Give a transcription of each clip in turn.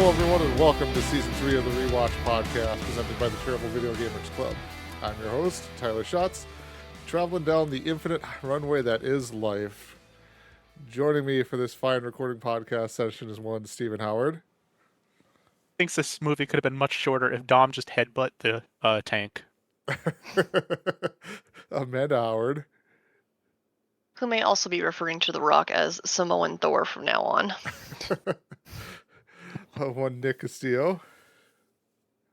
Hello, everyone, and welcome to Season 3 of the Rewatch Podcast, presented by the Terrible Video Gamers Club. I'm your host, Tyler Schatz, traveling down the infinite runway that is life. Joining me for this fine recording podcast session is one Stephen Howard. Thinks this movie could have been much shorter if Dom just headbutt the tank. Amanda Howard. Who may also be referring to The Rock as Samoan Thor from now on. One Nick Castillo.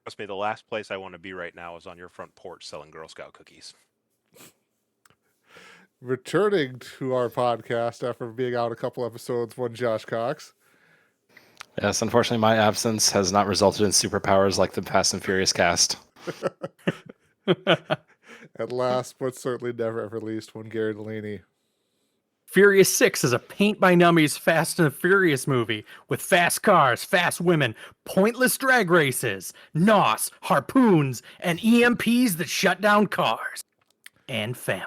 Trust me, the last place I want to be right now is on your front porch selling Girl Scout cookies. Returning to our podcast after being out a couple episodes, one Josh Cox. Yes, unfortunately, my absence has not resulted in superpowers like the Fast and Furious cast. At last, but certainly never ever least, one Gary Delaney. Furious 6 is a paint-by-nummies Fast and Furious movie with fast cars, fast women, pointless drag races, NOS, harpoons, and EMPs that shut down cars. And family.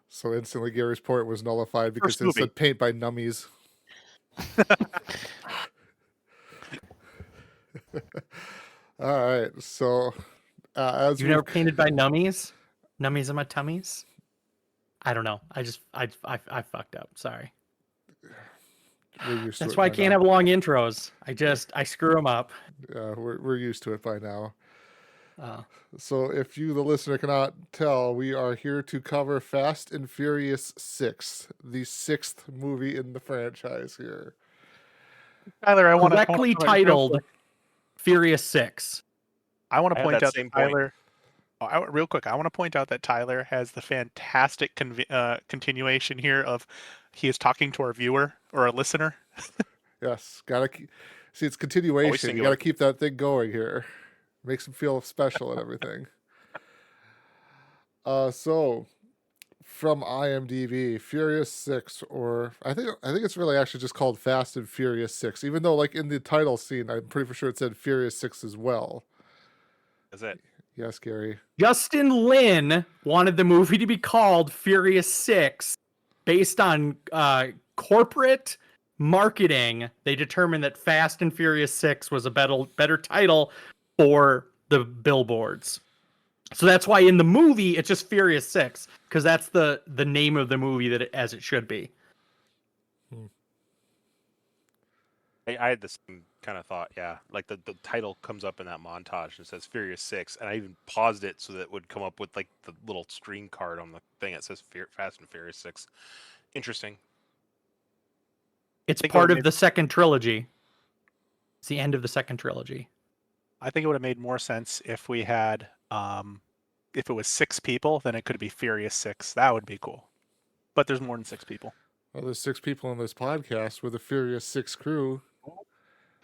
So instantly Gary's point was nullified because it said paint by nummies. All right, so as you never painted by nummies? Nummies on my tummies? I don't know. I fucked up. Sorry. That's why I can't have long intros. I screw them up. We're used to it by now. So if you, the listener, cannot tell, we are here to cover Fast and Furious 6, the 6th movie in the franchise here. Tyler, I want to correctly titled Furious 6. I want to point out that Tyler. Real quick, I want to point out that Tyler has the fantastic continuation here of he is talking to our viewer or a listener. Yes, gotta see it's continuation. You gotta keep that thing going here. Makes them feel special and everything. So from IMDb, Furious 6, or I think it's really actually just called Fast and Furious 6, even though like in the title scene, I'm pretty sure it said Furious 6 as well. Is it? Yes, Gary. Justin Lin wanted the movie to be called Furious 6 based on corporate marketing. They determined that Fast and Furious 6 was a better title for the billboards. So that's why in the movie it's just Furious 6, because that's the name of the movie as it should be. I had the same kind of thought, yeah. Like the title comes up in that montage and says Furious 6, and I even paused it so that it would come up with like the little screen card on the thing that says Fast and Furious 6. Interesting. It's part of the second trilogy. It's the end of the second trilogy. I think it would have made more sense if we had, if it was 6 people, then it could be Furious 6. That would be cool. But there's more than 6 people. Well, there's 6 people in this podcast. We're the Furious 6 crew.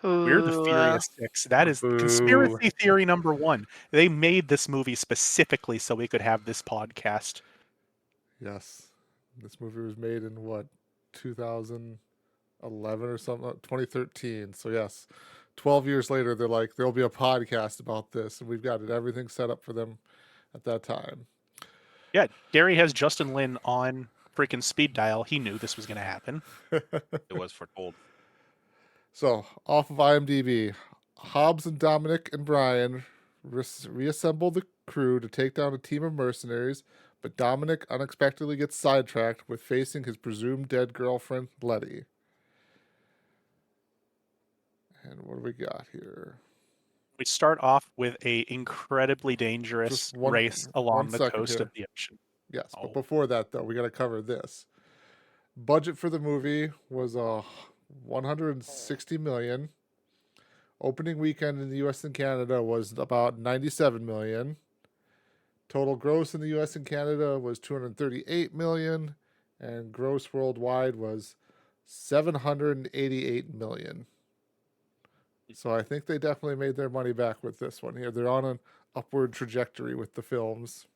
We're the Furious 6. That is conspiracy theory number 1. They made this movie specifically so we could have this podcast. Yes. This movie was made in, 2011 or something? 2013. So, yes. 12 years later, they're like, there'll be a podcast about this. And we've got everything set up for them at that time. Yeah, Gary has Justin Lin on freaking speed dial. He knew this was going to happen. It was foretold. So, off of IMDb, Hobbs and Dominic and Brian reassemble the crew to take down a team of mercenaries, but Dominic unexpectedly gets sidetracked with facing his presumed dead girlfriend, Letty. And what do we got here? We start off with a incredibly dangerous race along the coast of the ocean. Yes, but before that, though, we got to cover this. Budget for the movie was $160 million. Opening weekend in the U.S. and Canada was about $97 million. Total gross in the U.S. and Canada was $238 million, and gross worldwide was $788 million. So I think they definitely made their money back with this one here. They're on an upward trajectory with the films.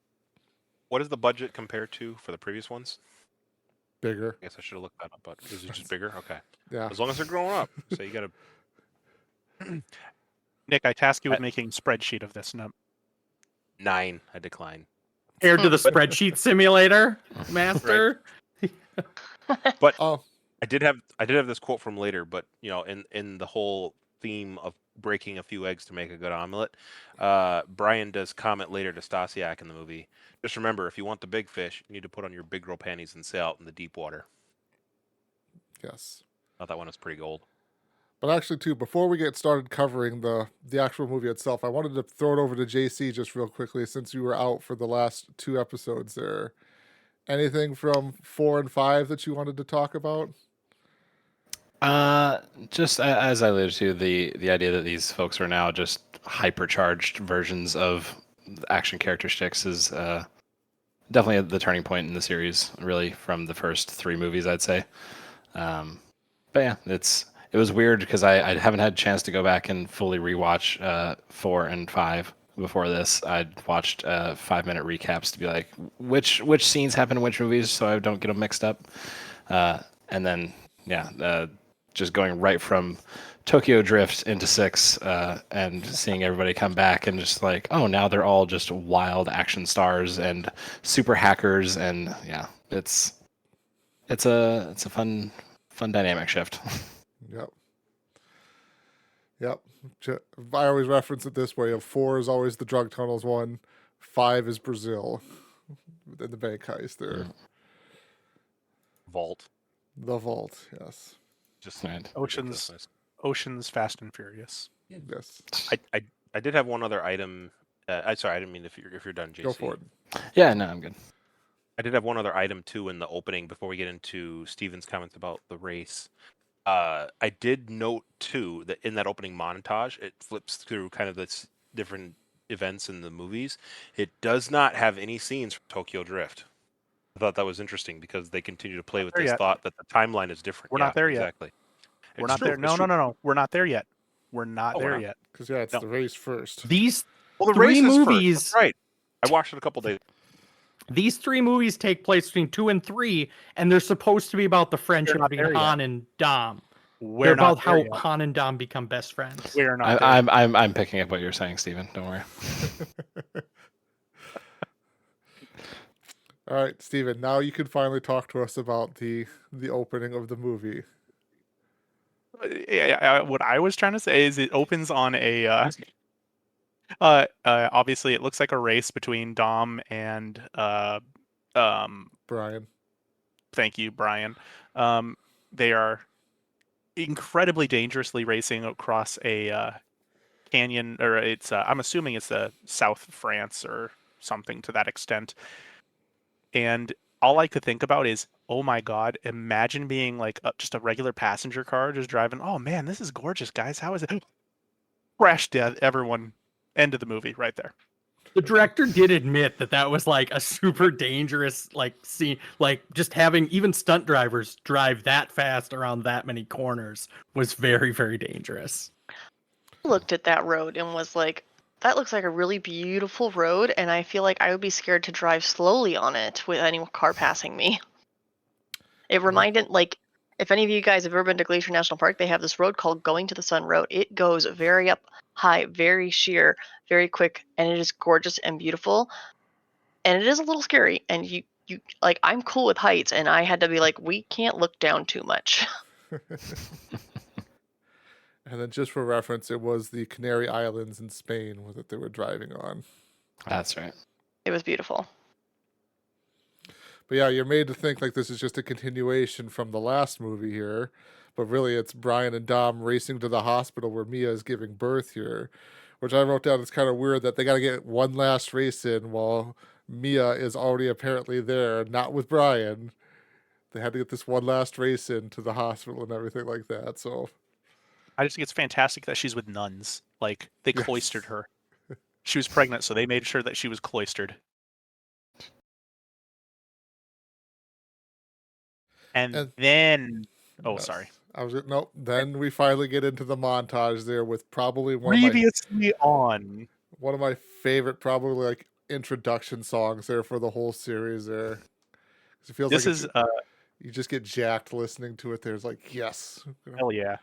What does the budget compare to for the previous ones? Bigger. I guess I should have looked that up, but is it just bigger? Okay. Yeah. As long as they're growing up. So you got to... Nick, I task you with making a spreadsheet of this. 9. I decline. Compared to the spreadsheet simulator, master. But I did have this quote from later, but in the whole theme of breaking a few eggs to make a good omelet, Brian does comment later to Stasiak in the movie, just remember, if you want the big fish, you need to put on your big girl panties and sail out in the deep water. Yes. Thought that one was pretty gold. But actually, too, before we get started covering the actual movie itself, I wanted to throw it over to JC just real quickly, since you were out for the last 2 episodes there. Anything from 4 and 5 that you wanted to talk about? Just as I alluded to, the idea that these folks are now just hypercharged versions of action characteristics is definitely the turning point in the series, really, from the first 3 movies, I'd say. But yeah, it was weird because I haven't had a chance to go back and fully rewatch 4 and 5 before this. I'd watched 5-minute recaps to be like, which scenes happen in which movies, so I don't get them mixed up. And then, just going right from Tokyo Drift into 6 and seeing everybody come back and just like, oh, now they're all just wild action stars and super hackers, and yeah, it's a fun dynamic shift. Yep. I always reference it this way: of 4 is always the drug tunnels one, 5 is Brazil, in the bank heist there. Vault. The vault, yes. Just Right. Ocean's Fast and Furious. Yes. I did have one other item. Sorry, I didn't mean if you're done, JC. Go for it. Yeah, no, I'm good. I did have one other item too in the opening before we get into Steven's comments about the race. I did note too that in that opening montage, it flips through kind of the different events in the movies. It does not have any scenes from Tokyo Drift. I thought that was interesting because they continue to play with this thought that the timeline is different. We're not there yet. Exactly. We're not there. No. We're not there yet. We're not there yet. Because it's the race first. These the 3 race is movies, first. That's right? I watched it a couple days. These 3 movies take place between 2 and 3, and they're supposed to be about the friendship between Han and Dom. They're about how Han and Dom become best friends. We're not. I'm picking up what you're saying, Steven. Don't worry. All right, Steven, now you can finally talk to us about the opening of the movie. What I was trying to say is it opens on a obviously it looks like a race between Dom and Brian. Thank you, Brian. They are incredibly dangerously racing across a canyon, or it's I'm assuming it's the South France or something to that extent. And all I could think about is, oh my God, imagine being like just a regular passenger car just driving. Oh man, this is gorgeous, guys. How is it? Crash death, everyone. End of the movie right there. The director did admit that was like a super dangerous scene. Like just having even stunt drivers drive that fast around that many corners was very, very dangerous. I looked at that road and was like, that looks like a really beautiful road, and I feel like I would be scared to drive slowly on it with any car passing me. It reminded, if any of you guys have ever been to Glacier National Park, they have this road called Going to the Sun Road. It goes very up high, very sheer, very quick, and it is gorgeous and beautiful. And it is a little scary, and you I'm cool with heights, and I had to be like, we can't look down too much. And then just for reference, it was the Canary Islands in Spain that they were driving on. That's right. It was beautiful. But yeah, you're made to think like this is just a continuation from the last movie here. But really, it's Brian and Dom racing to the hospital where Mia is giving birth here. Which I wrote down, it's kind of weird that they got to get one last race in while Mia is already apparently there, not with Brian. They had to get this one last race in to the hospital and everything like that. So I just think it's fantastic that she's with nuns. Like, they cloistered her. She was pregnant, so they made sure that she was cloistered. And then... Oh, yes. Sorry. Then we finally get into the montage there with probably one of my favorite, probably like introduction songs there for the whole series there. It feels you just get jacked listening to it. There's like, yes. Hell yeah.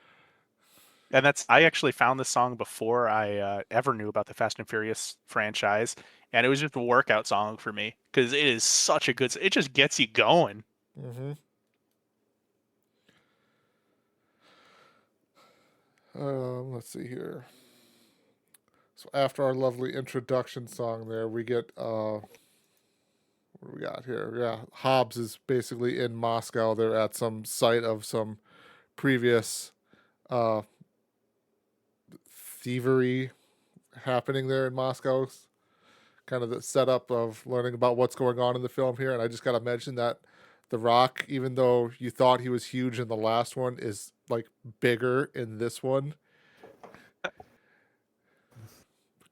And I actually found this song before I ever knew about the Fast and Furious franchise. And it was just a workout song for me because it is such a good, it just gets you going. Mm-hmm. Let's see here. So after our lovely introduction song there, we get what do we got here? Yeah, Hobbs is basically in Moscow. They're at some site of some previous uh, thievery happening there in Moscow. Kind of the setup of learning about what's going on in the film here. And I just got to mention that The Rock, even though you thought he was huge in the last one, is like bigger in this one.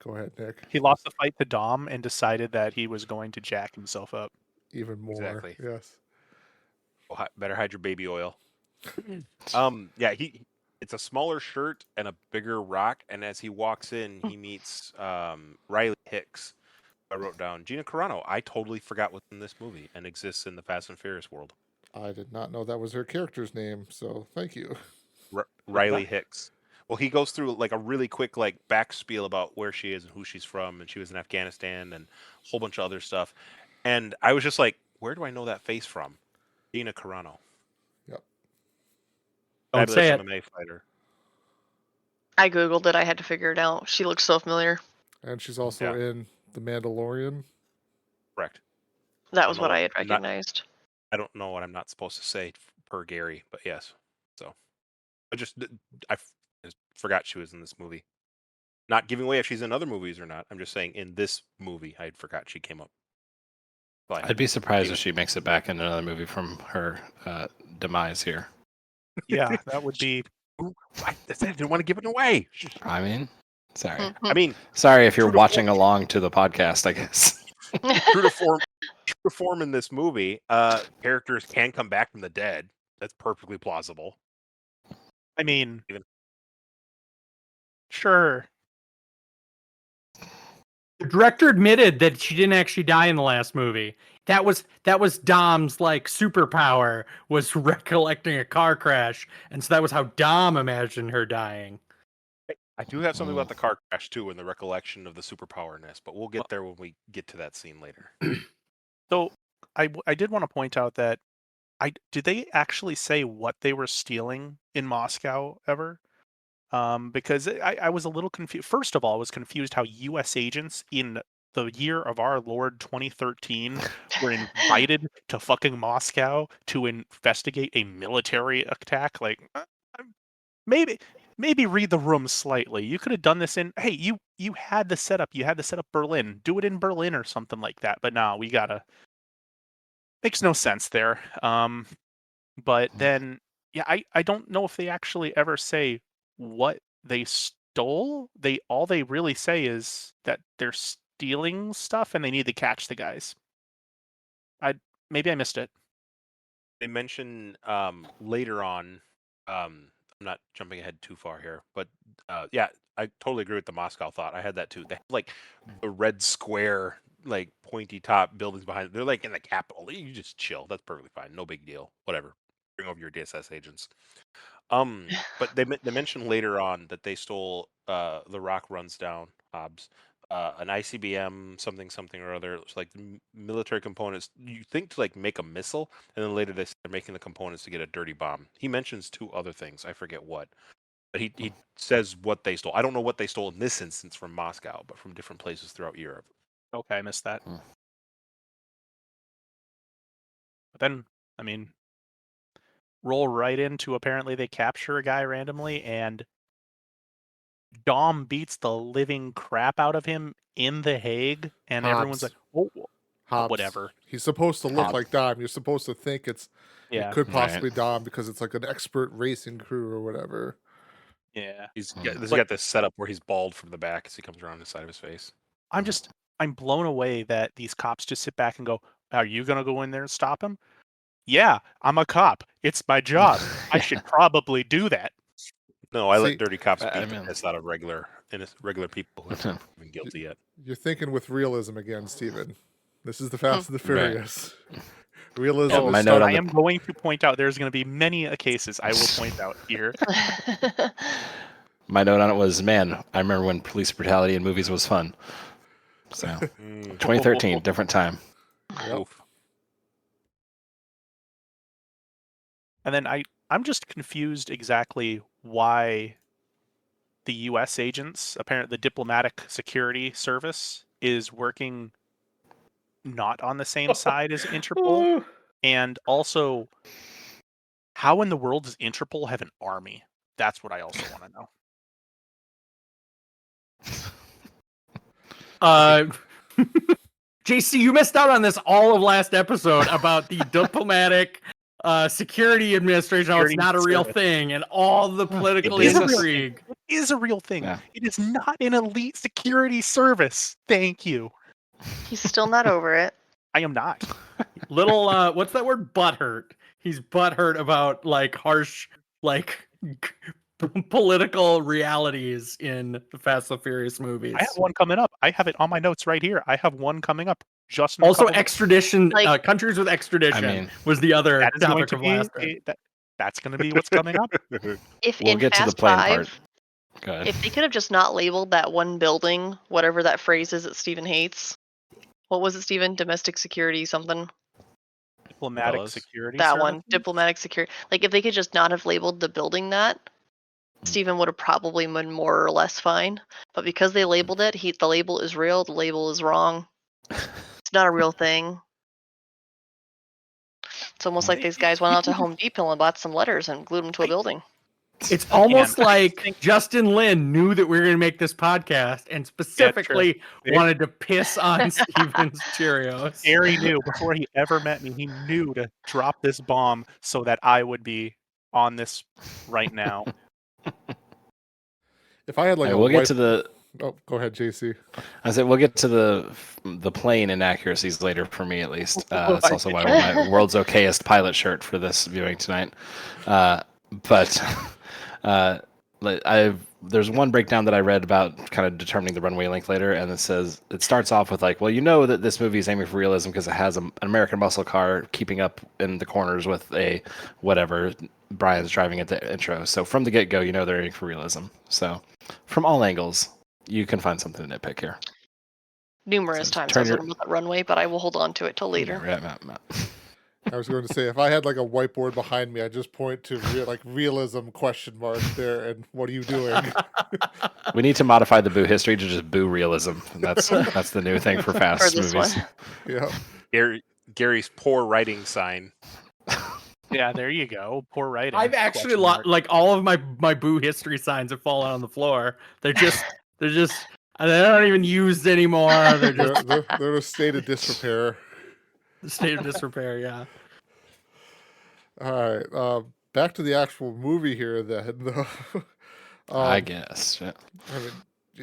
Go ahead, Nick. He lost the fight to Dom and decided that he was going to jack himself up. Even more. Exactly. Yes. Well, better hide your baby oil. Yeah, it's a smaller shirt and a bigger rock, and as he walks in, he meets Riley Hicks. I wrote down Gina Carano. I totally forgot what's in this movie and exists in the Fast and Furious world. I did not know that was her character's name, so thank you. Riley Hicks. Well, he goes through like a really quick like back spiel about where she is and who she's from, and she was in Afghanistan and a whole bunch of other stuff. And I was just like, where do I know that face from? Gina Carano. Yep. Don't say it. MMA fighter. I googled it. I had to figure it out. She looks so familiar. And she's also in The Mandalorian. Correct. That was what I had recognized. I don't know what I'm not supposed to say per Gary, but yes. So I just forgot she was in this movie. Not giving away if she's in other movies or not. I'm just saying in this movie, I forgot she came up. But I'd be surprised if she makes it back in another movie from her demise here. Yeah, that would be. I didn't want to give it away. I mean, sorry. I mean, Sorry if you're watching along to the podcast, I guess. true to form in this movie, characters can come back from the dead. That's perfectly plausible. I mean, sure. The director admitted that she didn't actually die in the last movie. That was Dom's like superpower, was recollecting a car crash, and so that was how Dom imagined her dying. I do have something about the car crash too, and the recollection of the superpowerness, but we'll get there when we get to that scene later. So I did want to point out that did they actually say what they were stealing in Moscow ever? Because I was a little confused. First of all, I was confused how U.S. agents in the year of our Lord 2013 were invited to fucking Moscow to investigate a military attack. Like, maybe read the room slightly. You could have done this in. Hey, you had the setup. You had to set up Berlin. Do it in Berlin or something like that. But no, we gotta. Makes no sense there. But then, yeah, I don't know if they actually ever say what they stole. All they really say is that they're stealing stuff and they need to catch the guys. Maybe I missed it. They mention later on. I'm not jumping ahead too far here, but yeah, I totally agree with the Moscow thought. I had that too. They have like the red square, like pointy top buildings behind it. They're like in the capital. You just chill. That's perfectly fine. No big deal. Whatever. Bring over your DSS agents. But they mentioned later on that they stole the Rock runs down Hobbs, an ICBM something or other. It's like military components. You think to like make a missile, and then later they're making the components to get a dirty bomb. He mentions two other things. I forget what, but he says what they stole. I don't know what they stole in this instance from Moscow, but from different places throughout Europe. Okay, I missed that. But then, I mean, roll right into apparently they capture a guy randomly and Dom beats the living crap out of him in The Hague, and Hobbs. everyone's like, "Oh, Hobbs. whatever." He's supposed to look Hobbs. like Dom. You're supposed to think it could Right. possibly Dom because it's like an expert racing crew or whatever. Yeah. He's got this setup where he's bald from the back as he comes around the side of his face. I'm blown away that these cops just sit back and go, "Are you gonna go in there and stop him?" Yeah, I'm a cop. It's my job. I should probably do that. No, I See, let dirty cops I beat the mean- piss out of regular people who haven't been guilty yet. You're thinking with realism again, Steven. This is the Fast and the Right. Furious. Realism Yeah, is my note on I the- am going to point out there's going to be many cases I will point out here. My note on it was, man, I remember when police brutality in movies was fun. So, 2013, different time. Yep. Oof. And then I'm just confused exactly why the U.S. agents, apparently the diplomatic security service, is working not on the same side as Interpol, and also, how in the world does Interpol have an army? That's what I also want to know. JC, you missed out on this all of last episode about the diplomatic security administration. How it's Security not a real service. thing, and all the political It is a real intrigue. thing. It is a real thing. Yeah. It is not an elite security service. Thank you. He's still not over it. I am not. Little what's that word? Butthurt. He's butthurt about like harsh like political realities in the Fast and Furious movies. I have one coming up. I have it on my notes right here. I have one coming up. Just in a Also, couple- extradition. Like- countries with extradition I mean, was the other that is going topic to of be last time. that's going to be what's coming up. If We'll in get to the Fast plane 5, part. Go ahead. if they could have just not labeled that one building, whatever that phrase is that Steven hates. What was it, Steven? Domestic security something? Diplomatic Fellas. security. That service? one. Diplomatic security. Like, if they could just not have labeled the building that, Steven would have probably been more or less fine. But because they labeled it, the label is real, the label is wrong. It's not a real thing. It's almost like these guys went out to Home Depot and bought some letters and glued them to a building. It's almost And I like think- Justin Lin knew that we were going to make this podcast and specifically Yeah. wanted to piss on Steven's Cheerios. Harry knew before he ever met me. He knew to drop this bomb so that I would be on this right now. If I had like Alright, a we'll get white... to the. Oh, go ahead, JC. I said we'll get to the plane inaccuracies later for me at least. That's also why I wore my world's okayest pilot shirt for this viewing tonight. There's one breakdown that I read about kind of determining the runway length later, and it starts off with like, well, you know that this movie is aiming for realism because it has an American muscle car keeping up in the corners with a whatever Brian's driving at the intro. So from the get-go, you know they're aiming for realism. So from all angles, you can find something to nitpick here. Numerous So times I turn was your- wondering about that runway, but I will hold on to it till later. Yeah. I was going to say, if I had like a whiteboard behind me, I'd just point to realism question mark there, and what are you doing? We need to modify the boo history to just boo realism. That's the new thing for For fast this movies. one. Yeah. Gary's poor writing sign. Yeah, there you go. Poor writing. I've actually Question mark. like all of my boo history signs have fallen on the floor. They're just they aren't even used anymore. They're just They're in a state of disrepair. state of disrepair. Yeah. All right. Back to the actual movie here then. I guess. Yeah. I mean,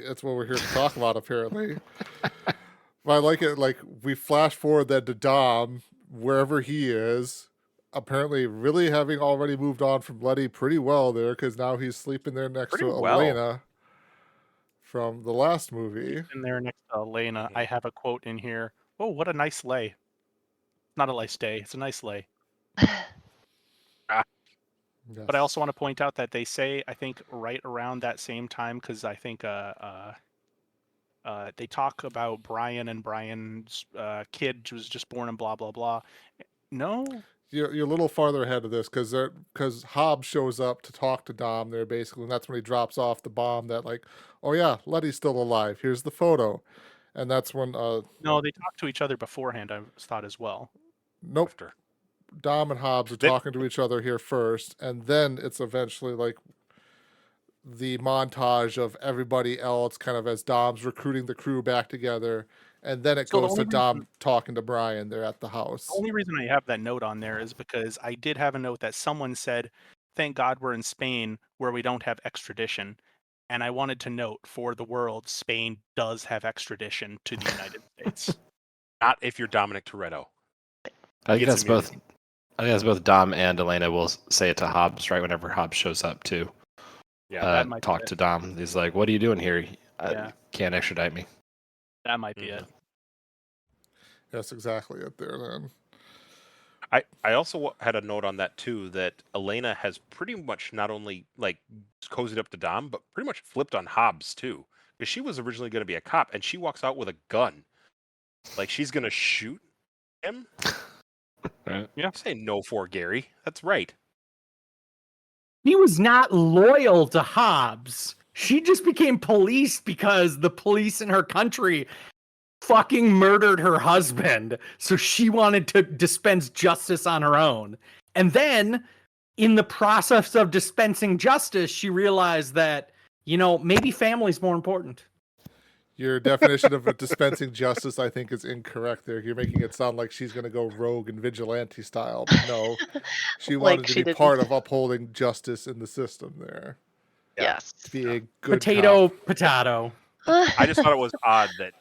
that's what we're here to talk about, apparently. But I like it. Like, we flash forward then to Dom, wherever he is, apparently really having already moved on from Letty pretty well there, because now he's sleeping there next Pretty to well. Elena from the last movie. In there next to Elena, I have a quote in here. Oh, what a nice lay. Not a nice day. It's a nice lay. Yes. But I also want to point out that they say, I think, right around that same time, because I think they talk about Brian and Brian's kid was just born and blah, blah, blah. No? You're a little farther ahead of this, because Hobbs shows up to talk to Dom there, basically, and that's when he drops off the bomb that, like, oh yeah, Letty's still alive. Here's the photo. And that's when, No, they talk to each other beforehand, I thought as well. nope, After. Dom and Hobbs are They- talking to each other here first, and then it's eventually like the montage of everybody else kind of as Dom's recruiting the crew back together, and then it So the goes to only Dom reason- talking to Brian there at the house. The only reason I have that note on there is because I did have a note that someone said, thank God we're in Spain where we don't have extradition. And I wanted to note for the world, Spain does have extradition to the United States. Not if you're Dominic Toretto. I think Gets that's both. immunity. I think that's both Dom and Elena will say it to Hobbs right whenever Hobbs shows up too. Yeah, that might be talk it. to Dom. He's like, "What are you doing here? Yeah. You can't extradite me." That might be it. That's exactly it there then. I also had a note on that too, that Elena has pretty much not only like cozied up to Dom, but pretty much flipped on Hobbs too, because she was originally going to be a cop, and she walks out with a gun, like she's going to shoot him. Right. Yeah. Say no for Gary. That's right. He was not loyal to Hobbs. She just became police because the police in her country fucking murdered her husband. So she wanted to dispense justice on her own. And then in the process of dispensing justice, she realized that, maybe family's more important. Your definition of dispensing justice, I think, is incorrect there. You're making it sound like she's going to go rogue and vigilante style. But no, she wanted to she be didn't. part of upholding justice in the system there. Yeah. Yes. To be a good Potato. I just thought it was odd that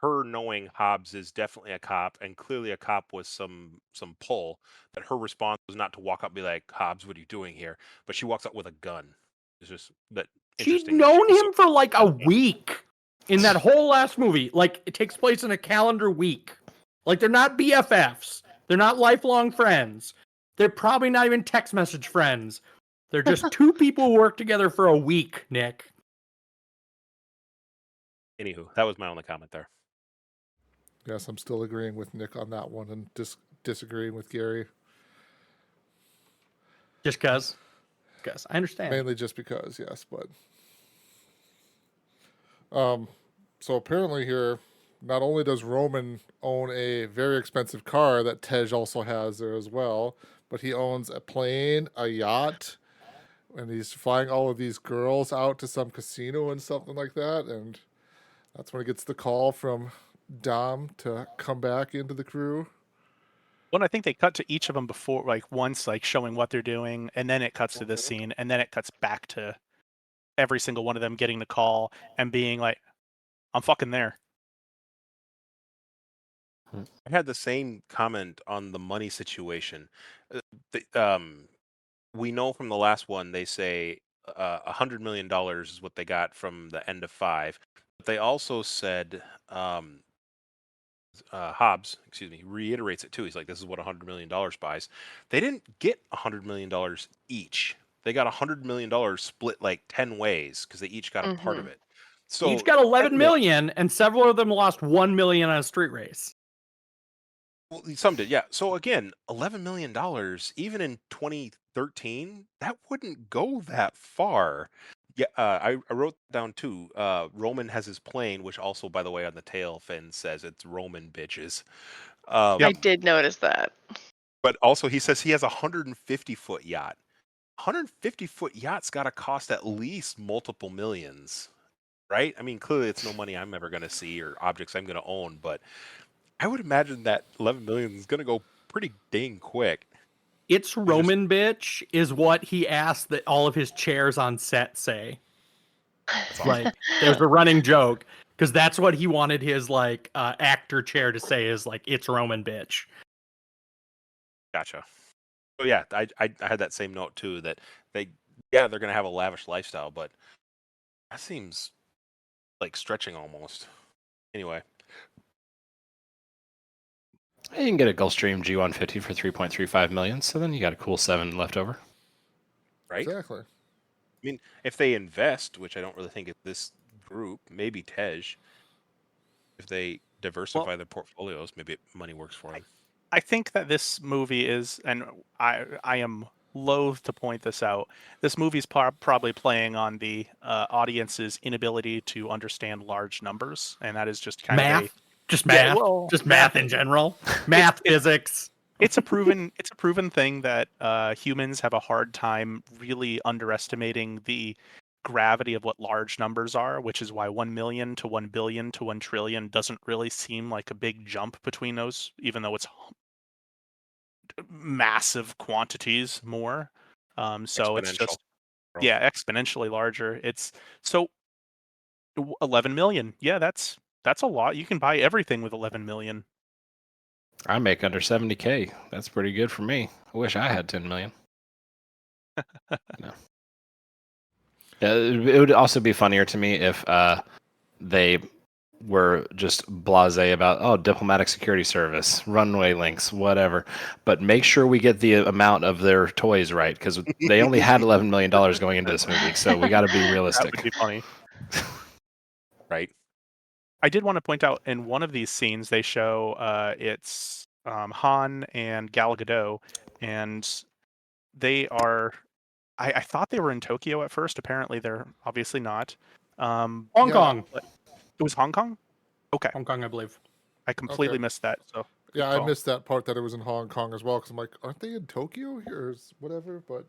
her knowing Hobbs is definitely a cop, and clearly a cop with some pull, that her response was not to walk up and be like, Hobbs, what are you doing here? But she walks up with a gun. It's just that She'd interesting. known him for like a week in that whole last movie. Like, it takes place in a calendar week. Like, they're not BFFs. They're not lifelong friends. They're probably not even text message friends. They're just two people who work together for a week, Nick. Anywho, that was my only comment there. Yes, I'm still agreeing with Nick on that one and disagreeing with Gary. Just because. I understand. Mainly just because, yes, but so apparently here, not only does Roman own a very expensive car that Tej also has there as well, but he owns a plane, a yacht, and he's flying all of these girls out to some casino and something like that, and that's when he gets the call from Dom to come back into the crew. Well, I think they cut to each of them before, like once, like showing what they're doing, and then it cuts to this scene, and then it cuts back to every single one of them getting the call and being like, I'm fucking there. I had the same comment on the money situation. We know from the last one, they say $100 million is what they got from the end of 5. But they also said, Hobbs, reiterates it too. He's like, this is what $100 million buys. They didn't get $100 million each. They got $100 million split like 10 ways because they each got a part of it. So each got 11 million, and several of them lost 1 million on a street race. Well, some did, yeah. So again, $11 million, even in 2013, that wouldn't go that far. Yeah, I wrote down too. Roman has his plane, which also, by the way, on the tail fin says it's Roman bitches. I did notice that. But also, he says he has a 150-foot yacht. 150-foot yacht's got to cost at least multiple millions, right? I mean, clearly it's no money I'm ever going to see or objects I'm going to own, but I would imagine that 11 million is going to go pretty dang quick. It's Roman bitch is what he asked that all of his chairs on set say. Like, there's a running joke because that's what he wanted his like actor chair to say is like, it's Roman bitch. Gotcha. So yeah, I had that same note too, that they're going to have a lavish lifestyle, but that seems like stretching almost. Anyway. You can get a Gulfstream G150 for 3.35 million, so then you got a cool 7 left over. Right? Exactly. I mean, if they invest, which I don't really think it's this group, maybe Tej, if they diversify their portfolios, maybe money works for them. I think that this movie is, and I am loath to point this out, this movie's probably playing on the audience's inability to understand large numbers, and that is just kind math. of Just math. Yeah, well, just math in general. Math, physics. It's a proven thing that humans have a hard time really underestimating the gravity of what large numbers are, which is why 1 million to 1 billion to 1 trillion doesn't really seem like a big jump between those, even though it's massive quantities more. So it's just exponentially larger. It's so 11 million. Yeah, that's a lot. You can buy everything with 11 million. I make under 70K. That's pretty good for me. I wish I had 10 million. No. It would also be funnier to me if they were just blasé about, diplomatic security service, runway links, whatever. But make sure we get the amount of their toys right, because they only had $11 million going into this movie, so we got to be realistic. That would be funny. Right. I did want to point out in one of these scenes they show it's Han and Gal Gadot, and they are I thought they were in Tokyo at first. Apparently, they're obviously not. Hong Yeah. Kong. It was Hong Kong? Okay. Hong Kong, I believe. I completely Okay. missed that. So Yeah, good I call. missed that part that it was in Hong Kong as well because I'm like, aren't they in Tokyo here or whatever? But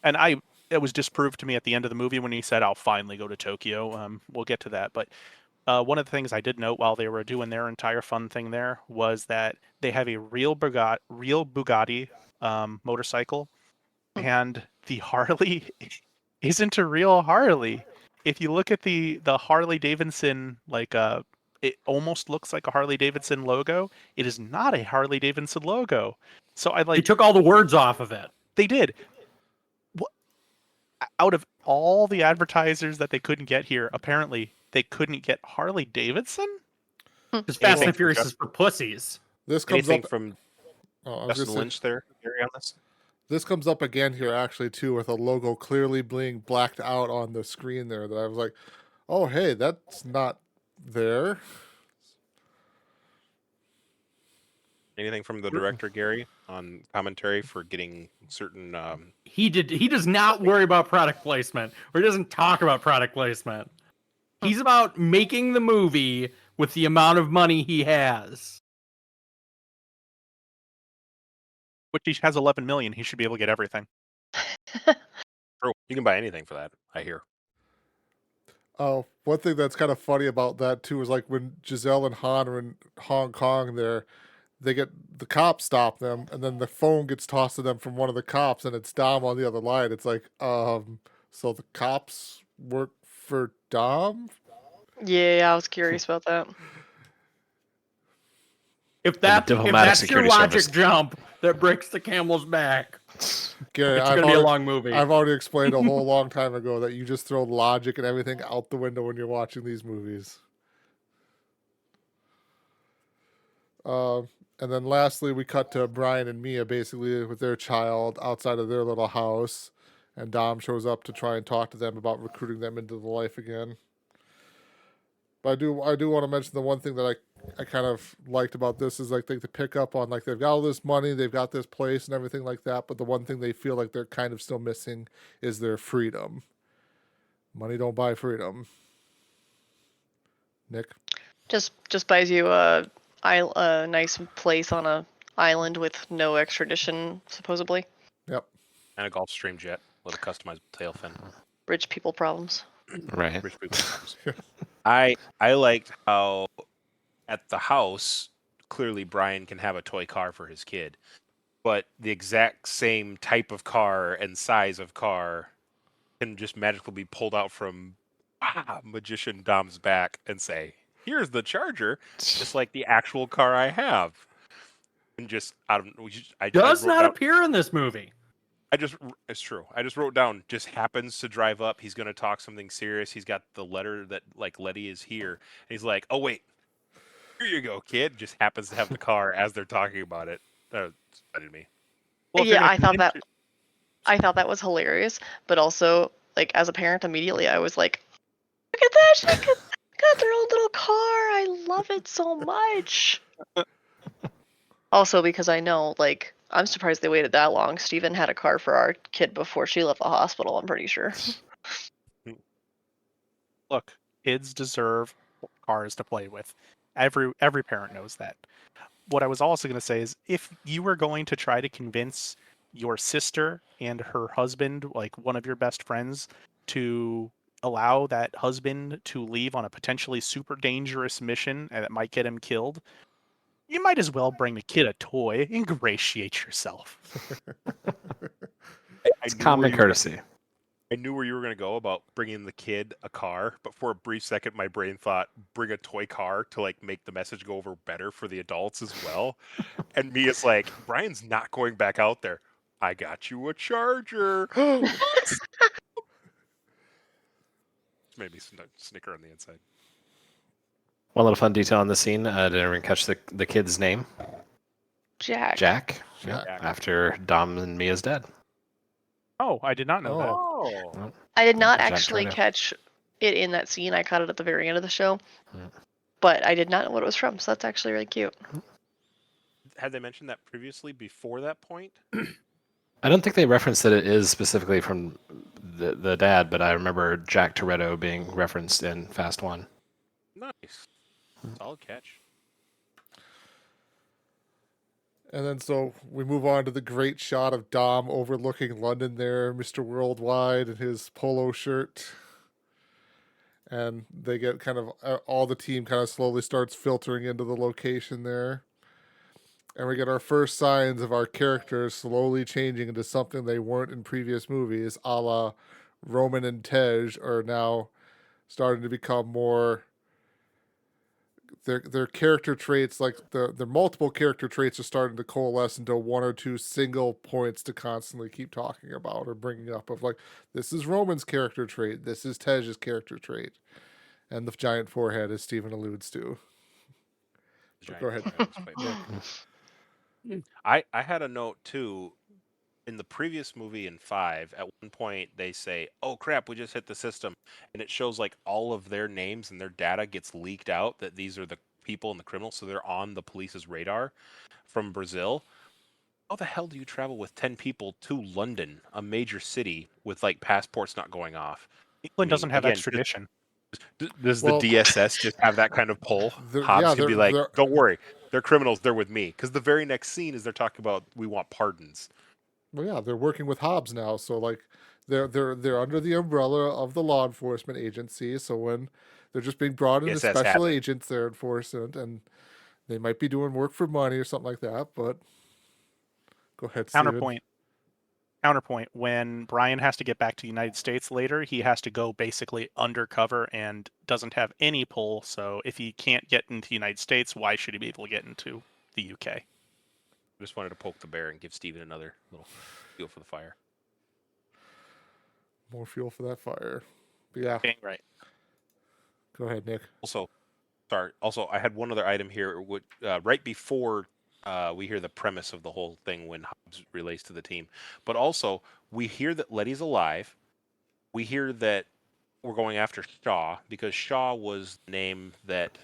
And it was disproved to me at the end of the movie when he said, "I'll finally go to Tokyo." We'll get to that, but one of the things I did note while they were doing their entire fun thing there was that they have a real Bugatti motorcycle, and the Harley isn't a real Harley. If you look at the Harley Davidson, it almost looks like a Harley Davidson logo. It is not a Harley Davidson logo. So They took all the words off of it. they did. Out of all the advertisers that they couldn't get here, apparently they couldn't get Harley Davidson. Because Fast Anything and from Furious Jeff- is for pussies. this comes Anything up. from Oh, I was Justin gonna say, Lynch there, Gary, on this? this comes up again here actually too with a logo clearly being blacked out on the screen there. That I was like, oh hey, that's not there. Anything from the director, Gary, on commentary for getting certain? He does not worry about product placement, or he doesn't talk about product placement. He's about making the movie with the amount of money he has. Which he has 11 million. He should be able to get everything. True. You can buy anything for that. I hear. Oh, one thing that's kind of funny about that too is like when Giselle and Han are in Hong Kong there, the cops stop them and then the phone gets tossed to them from one of the cops and it's Dom on the other line. It's like, so the cops work for Dom? Yeah, I was curious about that. If diplomatic that's your security logic service. jump that breaks the camel's back, Gary, it's going to be a long movie. I've already explained a whole long time ago that you just throw logic and everything out the window when you're watching these movies. And then lastly, we cut to Brian and Mia basically with their child outside of their little house. And Dom shows up to try and talk to them about recruiting them into the life again. But I do want to mention the one thing that I kind of liked about this is like they pick up on like they've got all this money, they've got this place and everything like that, but the one thing they feel like they're kind of still missing is their freedom. Money don't buy freedom. Nick? Just buys you a nice place on a island with no extradition, supposedly. Yep. And a Gulfstream jet with a customizable tail fin. Rich people problems. Right. Rich people. I liked how at the house clearly Brian can have a toy car for his kid, but the exact same type of car and size of car can just magically be pulled out from magician Dom's back and say, "Here's the Charger," just like the actual car I have. And just Does not appear in this movie. It's true. I just wrote down, just happens to drive up. He's going to talk something serious. He's got the letter that, like, Letty is here. And he's like, oh, wait, here you go, kid. Just happens to have the car as they're talking about it. That excited me. Well, if you're Yeah, gonna I thought that was hilarious, but also, like, as a parent, immediately I was like, look at that, she got their own little car. I love it so much. Also, because I know, like, I'm surprised they waited that long. Steven had a car for our kid before she left the hospital, I'm pretty sure. Look, kids deserve cars to play with. Every parent knows that. What I was also going to say is, if you were going to try to convince your sister and her husband, like one of your best friends, to allow that husband to leave on a potentially super dangerous mission and that might get him killed, you might as well bring the kid a toy. Ingratiate yourself. It's common courtesy. I knew where you were going to go about bringing the kid a car, but for a brief second, my brain thought, bring a toy car to, like, make the message go over better for the adults as well. And Mia's like, Brian's not going back out there. I got you a Charger. Maybe snicker on the inside. One little fun detail on the scene. Did everyone catch the kid's name? Jack. Jack. Jack. After Dom and Mia's dad. Oh, I did not know that. Oh. I did not Jack actually Toretto. catch it in that scene. I caught it at the very end of the show. Yeah. But I did not know what it was from, so that's actually really cute. Had they mentioned that previously before that point? I don't think they referenced that it is specifically from the dad, but I remember Jack Toretto being referenced in Fast 1. Nice. Solid catch. And then so we move on to the great shot of Dom overlooking London there, Mr. Worldwide in his polo shirt. And they get kind of, all the team kind of slowly starts filtering into the location there. And we get our first signs of our characters slowly changing into something they weren't in previous movies, a la Roman and Tej are now starting to become more. Their character traits, like their multiple character traits, are starting to coalesce into one or two single points to constantly keep talking about or bringing up. Of like, this is Roman's character trait, this is Tej's character trait, and the giant forehead, as Steven alludes to. Giant Go ahead. forehead was quite big. I had a note too. In the previous movie in 5, at one point they say, "Oh crap, we just hit the system," and it shows like all of their names and their data gets leaked out that these are the people and the criminals, so they're on the police's radar from Brazil. How the hell do you travel with 10 people to London, a major city, with like passports not going off? England doesn't have again, extradition. Does Well- the DSS just have that kind of pull? Hobbs can be like, "Don't worry, they're criminals. They're with me." Because the very next scene is they're talking about we want pardons. Well, yeah, they're working with Hobbs now, so like they're under the umbrella of the law enforcement agency. So when they're just being brought in as Yes, that's special happening. agents, they're enforcement, and they might be doing work for money or something like that. But go ahead, Steven. Counterpoint. When Brian has to get back to the United States later, he has to go basically undercover and doesn't have any pull. So if he can't get into the United States, why should he be able to get into the UK? I just wanted to poke the bear and give Steven another little feel for the fire. More fuel for that fire. But yeah, Dang right. go ahead, Nick. Also, I had one other item here. Which, right before we hear the premise of the whole thing when Hobbs relates to the team, but also we hear that Letty's alive. We hear that we're going after Shaw because Shaw was the name that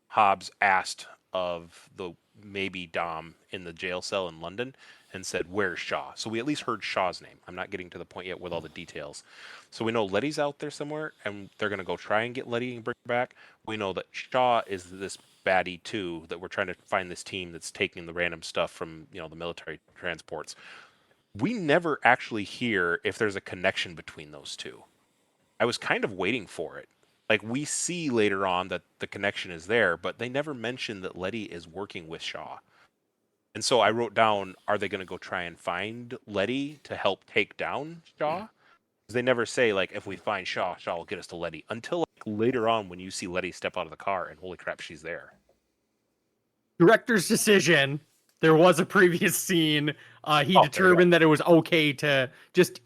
Hobbs asked of the maybe Dom in the jail cell in London and said, "Where's Shaw?" So we at least heard Shaw's name. I'm not getting to the point yet with all the details. So we know Letty's out there somewhere, and they're going to go try and get Letty and bring her back. We know that Shaw is this baddie too, that we're trying to find this team that's taking the random stuff from, the military transports. We never actually hear if there's a connection between those two. I was kind of waiting for it. Like, we see later on that the connection is there, but they never mention that Letty is working with Shaw. And so I wrote down, are they going to go try and find Letty to help take down Shaw? Because they never say, like, if we find Shaw, Shaw will get us to Letty. Until later on when you see Letty step out of the car and holy crap, she's there. Director's decision. There was a previous scene. He determined that it was okay to just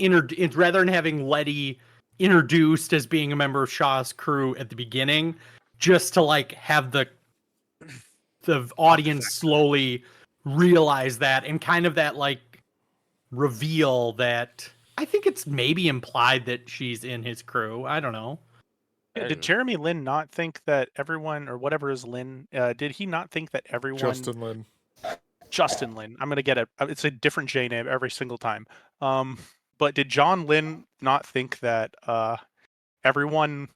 rather than having Letty introduced as being a member of Shaw's crew at the beginning, just to like have the audience slowly realize that, and kind of that like reveal that I think it's maybe implied that she's in his crew. I don't know. Yeah, did Jeremy Lin not think that everyone, or whatever is Lin, did he not think that everyone... Justin Lin. Justin Lin. I'm going to get it. It's a different J name every single time. But did John Lin not think that everyone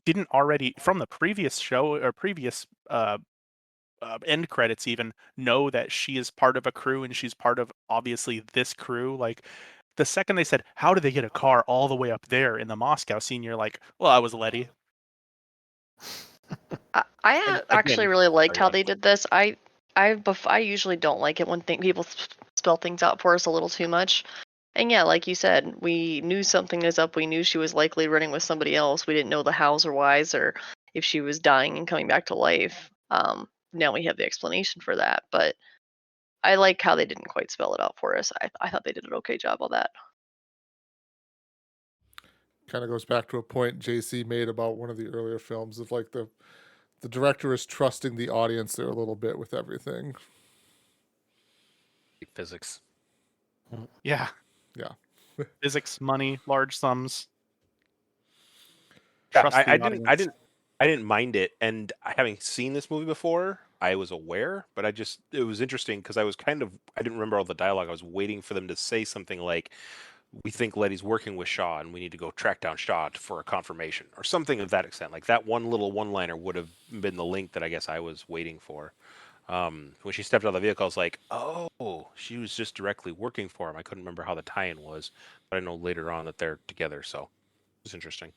didn't already, from the previous show or previous end credits even, know that she is part of a crew and she's part of, obviously, this crew? Like, the second they said, how did they get a car all the way up there in the Moscow scene, you're like, well, I was Letty. I actually really liked how they did this. I usually don't like it when people spell things out for us a little too much. And yeah, like you said, we knew something was up. We knew she was likely running with somebody else. We didn't know the hows or whys or if she was dying and coming back to life. Now we have the explanation for that. But I like how they didn't quite spell it out for us. I thought they did an okay job on that. Kind of goes back to a point JC made about one of the earlier films of like the director is trusting the audience there a little bit with everything. Physics. Yeah. Yeah. Physics, money, large sums. Yeah, Trust the I audience. didn't mind it, and having seen this movie before, I was aware, but it was interesting because I didn't remember all the dialogue. I was waiting for them to say something like, we think Letty's working with Shaw and we need to go track down Shaw for a confirmation or something of that extent. Like that one little one-liner would have been the link that I guess I was waiting for. When she stepped out of the vehicle, I was like, oh, she was just directly working for him. I couldn't remember how the tie-in was, but I know later on that they're together, so it's interesting.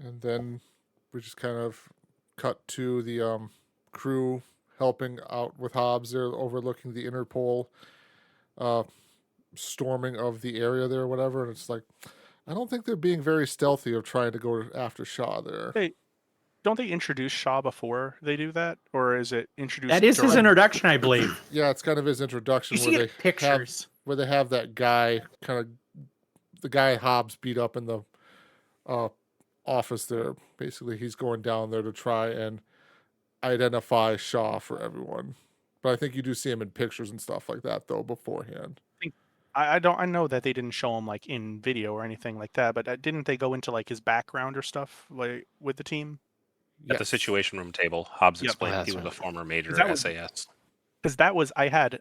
And then we just kind of cut to the crew helping out with Hobbs. They're overlooking the Interpol storming of the area there or whatever. And it's like, I don't think they're being very stealthy of trying to go after Shaw there. Hey, don't they introduce Shaw before they do that? Or is it introduced? That is his during- introduction, I believe. Yeah, it's kind of his introduction You where see they it pictures. where they have that guy the guy Hobbs beat up in the office there. Basically, he's going down there to try and identify Shaw for everyone. But I think you do see him in pictures and stuff like that though beforehand. I know that they didn't show him like in video or anything like that, but didn't they go into like his background or stuff like with the team? At the Yes. Situation Room table, Hobbs Yep. explained Oh, he that's was a right. former major That was- SAS. Because I had,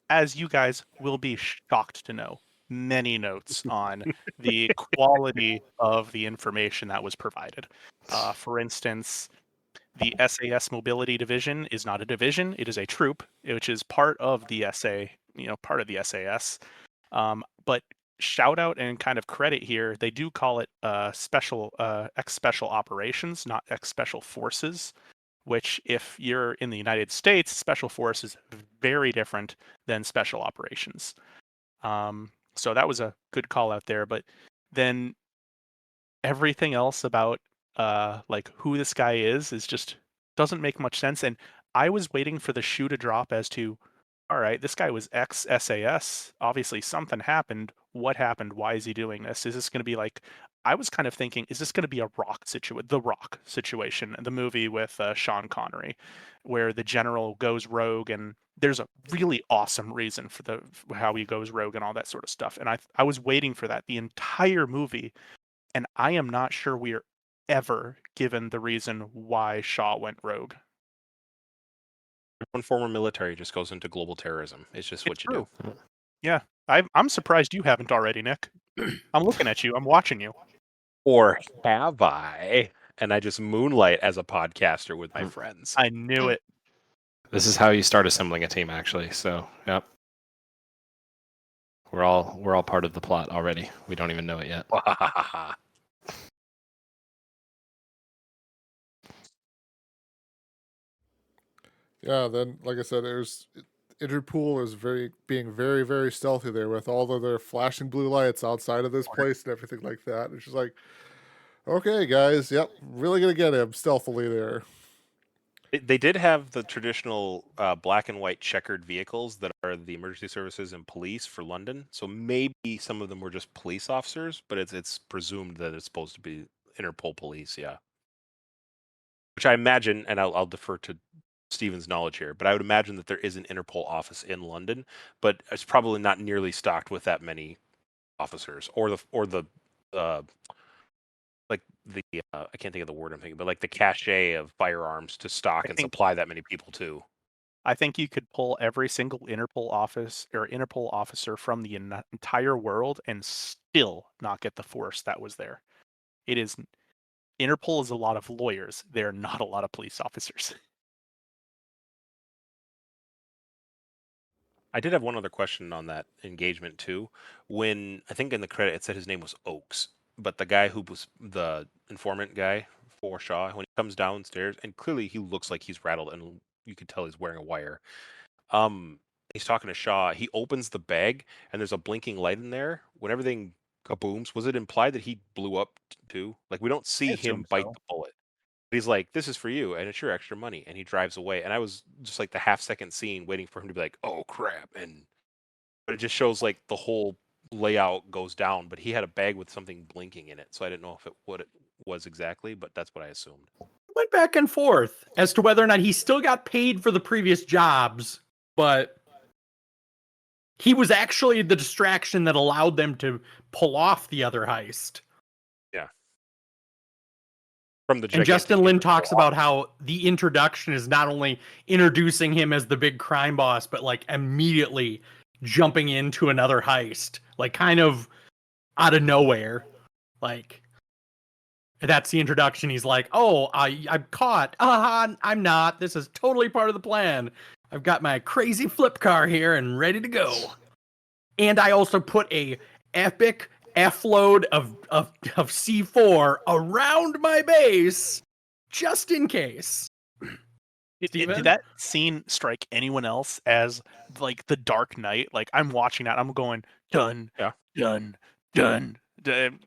as you guys will be shocked to know, many notes on the quality of the information that was provided. For instance, the SAS Mobility Division is not a division; it is a troop, which is part of the part of the SAS. But shout out and kind of credit here, they do call it special ex-special operations, not ex-special forces. Which, if you're in the United States, special force is very different than special operations. So that was a good call out there. But then everything else about like who this guy is just doesn't make much sense. And I was waiting for the shoe to drop as to, all right, this guy was ex SAS. Obviously, something happened. What happened? Why is he doing this? Is this going to be like? I was kind of thinking, is this going to be the Rock situation, the movie with Sean Connery, where the general goes rogue, and there's a really awesome reason for how he goes rogue and all that sort of stuff. And I was waiting for that the entire movie, and I am not sure we are ever given the reason why Shaw went rogue. One former military just goes into global terrorism. It's just what It's you true. do. Yeah, I'm surprised you haven't already, Nick. I'm looking at you. I'm watching you. Or have I? And I just moonlight as a podcaster with my friends. I knew it. This is how you start assembling a team, actually. So, yep. We're all part of the plot already. We don't even know it yet. Yeah, then like I said, Interpol is being very, very stealthy there with all of their flashing blue lights outside of this place and everything like that. It's just like, okay, guys, yep, really gonna get him stealthily there. They did have the traditional black and white checkered vehicles that are the emergency services and police for London. So maybe some of them were just police officers, but it's presumed that it's supposed to be Interpol police, yeah. Which I imagine, and I'll defer to Stephen's knowledge here, but I would imagine that there is an Interpol office in London, but it's probably not nearly stocked with that many officers or the like the I can't think of the word I'm thinking, but like the cachet of firearms to stock and think- supply that many people too. I think you could pull every single Interpol officer from the entire world and still not get the force that was there. Interpol is a lot of lawyers. They're not a lot of police officers. I did have one other question on that engagement too. When I think in the credit it said his name was Oakes, but the guy who was the informant guy for Shaw, when he comes downstairs, and clearly he looks like he's rattled, and you can tell he's wearing a wire. He's talking to Shaw. He opens the bag, and there's a blinking light in there. When everything kabooms, was it implied that he blew up too? Like we don't see him assume bite so. the bullet. He's like, "This is for you, and it's your extra money," and he drives away. And I was just like the half-second scene, waiting for him to be like, "Oh crap!" But it just shows like the whole layout goes down. But he had a bag with something blinking in it, so I didn't know what it was exactly. But that's what I assumed. Went back and forth as to whether or not he still got paid for the previous jobs, but he was actually the distraction that allowed them to pull off the other heist. From the And Justin gigantic Lin hero. talks about how the introduction is not only introducing him as the big crime boss, but like immediately jumping into another heist, like kind of out of nowhere. Like that's the introduction. He's like, "Oh, I'm caught. I'm not. This is totally part of the plan. I've got my crazy flip car here and ready to go. And I also put a epic F-load of C4 around my base just in case." Steven? Did that scene strike anyone else as like the Dark Knight? Like I'm watching that, I'm going dun, Yeah. dun, dun, dun.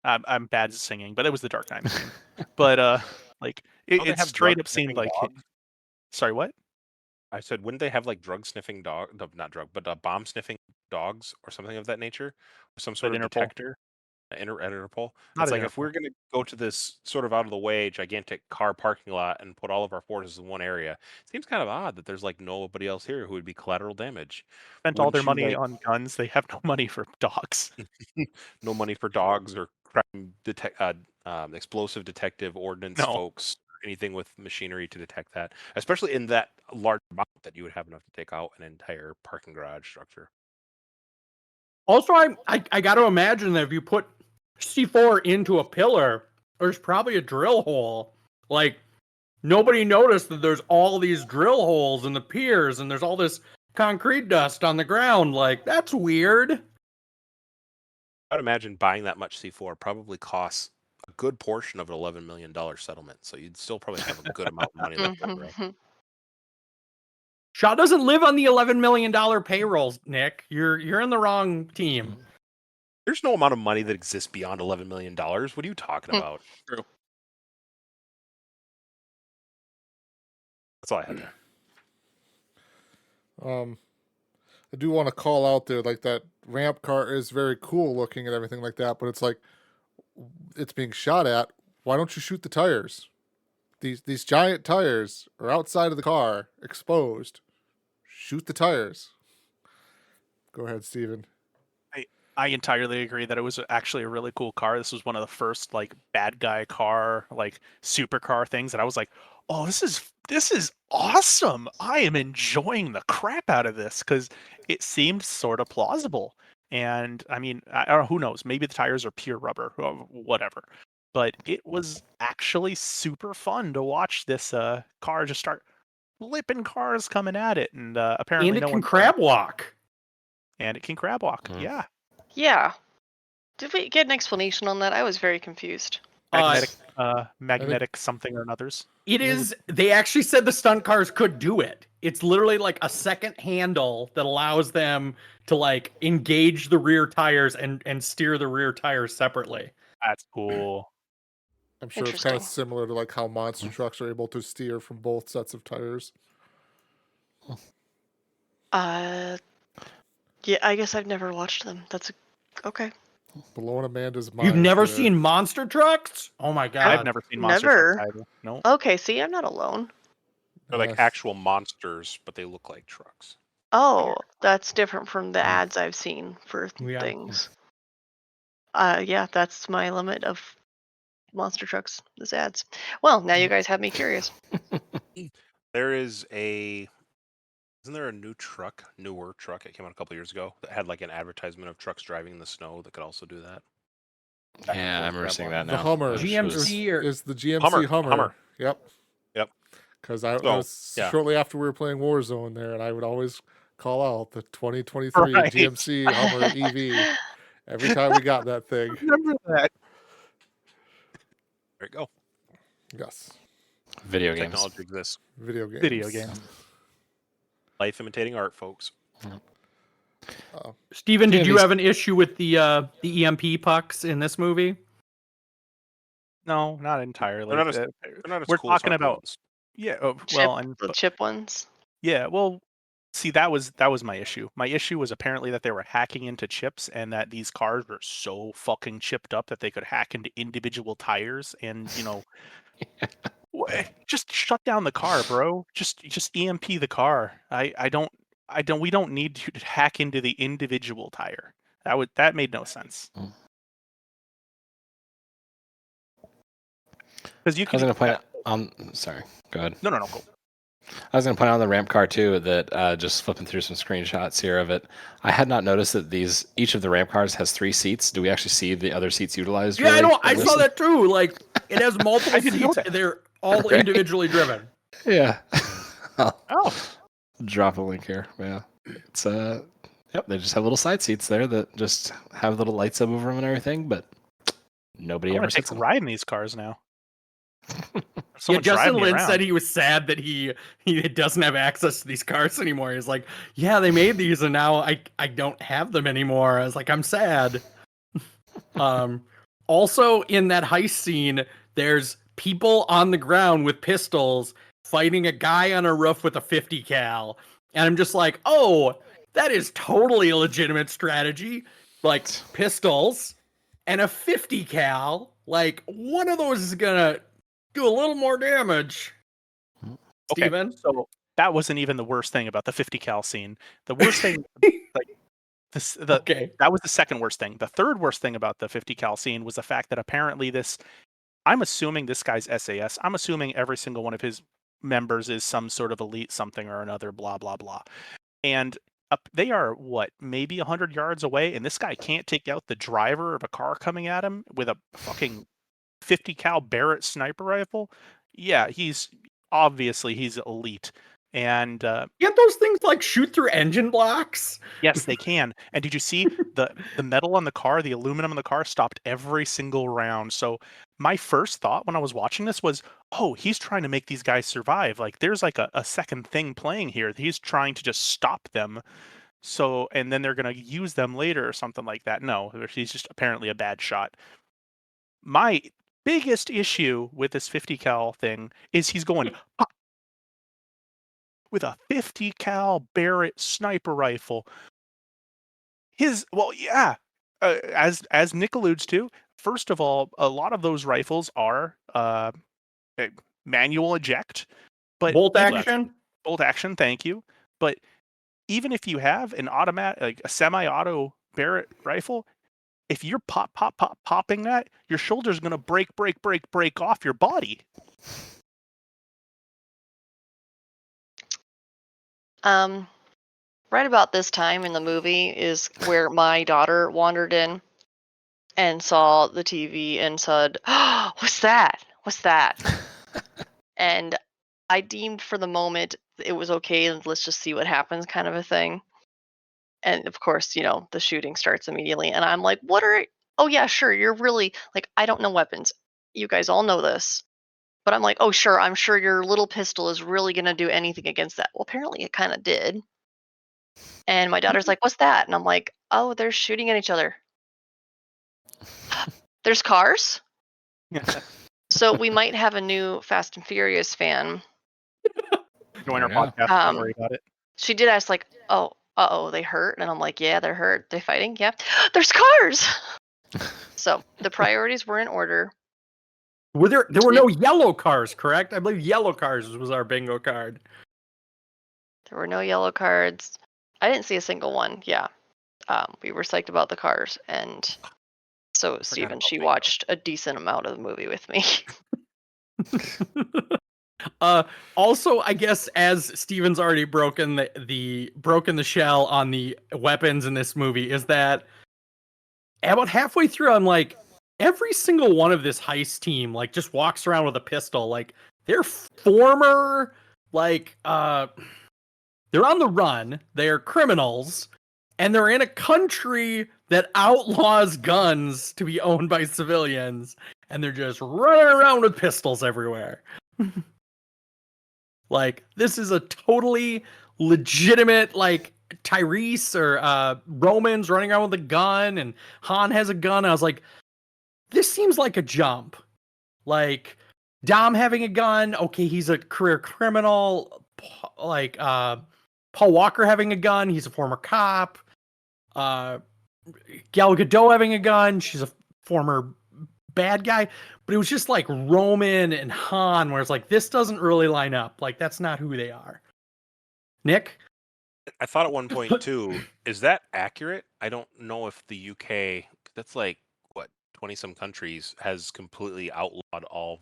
I'm bad at singing, but it was the Dark Knight scene. But like Don't they it have straight drug up seemed sniffing like. dogs? Sorry, what? I said, wouldn't they have like drug sniffing not drug, but bomb sniffing dogs or something of that nature? Or some sort At of Interpol? detector? Interpol. Not It's at like if we're Interpol. going to go to this sort of out of the way gigantic car parking lot and put all of our forces in one area, it seems kind of odd that there's like nobody else here who would be collateral damage. Spent all their Wouldn't you money like on guns. They have no money for dogs. no money for dogs or crime explosive detective ordnance No. folks, or anything with machinery to detect that, especially in that large amount that you would have enough to take out an entire parking garage structure. Also, I got to imagine that if you put C4 into a pillar, there's probably a drill hole. Like, nobody noticed that there's all these drill holes in the piers and there's all this concrete dust on the ground. Like, that's weird. I'd imagine buying that much C4 probably costs a good portion of an $11 million settlement, so you'd still probably have a good amount of money left over. Mhm. Shaw doesn't live on the $11 million payrolls, Nick. You're in the wrong team. There's no amount of money that exists beyond $11 million. What are you talking about? True. That's all I had there. I do want to call out there, like that ramp car is very cool looking and everything like that, but it's like it's being shot at. Why don't you shoot the tires? These giant tires are outside of the car, exposed. Shoot the tires. Go ahead, Steven. I entirely agree that it was actually a really cool car. This was one of the first like bad guy car, like supercar things, and I was like, "Oh, this is awesome! I am enjoying the crap out of this," because it seemed sort of plausible. And I mean, I don't know, who knows? Maybe the tires are pure rubber, or whatever. But it was actually super fun to watch this car just start flipping cars coming at it, and apparently And it no can one crab walk. and it can crab walk. Mm. Yeah. Yeah. Did we get an explanation on that? I was very confused. Magnetic something or another's. It is. They actually said the stunt cars could do it. It's literally like a second handle that allows them to like engage the rear tires and steer the rear tires separately. That's cool. I'm sure it's kind of Interesting. similar to like how monster trucks are able to steer from both sets of tires. Yeah, I guess I've never watched them. That's okay. Blowing Amanda's mind. You've never there. seen monster trucks? Oh my god! I've never seen monster never. trucks either. No. Okay, see, I'm not alone. They're like Yes. actual monsters, but they look like trucks. Oh, that's different from the ads I've seen for Yeah. things. Yeah, that's my limit of monster trucks, is ads. Well, now you guys have me curious. There is isn't there a newer truck that came out a couple years ago that had like an advertisement of trucks driving in the snow that could also do that? Yeah, I remember seeing that The now. Hummer. Which was- GMC or Is the GMC Hummer. Yep. Yep. Because I So, was yeah. shortly after we were playing Warzone there, and I would always call out the 2023 Right. GMC Hummer EV every time we got that thing. Remember that? There you go. Yes. Video games. Technology exists. Video games. Video games. Life imitating art, folks. Steven, did you These- have an issue with the EMP pucks in this movie? No, not entirely. They're not as We're cool as talking our about ones. yeah. The chip ones. Yeah. Well, see, that was my issue. My issue was apparently that they were hacking into chips, and that these cars were so fucking chipped up that they could hack into individual tires, and just shut down the car, bro. Just EMP the car. We don't need you to hack into the individual tire. That made no sense. Because you I was can. going to point out. Sorry, go ahead. No, go. I was going to point out on the ramp car too that just flipping through some screenshots here of it, I had not noticed that each of the ramp cars has 3 seats. Do we actually see the other seats utilized? Yeah, really I saw that too. Like it has multiple I didn't know seats. that. They're all Right. individually driven. Yeah. I'll Oh, drop a link here. Yeah. It's yep, they just have little side seats there that just have little lights up over them and everything, but nobody I'm ever gonna take sits a in them. ride in these cars now. Yeah, Someone drive Justin me Lin around. said he was sad that he doesn't have access to these cars anymore. He's like, yeah, they made these and now I don't have them anymore. I was like, I'm sad. Also in that heist scene, there's people on the ground with pistols fighting a guy on a roof with a 50 cal. And I'm just like, oh, that is totally a legitimate strategy. Like pistols and a 50 cal. Like one of those is gonna do a little more damage. Okay, Steven? so that wasn't even the worst thing about the 50 cal scene. The worst thing, like Okay. that was the second worst thing. The third worst thing about the 50 cal scene was the fact that apparently I'm assuming this guy's SAS. I'm assuming every single one of his members is some sort of elite something or another, blah, blah, blah. And they are, what, maybe 100 yards away, and this guy can't take out the driver of a car coming at him with a fucking 50 cal Barrett sniper rifle? Yeah, he's elite. And Can't those things like shoot through engine blocks? yes, they can. And did you see the metal on the car, the aluminum on the car stopped every single round. So my first thought when I was watching this was, oh, he's trying to make these guys survive. Like there's like a second thing playing here. He's trying to just stop them. So, and then they're going to use them later or something like that. No, he's just apparently a bad shot. My biggest issue with this 50 cal thing is he's going pop, with a 50 cal Barrett sniper rifle. As Nick alludes to, first of all, a lot of those rifles are manual eject, but Bolt action? Bolt action, thank you. But even if you have an automatic, like a semi-auto Barrett rifle, if you're popping that, your shoulder's gonna break off your body. Right about this time in the movie is where my daughter wandered in and saw the TV and said, oh, what's that? What's that? And I deemed for the moment it was okay, and let's just see what happens kind of a thing. And of course, the shooting starts immediately. And I'm like, oh yeah, sure, you're really, like, I don't know weapons. You guys all know this. But I'm like, oh sure, I'm sure your little pistol is really going to do anything against that. Well, apparently it kind of did. And my daughter's like, what's that? And I'm like, oh, they're shooting at each other. There's cars? So we might have a new Fast and Furious fan. Join our Yeah. podcast. Don't worry about it. She did ask, like, oh, they hurt? And I'm like, yeah, they're hurt. They fighting? Yeah. There's cars! So the priorities were in order. There were no yellow cars, correct? I believe yellow cars was our bingo card. There were no yellow cards. I didn't see a single one. Yeah. We were psyched about the cars. And so, Steven, she watched a decent amount of the movie with me. Also, I guess as Steven's already broken the shell on the weapons in this movie, is that about halfway through, I'm like, every single one of this heist team, like, just walks around with a pistol. Like, they're former, like, they're on the run, they're criminals, and they're in a country that outlaws guns to be owned by civilians, and they're just running around with pistols everywhere. Like, this is a totally legitimate, like, Tyrese or Roman's running around with a gun, and Han has a gun. I was like, this seems like a jump. Like, Dom having a gun, okay, he's a career criminal. Like, Paul Walker having a gun, he's a former cop. Gal Gadot having a gun, she's a former bad guy. But it was just like Roman and Han, where it's like, this doesn't really line up. Like, that's not who they are. Nick? I thought at one point too, is that accurate? I don't know if the UK, that's like, what, 20 some countries, has completely outlawed all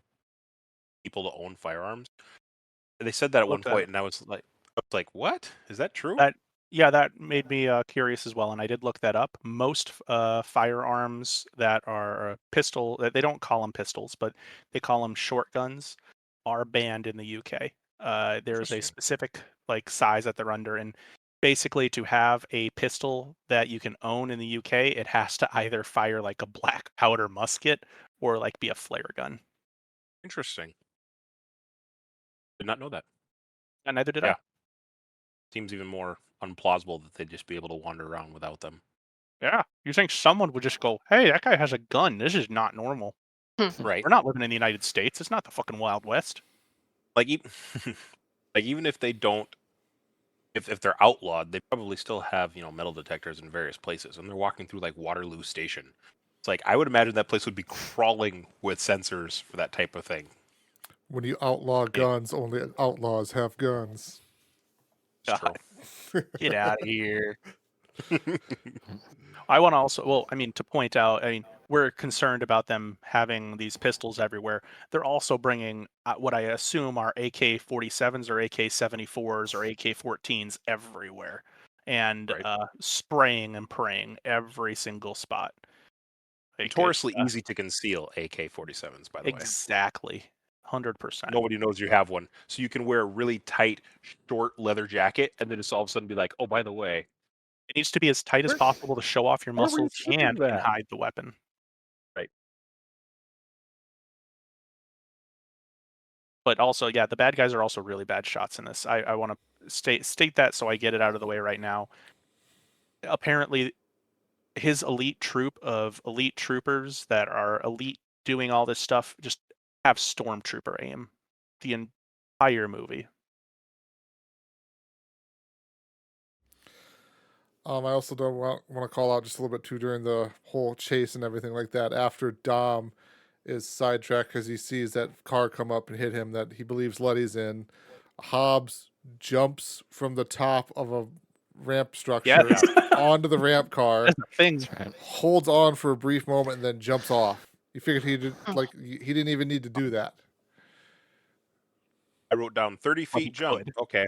people to own firearms. And they said that at one Looked at point, it. and I was like, what? Is that true? That made me curious as well, and I did look that up. Most firearms that are a pistol, they don't call them pistols, but they call them short guns, are banned in the UK. There's a Interesting. specific like size that they're under, and basically to have a pistol that you can own in the UK, it has to either fire like a black powder musket or like be a flare gun. Interesting. Did not know that. And neither did Yeah. I. Seems even more unplausible that they'd just be able to wander around without them. Yeah, you think someone would just go, "Hey, that guy has a gun. This is not normal. Right. We're not living in the United States. It's not the fucking Wild West." Like, like even if they don't, if they're outlawed, they probably still have metal detectors in various places, and they're walking through like Waterloo Station. It's like I would imagine that place would be crawling with sensors for that type of thing. When you outlaw guns, only outlaws have guns. It's God, true. get out of here. I want to also, well, I mean, to point out, I mean, we're concerned about them having these pistols everywhere. They're also bringing what I assume are AK-47s or AK-74s or AK-14s everywhere, and Right. spraying and praying every single spot. Like, Notoriously easy to conceal AK-47s, by the way. Exactly, 100%. Nobody knows you have one, so you can wear a really tight, short leather jacket, and then just all of a sudden be like, "Oh, by the way, It needs to be as tight as Where- possible to show off your where were you muscles shipping and can that? hide the weapon. Right. But also, yeah, the bad guys are also really bad shots in this. I want to state that so I get it out of the way right now. Apparently, his elite troop of elite troopers that are elite doing all this stuff just have stormtrooper aim the entire movie. I also don't want to call out just a little bit too during the whole chase and everything like that. After Dom is sidetracked because he sees that car come up and hit him that he believes Letty's in, Hobbs jumps from the top of a ramp structure Yes. onto the ramp car, That's the thing. That's right. holds on for a brief moment, and then jumps off. You figured he didn't even need to do that. I wrote down 30 Well, he feet jump." could. Okay,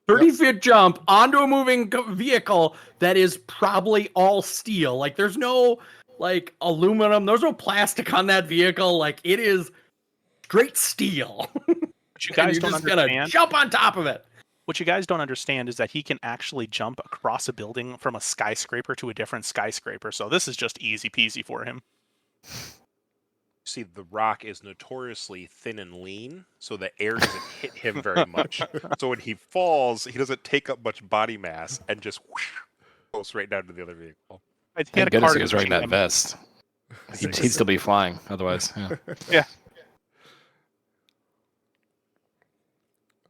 30-foot jump onto a moving vehicle that is probably all steel. Like, there's no like aluminum, there's no plastic on that vehicle. Like, it is straight steel. What you And guys you're don't just gonna understand. jump on top of it. What you guys don't understand is that he can actually jump across a building from a skyscraper to a different skyscraper. So this is just easy peasy for him. see, The Rock is notoriously thin and lean, so the air doesn't hit him very much. So when he falls, he doesn't take up much body mass and just whoosh, goes right down to the other vehicle. He had Thank a goodness car he to was wearing shoot that him. vest. He'd still be flying otherwise. Yeah.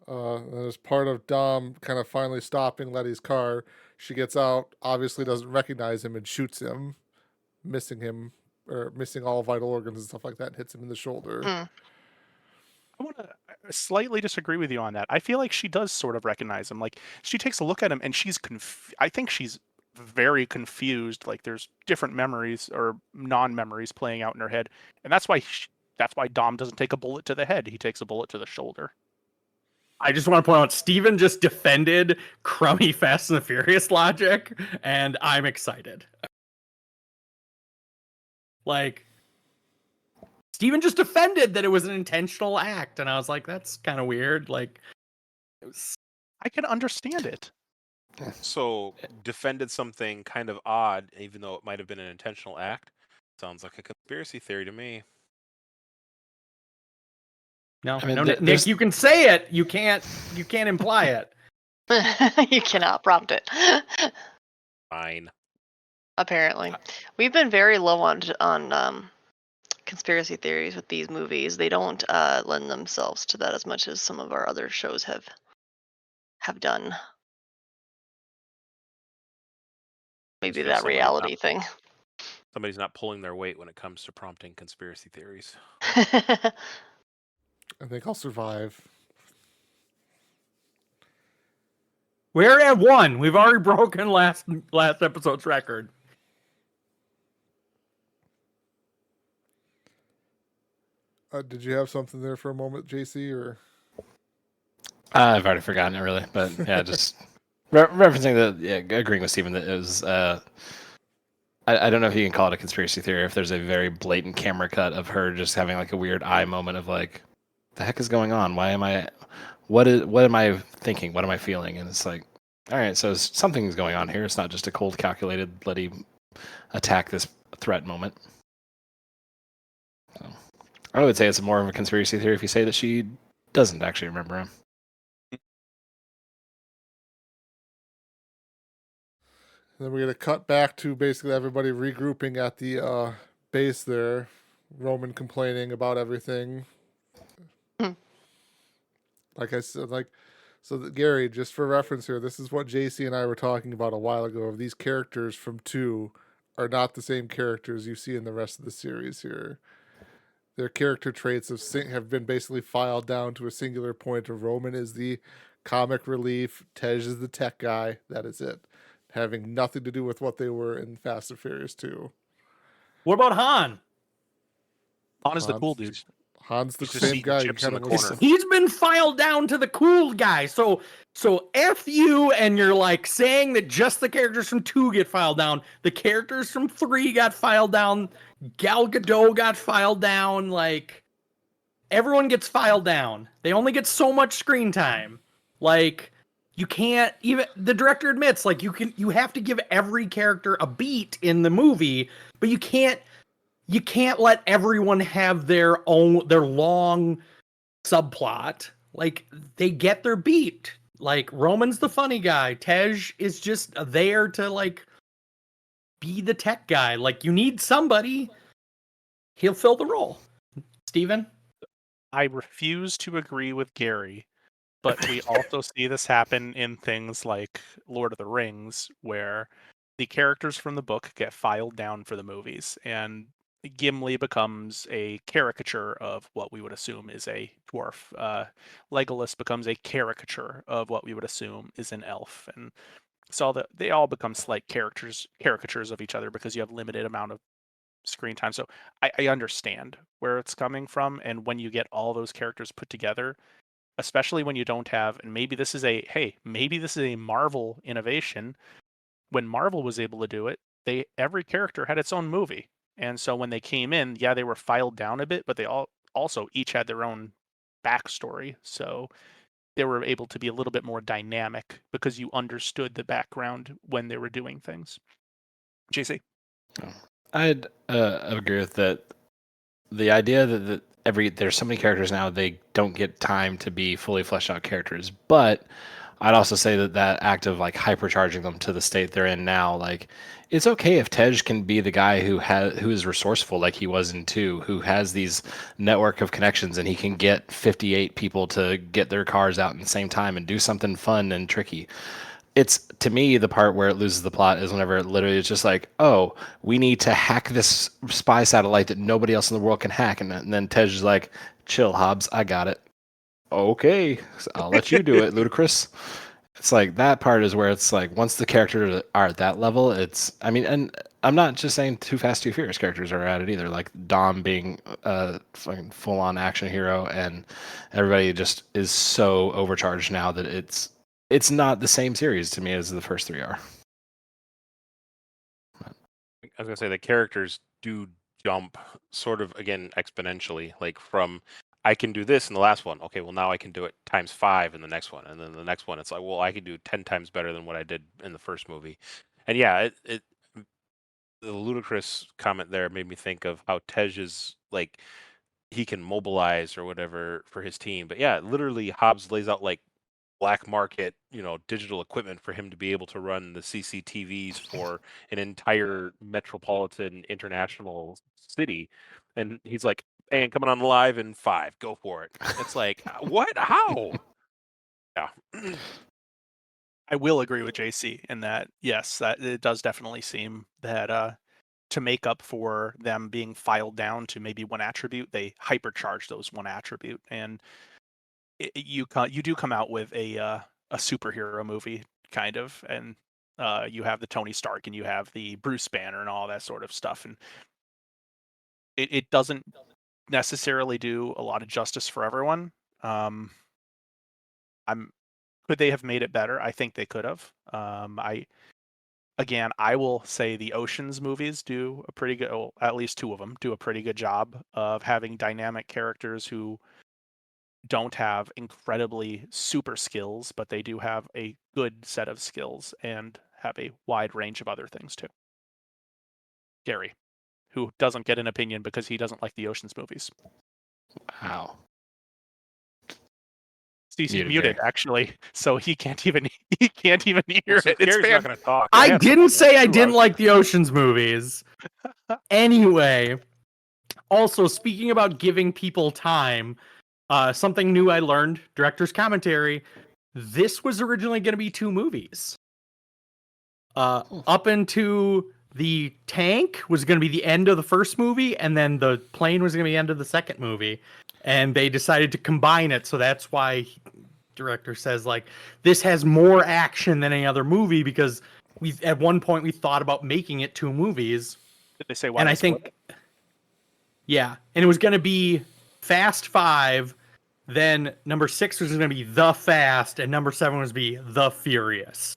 As part of Dom kind of finally stopping Letty's car, she gets out, obviously doesn't recognize him, and shoots him, missing all vital organs and stuff like that, and hits him in the shoulder. Mm. I want to slightly disagree with you on that. I feel like she does sort of recognize him. Like, she takes a look at him and she's I think she's very confused. Like, there's different memories or non-memories playing out in her head, and that's why Dom doesn't take a bullet to the head. He takes a bullet to the shoulder. I just want to point out, Steven just defended crummy Fast and the Furious logic, and I'm excited. Like, Steven just defended that it was an intentional act, and I was like, that's kind of weird. Like, it was... I can understand it. So defended something kind of odd, even though it might have been an intentional act. Sounds like a conspiracy theory to me. No, I mean, no, there's- Nick, you can say it. You can't imply it. You cannot prompt it. Fine. Apparently, we've been very low on conspiracy theories with these movies. They don't lend themselves to that as much as some of our other shows have done. Maybe feel that somebody's reality thing. Somebody's not pulling their weight when it comes to prompting conspiracy theories. I think I'll survive. We're at 1. We've already broken last episode's record. Did you have something there for a moment, JC? Or I've already forgotten it really, but yeah, just referencing agreeing with Steven that it was. I don't know if you can call it a conspiracy theory. If there's a very blatant camera cut of her just having like a weird eye moment of like, the heck is going on? Why am I? What am I thinking? What am I feeling? And it's like, all right, so something's going on here. It's not just a cold, calculated, bloody attack this threat moment. So, I would say it's more of a conspiracy theory if you say that she doesn't actually remember him. then we're gonna cut back to basically everybody regrouping at the base there. Roman complaining about everything. Like I said, Gary, just for reference here, this is what JC and I were talking about a while ago. These characters from 2 are not the same characters you see in the rest of the series here. Their character traits have been basically filed down to a singular point of Roman is the comic relief, Tej is the tech guy. That is it. Having nothing to do with what they were in Fast and Furious 2. What about Han? Han is the cool dude. Han's the He's just same eating guy. chips in the Kinda looks- corner. He's been filed down to the cool guy. So F you, and you're like saying that just the characters from 2 get filed down. The characters from 3 got filed down. Gal Gadot got filed down. Like, everyone gets filed down. They only get so much screen time. Like, you can't even, the director admits, like, you have to give every character a beat in the movie, but you can't let everyone have their long subplot. Like, they get their beat. Like, Roman's the funny guy. Tej is just there to, like, be the tech guy. Like, you need somebody. He'll fill the role. Steven? I refuse to agree with Gary, but we also see this happen in things like Lord of the Rings, where the characters from the book get filed down for the movies, and Gimli becomes a caricature of what we would assume is a dwarf. Legolas becomes a caricature of what we would assume is an elf, and so they all become slight caricatures of each other because you have limited amount of screen time. So I understand where it's coming from, and when you get all those characters put together, especially when you don't have, and maybe this is a Marvel innovation. When Marvel was able to do it, every character had its own movie. And so when they came in, yeah, they were filed down a bit, but they also each had their own backstory. So they were able to be a little bit more dynamic because you understood the background when they were doing things. JC? I'd agree with that. The idea that there's so many characters now, they don't get time to be fully fleshed out characters. But I'd also say that act of like hypercharging them to the state they're in now, like, it's okay if Tej can be the guy who is resourceful like he was in 2, who has these network of connections, and he can get 58 people to get their cars out in the same time and do something fun and tricky. It's, to me, the part where it loses the plot is whenever it literally is just like, oh, we need to hack this spy satellite that nobody else in the world can hack, and then Tej is like, chill, Hobbs, I got it. Okay, I'll let you do it, Ludacris. It's like, that part is where it's like, once the characters are at that level, and I'm not just saying Too Fast, Too Furious characters are at it either. Like Dom being a fucking full-on action hero, and everybody just is so overcharged now that it's not the same series to me as the first 3 are. I was gonna say the characters do jump sort of again exponentially, like from I can do this in the last one. Okay, well now I can do it times 5 in the next one, and then the next one it's like, well, I can do 10 times better than what I did in the first movie. And yeah, the ludicrous comment there made me think of how Tej is like he can mobilize or whatever for his team. But yeah, literally Hobbs lays out like black market, digital equipment for him to be able to run the CCTVs for an entire metropolitan international city. And he's like, and coming on live in 5, go for it. It's like, what? How? Yeah. I will agree with JC in that, yes, that it does definitely seem that to make up for them being filed down to maybe one attribute, they hypercharge those one attribute, and you do come out with a superhero movie kind of, and you have the Tony Stark and you have the Bruce Banner and all that sort of stuff, and it doesn't necessarily do a lot of justice for everyone. Could they have made it better? I think they could have. I will say the Oceans movies do a pretty good, well, at least two of them do a pretty good job of having dynamic characters who don't have incredibly super skills, but they do have a good set of skills and have a wide range of other things too. Gary, who doesn't get an opinion because he doesn't like the Oceans movies. Wow. He's Muted, muted Gary. actually, so he can't even hear So it. It's Gary's not going to talk. I have didn't something say I to didn't do. like the Oceans movies. Anyway, also speaking about giving people time, something new I learned, director's commentary, this was originally going to be 2 movies. Up into the tank was going to be the end of the first movie, and then the plane was going to be the end of the second movie. And they decided to combine it, so that's why director says, like, this has more action than any other movie, because at one point we thought about making it 2 movies. Did they say why? And I think, yeah, and it was going to be Fast 5, then number 6 was going to be The Fast, and number 7 was be The Furious.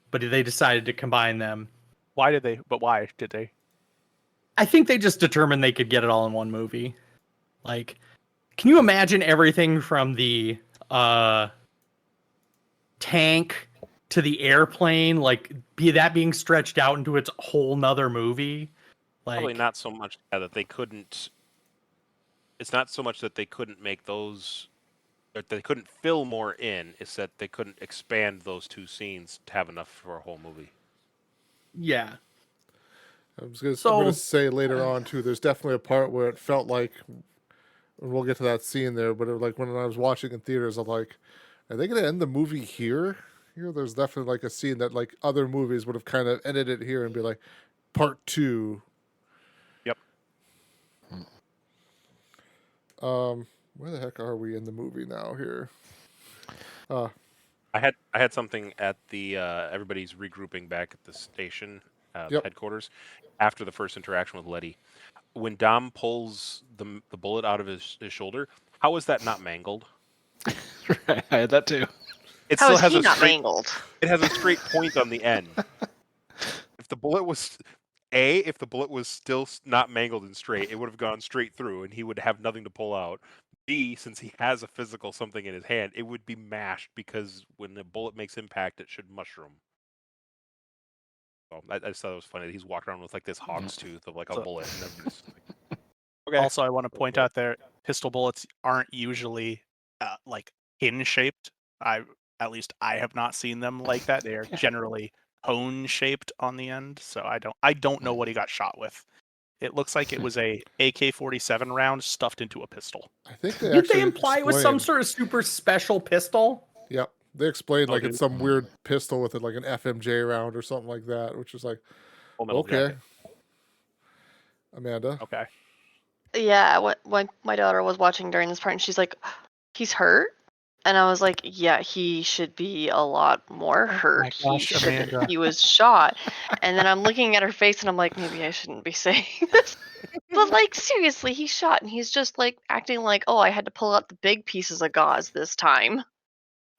But they decided to combine them. Why did they? But why did they? I think they just determined they could get it all in one movie. Like, can you imagine everything from the tank to the airplane, like being stretched out into its whole nother movie? Like, Probably not so much that they couldn't. It's not so much that they couldn't make those, that they couldn't fill more in. It's that they couldn't expand those 2 scenes to have enough for a whole movie. yeah. I'm going to say later on too. There's definitely a part where it felt like, and we'll get to that scene there. But it, like when I was watching in theaters, I'm like, are they going to end the movie here? Here, there's definitely like a scene that like other movies would have kind of ended it here and be like, part 2. Yep. Where the heck are we in the movie now here? I had something at the everybody's regrouping back at the station Yep. headquarters after the first interaction with Letty. When Dom pulls the bullet out of his shoulder, how is that not mangled? Right, I had that too. It How still is has he a not straight. mangled? It has a straight point on the end. If the bullet was if the bullet was still not mangled and straight, it would have gone straight through, and he would have nothing to pull out. B, since he has a physical something in his hand, it would be mashed because when the bullet makes impact, it should mushroom. So I just thought it was funny that he's walking around with like this hog's tooth of like a bullet. And everybody's like, okay. Also, I want to point out there, pistol bullets aren't usually like pin shaped. At least I have not seen them like that. They are generally cone shaped on the end. So I don't know what he got shot with. It looks like it was a AK-47 round stuffed into a pistol. I think they Did actually they imply it was some explained- sort of super special pistol? Yep. They explained Oh, like dude. it's some weird pistol with it, like an FMJ round or something like that, which is like, Full Metal okay. Jacket. Amanda. Okay. Yeah, when my daughter was watching during this part, and she's like, "He's hurt," and I was like, "Yeah, he should be a lot more hurt. my gosh, Amanda. He was shot." And then I'm looking at her face, and I'm like, maybe I shouldn't be saying this. But like, seriously, he's shot, and he's just like acting like, "Oh, I had to pull out the big pieces of gauze this time."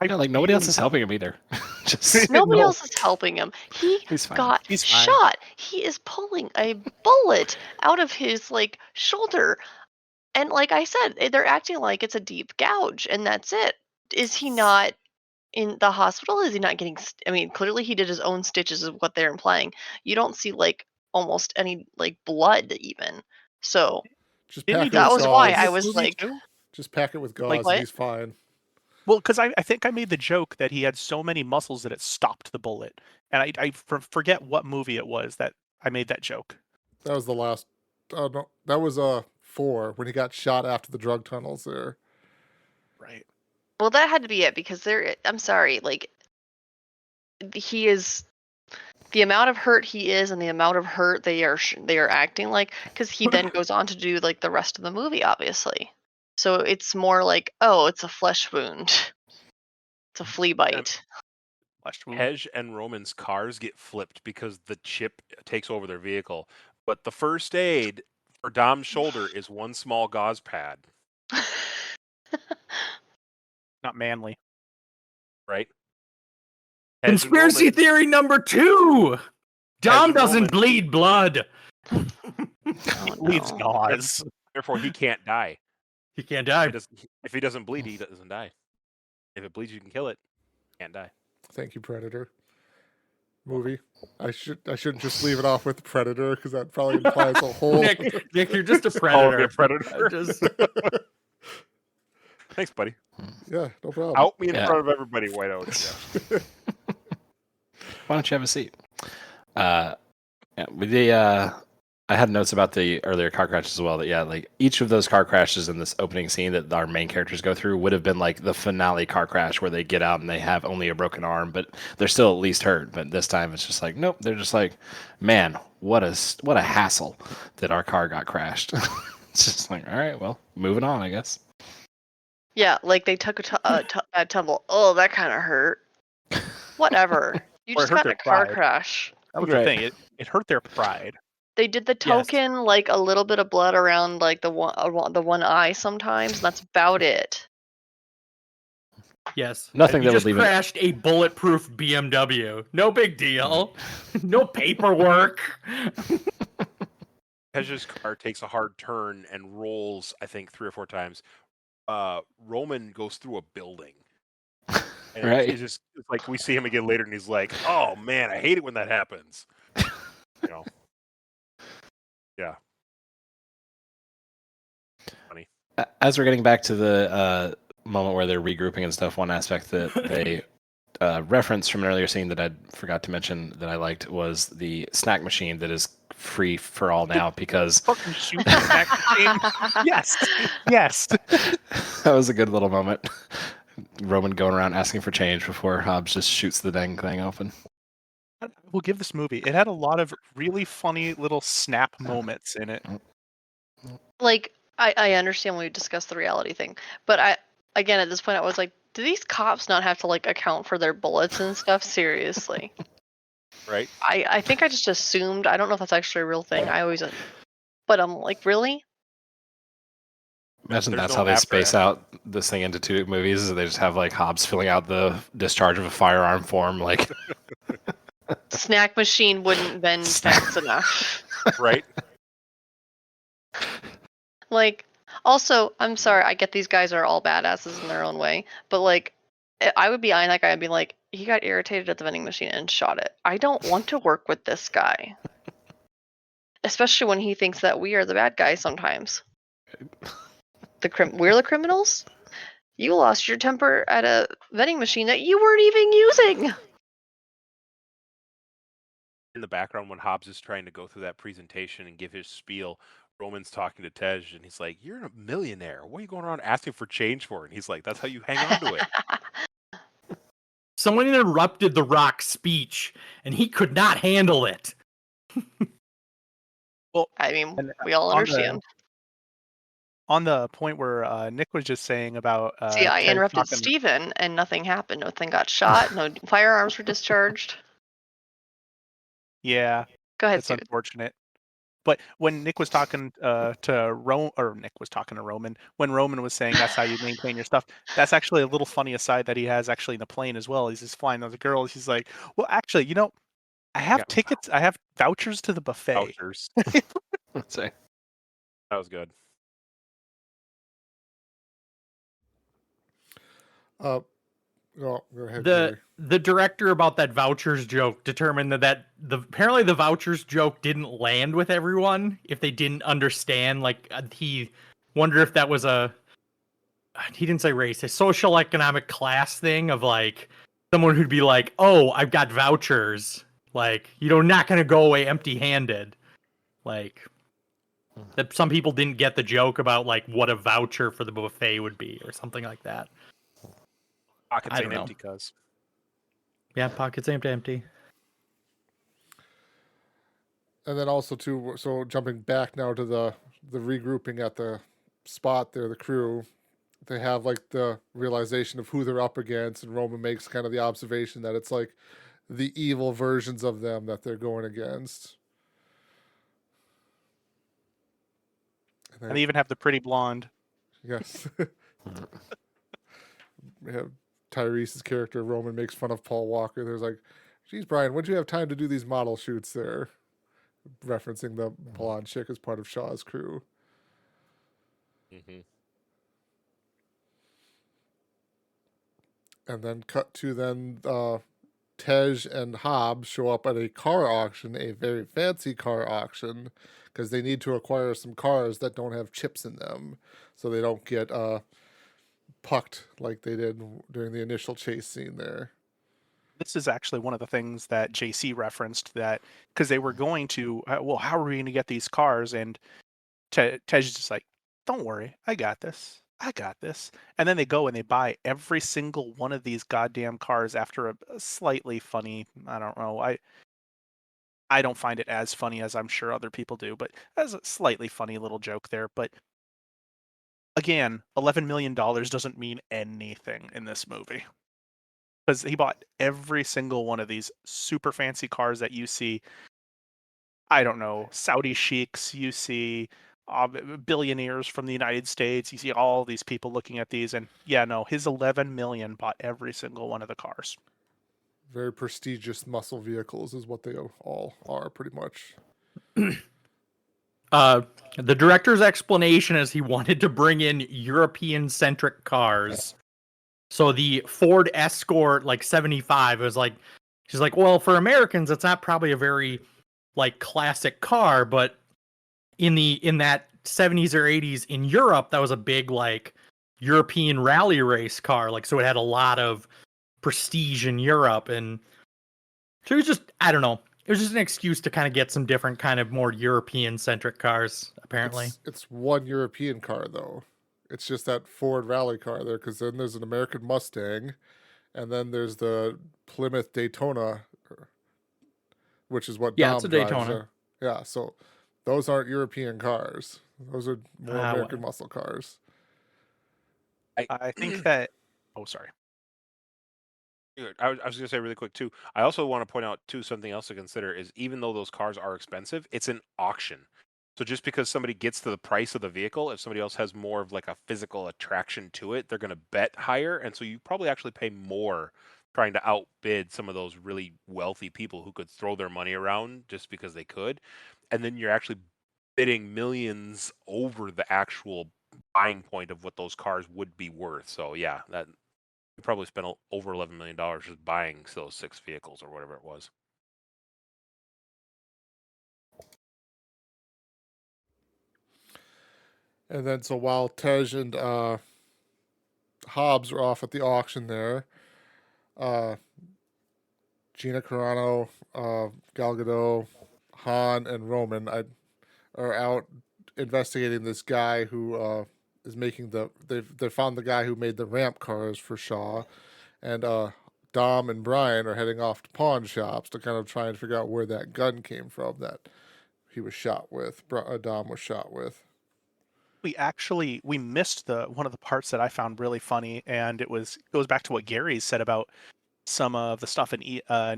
Yeah, like nobody else is helping him either. Just Nobody No. else is helping him. He He's fine. got He's fine. shot. He is pulling a bullet out of his like shoulder. And like I said, they're acting like it's a deep gouge and that's it. Is he not in the hospital? Is he not getting I mean, clearly he did his own stitches is what they're implying. You don't see like almost any like blood even. So Just Didn't he pack it do that with was why gauze. I this was movie like, too? Just pack it with gauze Like and what? he's fine. Well, because I think I made the joke that he had so many muscles that it stopped the bullet, and I forget what movie it was that I made that joke. That was the last. No, that was 4 when he got shot after the drug tunnels there. Right. well, that had to be it because I'm sorry, like he is the amount of hurt he is and the amount of hurt they are acting like, because he then goes on to do like the rest of the movie, obviously. So it's more like, oh, it's a flesh wound, it's a flea bite. Flesh wound. Hej and Roman's cars get flipped because the chip takes over their vehicle. But the first aid For Dom's shoulder is one small gauze pad, Not manly. right? Edge and Conspiracy Roman- theory number 2. Dom and doesn't Roman. bleed blood. Oh, It leaves no. gauze. Therefore, he can't die. He can't die. If he doesn't bleed, he doesn't die. If it bleeds, you can kill it. Can't die. Thank you, Predator. Movie. I shouldn't just leave it off with Predator because that probably implies a whole. Nick, you're just a Call me predator. a predator. Just- Thanks, buddy. Yeah, no problem. Out me in Yeah. front of everybody, White Oak. Yeah. Why don't you have a seat? I had notes about the earlier car crashes as well. That like each of those car crashes in this opening scene that our main characters go through would have been like the finale car crash where they get out and they have only a broken arm, but they're still at least hurt. But this time it's just like, nope. They're just like, man, what a hassle that our car got crashed. It's just like, all right, well, moving on, I guess. Yeah, like they took a tumble. Oh, that kind of hurt. Whatever. You Or it just hurt got in their a car pride. crash. That was Right. the thing. It hurt their pride. They did the Yes. token, like a little bit of blood around like the one eye sometimes, and that's about it. yes. Nothing You that would just leave it- crashed a bulletproof BMW. No big deal. No paperwork. Tej's car takes a hard turn and rolls, I think, 3 or 4 times. Roman goes through a building. And Right. it's like we see him again later and he's like, oh man, I hate it when that happens. You know. Yeah. Funny. As we're getting back to the moment where they're regrouping and stuff, one aspect that they referenced from an earlier scene that I forgot to mention that I liked was the snack machine that is free for all now because Fucking shoot the snack machine. Yes. Yes. that was a good little moment. Roman going around asking for change before Hobbs just shoots the dang thing open. We'll give this movie. It had a lot of really funny little snap moments in it. Like I understand when we discussed the reality thing, but again at this point I was like, do these cops not have to like account for their bullets and stuff? Seriously. Right? I think I just assumed. I don't know if that's actually a real thing. I always, but I'm like, really? Imagine There's that's no how they after space out this thing into 2 movies. Is they just have like Hobbs filling out the discharge of a firearm form, like Snack machine wouldn't bend fast enough. Right? Like, also, I'm sorry, I get these guys are all badasses in their own way, but like, I would be eyeing that guy and be like, he got irritated at the vending machine and shot it. I don't want to work with this guy. Especially when he thinks that we are the bad guys sometimes. We're the criminals? You lost your temper at a vending machine that you weren't even using. In the background when Hobbs is trying to go through that presentation and give his spiel, Roman's talking to Tej and he's like, you're a millionaire. What are you going around asking for change for? And he's like, that's how you hang on to it. Someone interrupted The Rock's speech, and he could not handle it. I mean, And we all on the- understand. On the point where Nick was just saying about See, I Ted interrupted talking- Steven and nothing happened. Nothing got shot. No firearms were discharged. Yeah, Go ahead, it's Steven. unfortunate. But when Nick was talking Nick was talking to Roman, when Roman was saying that's how you maintain your stuff, that's actually a little funny aside that he has actually in the plane as well. He's just flying those girls. He's like, well, actually, I have Yeah. tickets. I have vouchers to the buffet. Vouchers. let's say. That was good. Go ahead. The Jerry. the director about that vouchers joke determined that apparently the vouchers joke didn't land with everyone if they didn't understand. Like he wondered if that was he didn't say race, a social economic class thing of like someone who'd be like, oh, I've got vouchers. Like, not going to go away empty handed. Like that some people didn't get the joke about like what a voucher for the buffet would be or something like that. Pockets I ain't don't know. empty, cuz. Yeah, pockets empty. And then also too, so jumping back now to the regrouping at the spot there, the crew, they have like the realization of who they're up against, and Roman makes kind of the observation that it's like the evil versions of them that they're going against. And they even have the pretty blonde. Yes. We have Tyrese's character, Roman, makes fun of Paul Walker. There's like, geez, Brian, when'd you have time to do these model shoots there? Referencing the blonde chick as part of Shaw's crew. Mm-hmm. And then cut to Tej and Hobbs show up at a car auction, a very fancy car auction, because they need to acquire some cars that don't have chips in them, so they don't get pucked like they did during the initial chase scene there. This is actually one of the things that JC referenced, that because they were going to, well, how are we going to get these cars? And Tej is just like, don't worry, I got this. And then they go and they buy every single one of these goddamn cars after a slightly funny, I don't know, I don't find it as funny as I'm sure other people do, but as a slightly funny little joke there. But again, $11 million doesn't mean anything in this movie. Because he bought every single one of these super fancy cars that you see. I don't know, Saudi sheiks, you see billionaires from the United States, you see all these people looking at these, and yeah, no, his 11 million bought every single one of the cars. Very prestigious muscle vehicles is what they all are, pretty much. The director's explanation is he wanted to bring in European-centric cars. So the Ford Escort, like 75, was like, she's like, well, for Americans, it's not probably a very like classic car, but in that 70s or 80s in Europe, that was a big like European rally race car. Like, so it had a lot of prestige in Europe, and so it was just, I don't know, it was just an excuse to kind of get some different kind of more European-centric cars, apparently. It's one European car, though. It's just that Ford rally car there, because then there's an American Mustang, and then there's the Plymouth Daytona, which is what Dom it's a drives Daytona. there. Yeah, so those aren't European cars. Those are more American well. muscle cars. I think that, oh, sorry. I was going to say really quick too. I also want to point out too, something else to consider is, even though those cars are expensive, it's an auction. So just because somebody gets to the price of the vehicle, if somebody else has more of like a physical attraction to it, they're going to bet higher, and so you probably actually pay more trying to outbid some of those really wealthy people who could throw their money around just because they could, and then you're actually bidding millions over the actual buying point of what those cars would be worth. So yeah, that you probably spent over $11 million just buying those 6 vehicles or whatever it was. And then, so while Tej and Hobbs are off at the auction there, Gina Carano, Gal Gadot, Han, and Roman are out investigating this guy who is making they found the guy who made the ramp cars for Shaw, and Dom and Brian are heading off to pawn shops to kind of try and figure out where that gun came from that he was shot with. Dom was shot with. We missed one of the parts that I found really funny, and goes back to what Gary said about some of the stuff in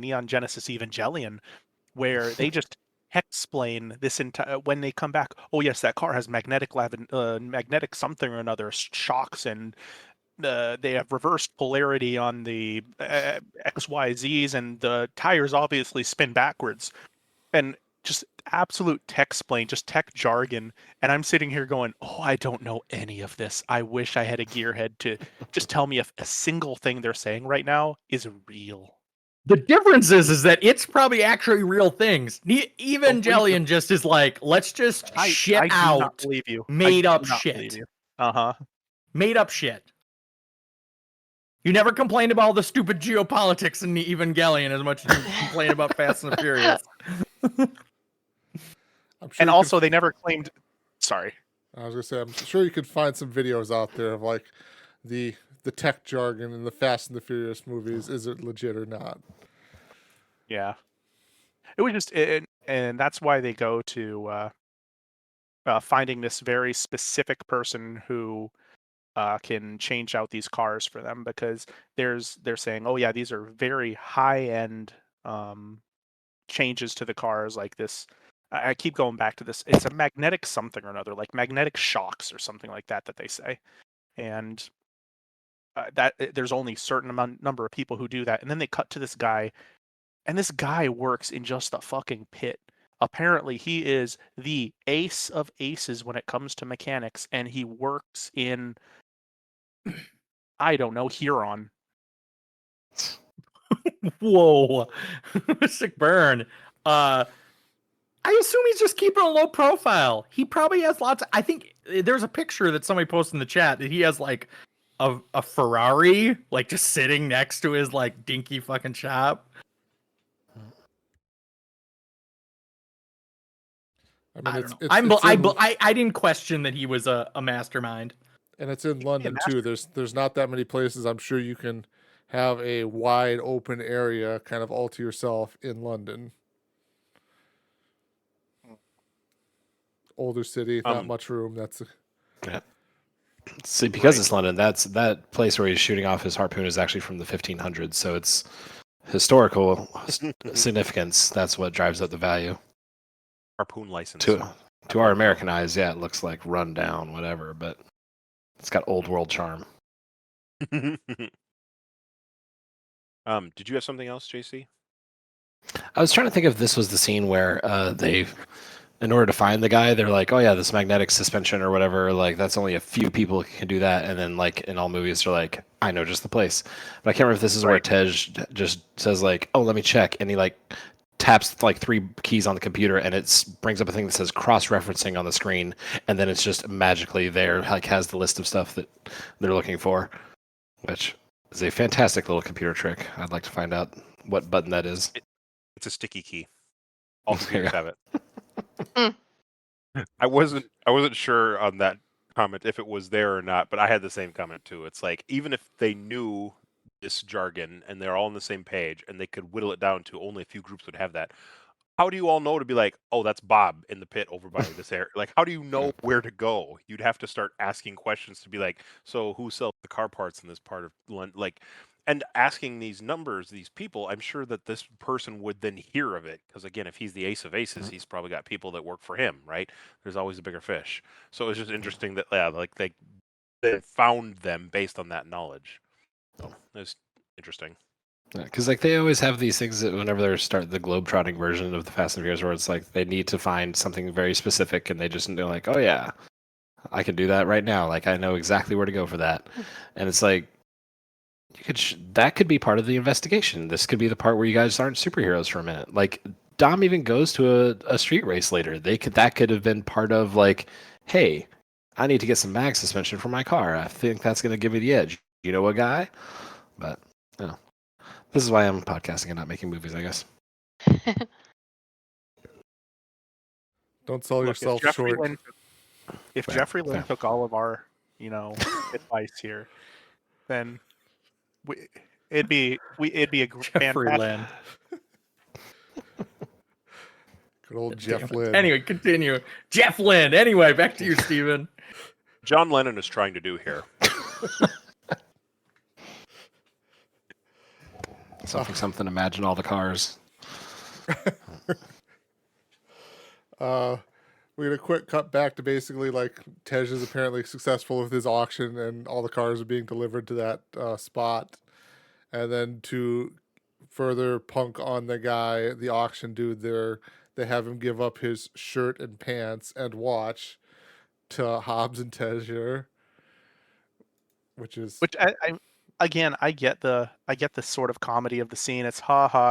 Neon Genesis Evangelion, where they just explain this entire, when they come back, oh yes, that car has magnetic something or another shocks, and they have reversed polarity on the XYZs, and the tires obviously spin backwards, and just absolute tech jargon. And I'm sitting here going, oh, I don't know any of this. I wish I had a gearhead to just tell me if a single thing they're saying right now is real. The difference is that it's probably actually real things. Evangelion just is like, let's just I shit do out not believe you. made I up do not shit. believe you. Uh-huh. Made up shit. You never complained about all the stupid geopolitics in the Evangelion as much as you complain about Fast and the Furious. I'm sure And you also, could, they never claimed. Sorry. I was gonna say, I'm sure you could find some videos out there of like the tech jargon in the Fast and the Furious movies. Is it legit or not? Yeah. It was just, and that's why they go to finding this very specific person who can change out these cars for them, because they're saying, oh yeah, these are very high end changes to the cars, like this. I keep going back to this. It's a magnetic something or another, like magnetic shocks or something like that they say, and there's only a certain number of people who do that. And then they cut to this guy, and this guy works in just a fucking pit. Apparently, he is the ace of aces when it comes to mechanics, and he works in, I don't know, Huron. Whoa, sick burn. I assume he's just keeping a low profile. He probably has lots. I think there's a picture that somebody posted in the chat that he has like a Ferrari, like just sitting next to his like dinky fucking shop. I mean, I it's, don't know. it's in, I didn't question that he was a mastermind. and it's in London too. There's not that many places. I'm sure you can have a wide open area kind of all to yourself in London. Older city, not much room. That's Yeah. See, because it's London, that place where he's shooting off his harpoon is actually from the 1500s, so it's historical significance. That's what drives up the value. Harpoon license. To our American eyes, yeah, it looks like run down, whatever, but it's got old world charm. Did you have something else, JC? I was trying to think if this was the scene where they, in order to find the guy, they're like, oh yeah, this magnetic suspension or whatever, like that's only a few people can do that. And then like in all movies, they're like, I know just the place. But I can't remember if this is where Tej just says like, oh, let me check. And he like taps like 3 keys on the computer and it brings up a thing that says cross-referencing on the screen. And then it's just magically there, like has the list of stuff that they're looking for, which is a fantastic little computer trick. I'd like to find out what button that is. It's a sticky key. All computers have it. I wasn't sure on that comment if it was there or not, but I had the same comment too. It's like even if they knew this jargon and they're all on the same page and they could whittle it down to only a few groups would have that, how do you all know to be like, oh, that's Bob in the pit over by this area? Like, how do you know where to go? You'd have to start asking questions to be like, so who sells the car parts in this part of London? Like, and asking these numbers, these people, I'm sure that this person would then hear of it. Because again, if he's the ace of aces, he's probably got people that work for him, right? There's always a bigger fish. So it's just interesting that, yeah, like they found them based on that knowledge. So it's interesting. Because like they always have these things that whenever they start the globetrotting version of the Fast and Furious, where it's like they need to find something very specific, and they just do like, oh yeah, I can do that right now. Like I know exactly where to go for that, and it's like you could that could be part of the investigation. This could be the part where you guys aren't superheroes for a minute. Like Dom even goes to a street race later. That could have been part of like, hey, I need to get some mag suspension for my car. I think that's going to give me the edge. You know a guy, but you know. This is why I'm podcasting and not making movies, I guess. don't sell yourself short. If Jeffrey Lynn took all of our, advice here, then it'd be a Jeffrey Lynn. Good old Jeff Lynn. Anyway, continue. Jeff Lynn. Anyway, back to you, Steven. John Lennon is trying to do here. Something. Imagine all the cars. We had a quick cut back to basically like Tej is apparently successful with his auction and all the cars are being delivered to that spot. And then to further punk on the guy, the auction dude there, they have him give up his shirt and pants and watch to Hobbs and Tej, which I get the sort of comedy of the scene. It's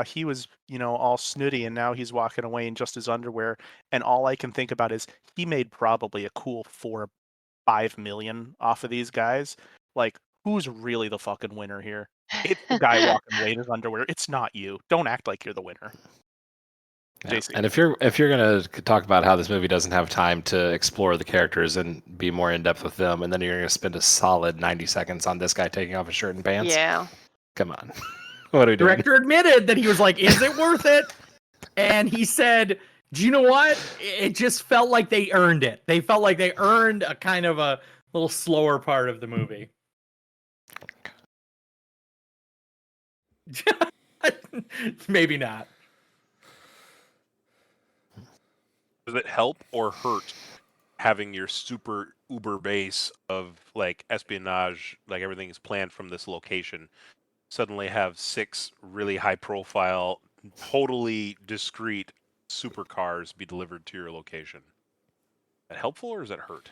he was, all snooty and now he's walking away in just his underwear. And all I can think about is he made probably a cool 4 or 5 million off of these guys. Like, who's really the fucking winner here? It's the guy walking away in his underwear. It's not you. Don't act like you're the winner. Yeah. And if you're gonna talk about how this movie doesn't have time to explore the characters and be more in depth with them, and then you're gonna spend a solid 90 seconds on this guy taking off his shirt and pants, Yeah. come on, what are we doing? Director admitted that he was like, "Is it worth it?" And he said, "Do you know what? It just felt like they earned it. They felt like they earned a kind of a little slower part of the movie." Maybe not. Does it help or hurt having your super uber base of like espionage, like everything is planned from this location, suddenly have 6 really high profile, totally discreet supercars be delivered to your location? Is that helpful or does that hurt?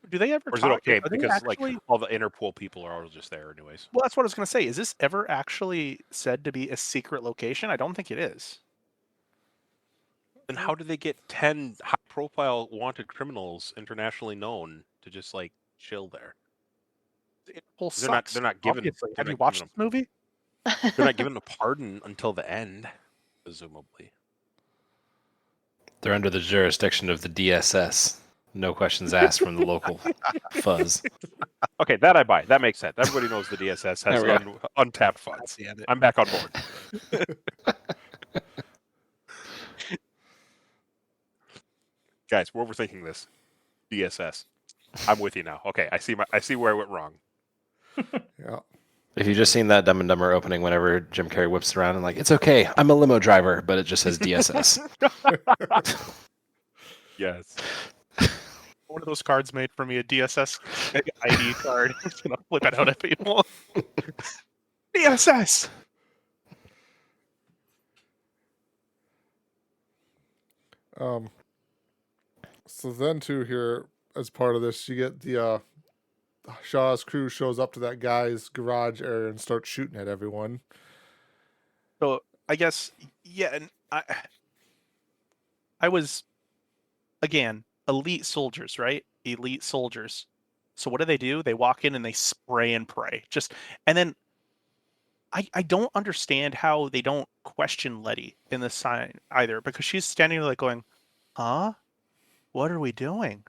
Do they ever Or is it talk? okay Are they because actually? like all the Interpol people are all just there anyways? Well, that's what I was going to say. Is this ever actually said to be a secret location? I don't think it is. Then how do they get 10 high profile wanted criminals internationally known to just like chill there? Interpol They're not sucks. they're not given Obviously. they're Have you not watched given this movie? they're not given a pardon until the end, presumably. They're under the jurisdiction of the DSS. No questions asked from the local fuzz. Okay, that I buy. That makes sense. Everybody knows the DSS has There we untapped funds. Damn it. I'm back on board. Guys, we're overthinking this. DSS. I'm with you now. Okay, I see where I went wrong. Yeah. If you've just seen that Dumb and Dumber opening, whenever Jim Carrey whips around and like, it's okay, I'm a limo driver, but it just says DSS. Yes. One of those cards made for me, a DSS ID card. I'm just going to flip it out at people. DSS! So then too here, as part of this, you get the Shaw's crew shows up to that guy's garage area and starts shooting at everyone. So I guess, yeah, and I was, again, elite soldiers, right? Elite soldiers. So what do? They walk in and they spray and pray. And then I don't understand how they don't question Letty in the sign either, because she's standing there like going, huh? What are we doing?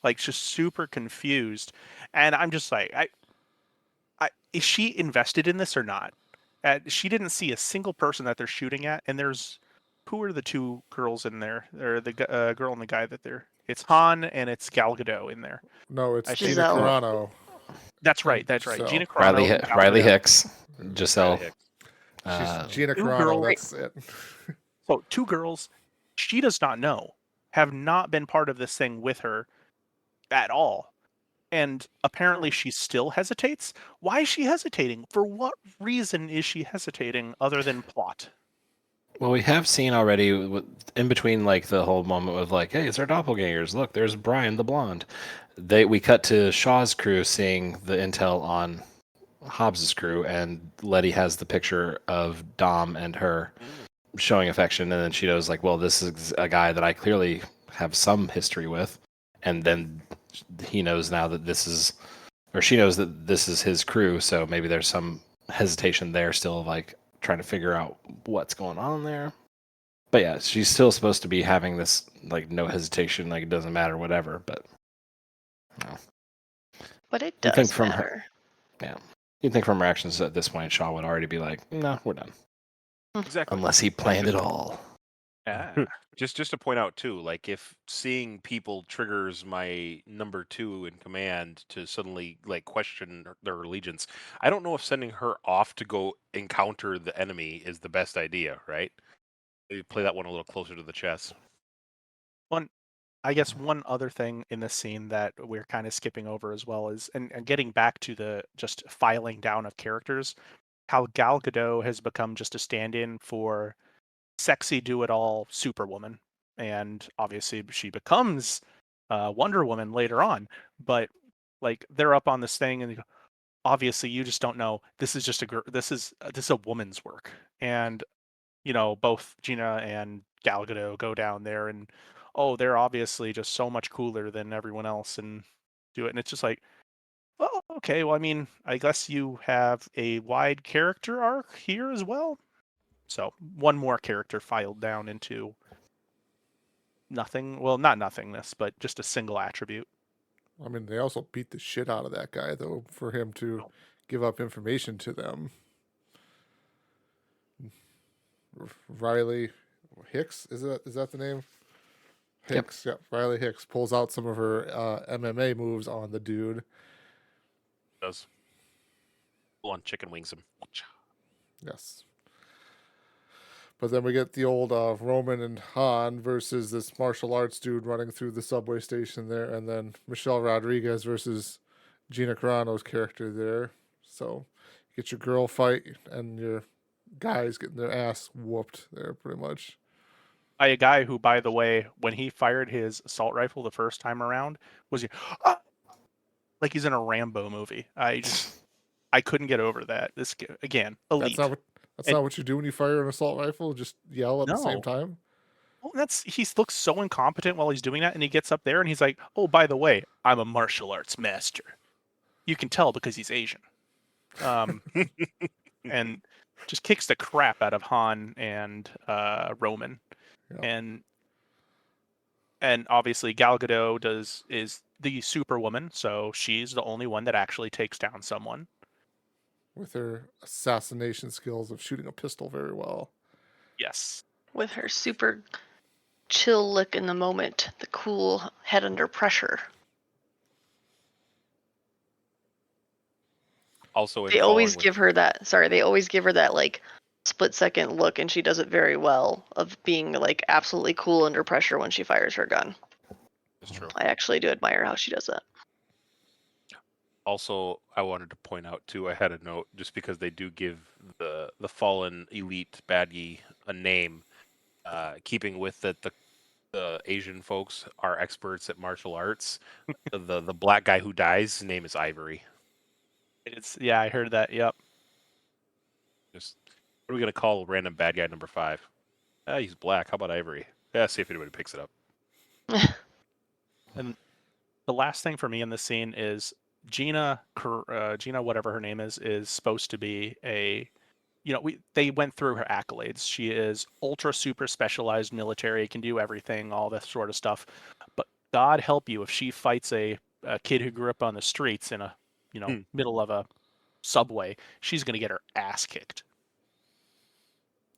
Like just super confused. And I'm just like, is she invested in this or not? She didn't see a single person that they're shooting at, and who are the 2 girls in there? Or the girl and the guy it's Han and it's Gal Gadot in there. No, it's Gina Giselle. Carano. That's right. So, Gina Carano. and Gal Riley Gadot. Hicks, Giselle. She's Gina 2 Carano. girls. That's it. So 2 girls she does not know, have not been part of this thing with her at all. And apparently she still hesitates. Why is she hesitating? For what reason is she hesitating other than plot? Well, we have seen already in between like the whole moment of like, hey, it's our doppelgangers. Look, there's Brian the blonde. We cut to Shaw's crew seeing the intel on Hobbs's crew, and Letty has the picture of Dom and her showing affection, and then she knows like, well, this is a guy that I clearly have some history with, and then he knows now that she knows that this is his crew, so maybe there's some hesitation there still, like trying to figure out what's going on there. But yeah, she's still supposed to be having this like no hesitation, like it doesn't matter, whatever. But no. But it You does think from her- matter. You'd think from her actions at this point, Shaw would already be like, no, we're done. Exactly. Unless he planned it all. Yeah. Just to point out too, like if seeing people triggers my number 2 in command to suddenly like question their allegiance, I don't know if sending her off to go encounter the enemy is the best idea, right? Maybe play that one a little closer to the chest. I guess one other thing in this scene that we're kind of skipping over as well is, and getting back to the just filing down of characters, how Gal Gadot has become just a stand-in for sexy do-it-all Superwoman. And obviously she becomes Wonder Woman later on. But like they're up on this thing and they go, obviously you just don't know. This is just this is a woman's work. And both Gina and Gal Gadot go down there and they're obviously just so much cooler than everyone else and do it. And it's just like, well, okay, well, I mean, I guess you have a wide character arc here as well. So one more character filed down into nothing. Well, not nothingness, but just a single attribute. I mean, they also beat the shit out of that guy, though, for him to give up information to them. Riley Hicks, is that the name? Hicks, yep. Riley Hicks pulls out some of her MMA moves on the dude. Does full on chicken wings him. Yes. But then we get the old Roman and Han versus this martial arts dude running through the subway station there, and then Michelle Rodriguez versus Gina Carano's character there. So you get your girl fight and your guys getting their ass whooped there, pretty much. By a guy who, by the way, when he fired his assault rifle the first time around, was ah! Like he's in a Rambo movie. I couldn't get over that. This again, elite. That's not what you do when you fire an assault rifle. Just yell at the same No. time. Well, he looks so incompetent while he's doing that, and he gets up there and he's like, "Oh, by the way, I'm a martial arts master." You can tell because he's Asian, and just kicks the crap out of Han and Roman, Yeah. and obviously Gal Gadot is the Superwoman, so she's the only one that actually takes down someone. With her assassination skills of shooting a pistol very well. Yes. With her super chill look in the moment, the cool head under pressure. Also, They always give her that. Sorry, they always give her that like split-second look, and she does it very well of being like absolutely cool under pressure when she fires her gun. That's true. I actually do admire how she does that. Also, I wanted to point out too. I had a note just because they do give the fallen elite baddie a name, keeping with that the Asian folks are experts at martial arts. the black guy who dies, his name is Ivory. I heard that. Yep. Just what are we gonna call random bad guy number 5? He's black. How about Ivory? Yeah, see if anybody picks it up. And the last thing for me in this scene is Gina, whatever her name is supposed to be they went through her accolades. She is ultra super specialized military, can do everything, all this sort of stuff. But God help you if she fights a kid who grew up on the streets in a middle of a subway, she's gonna get her ass kicked.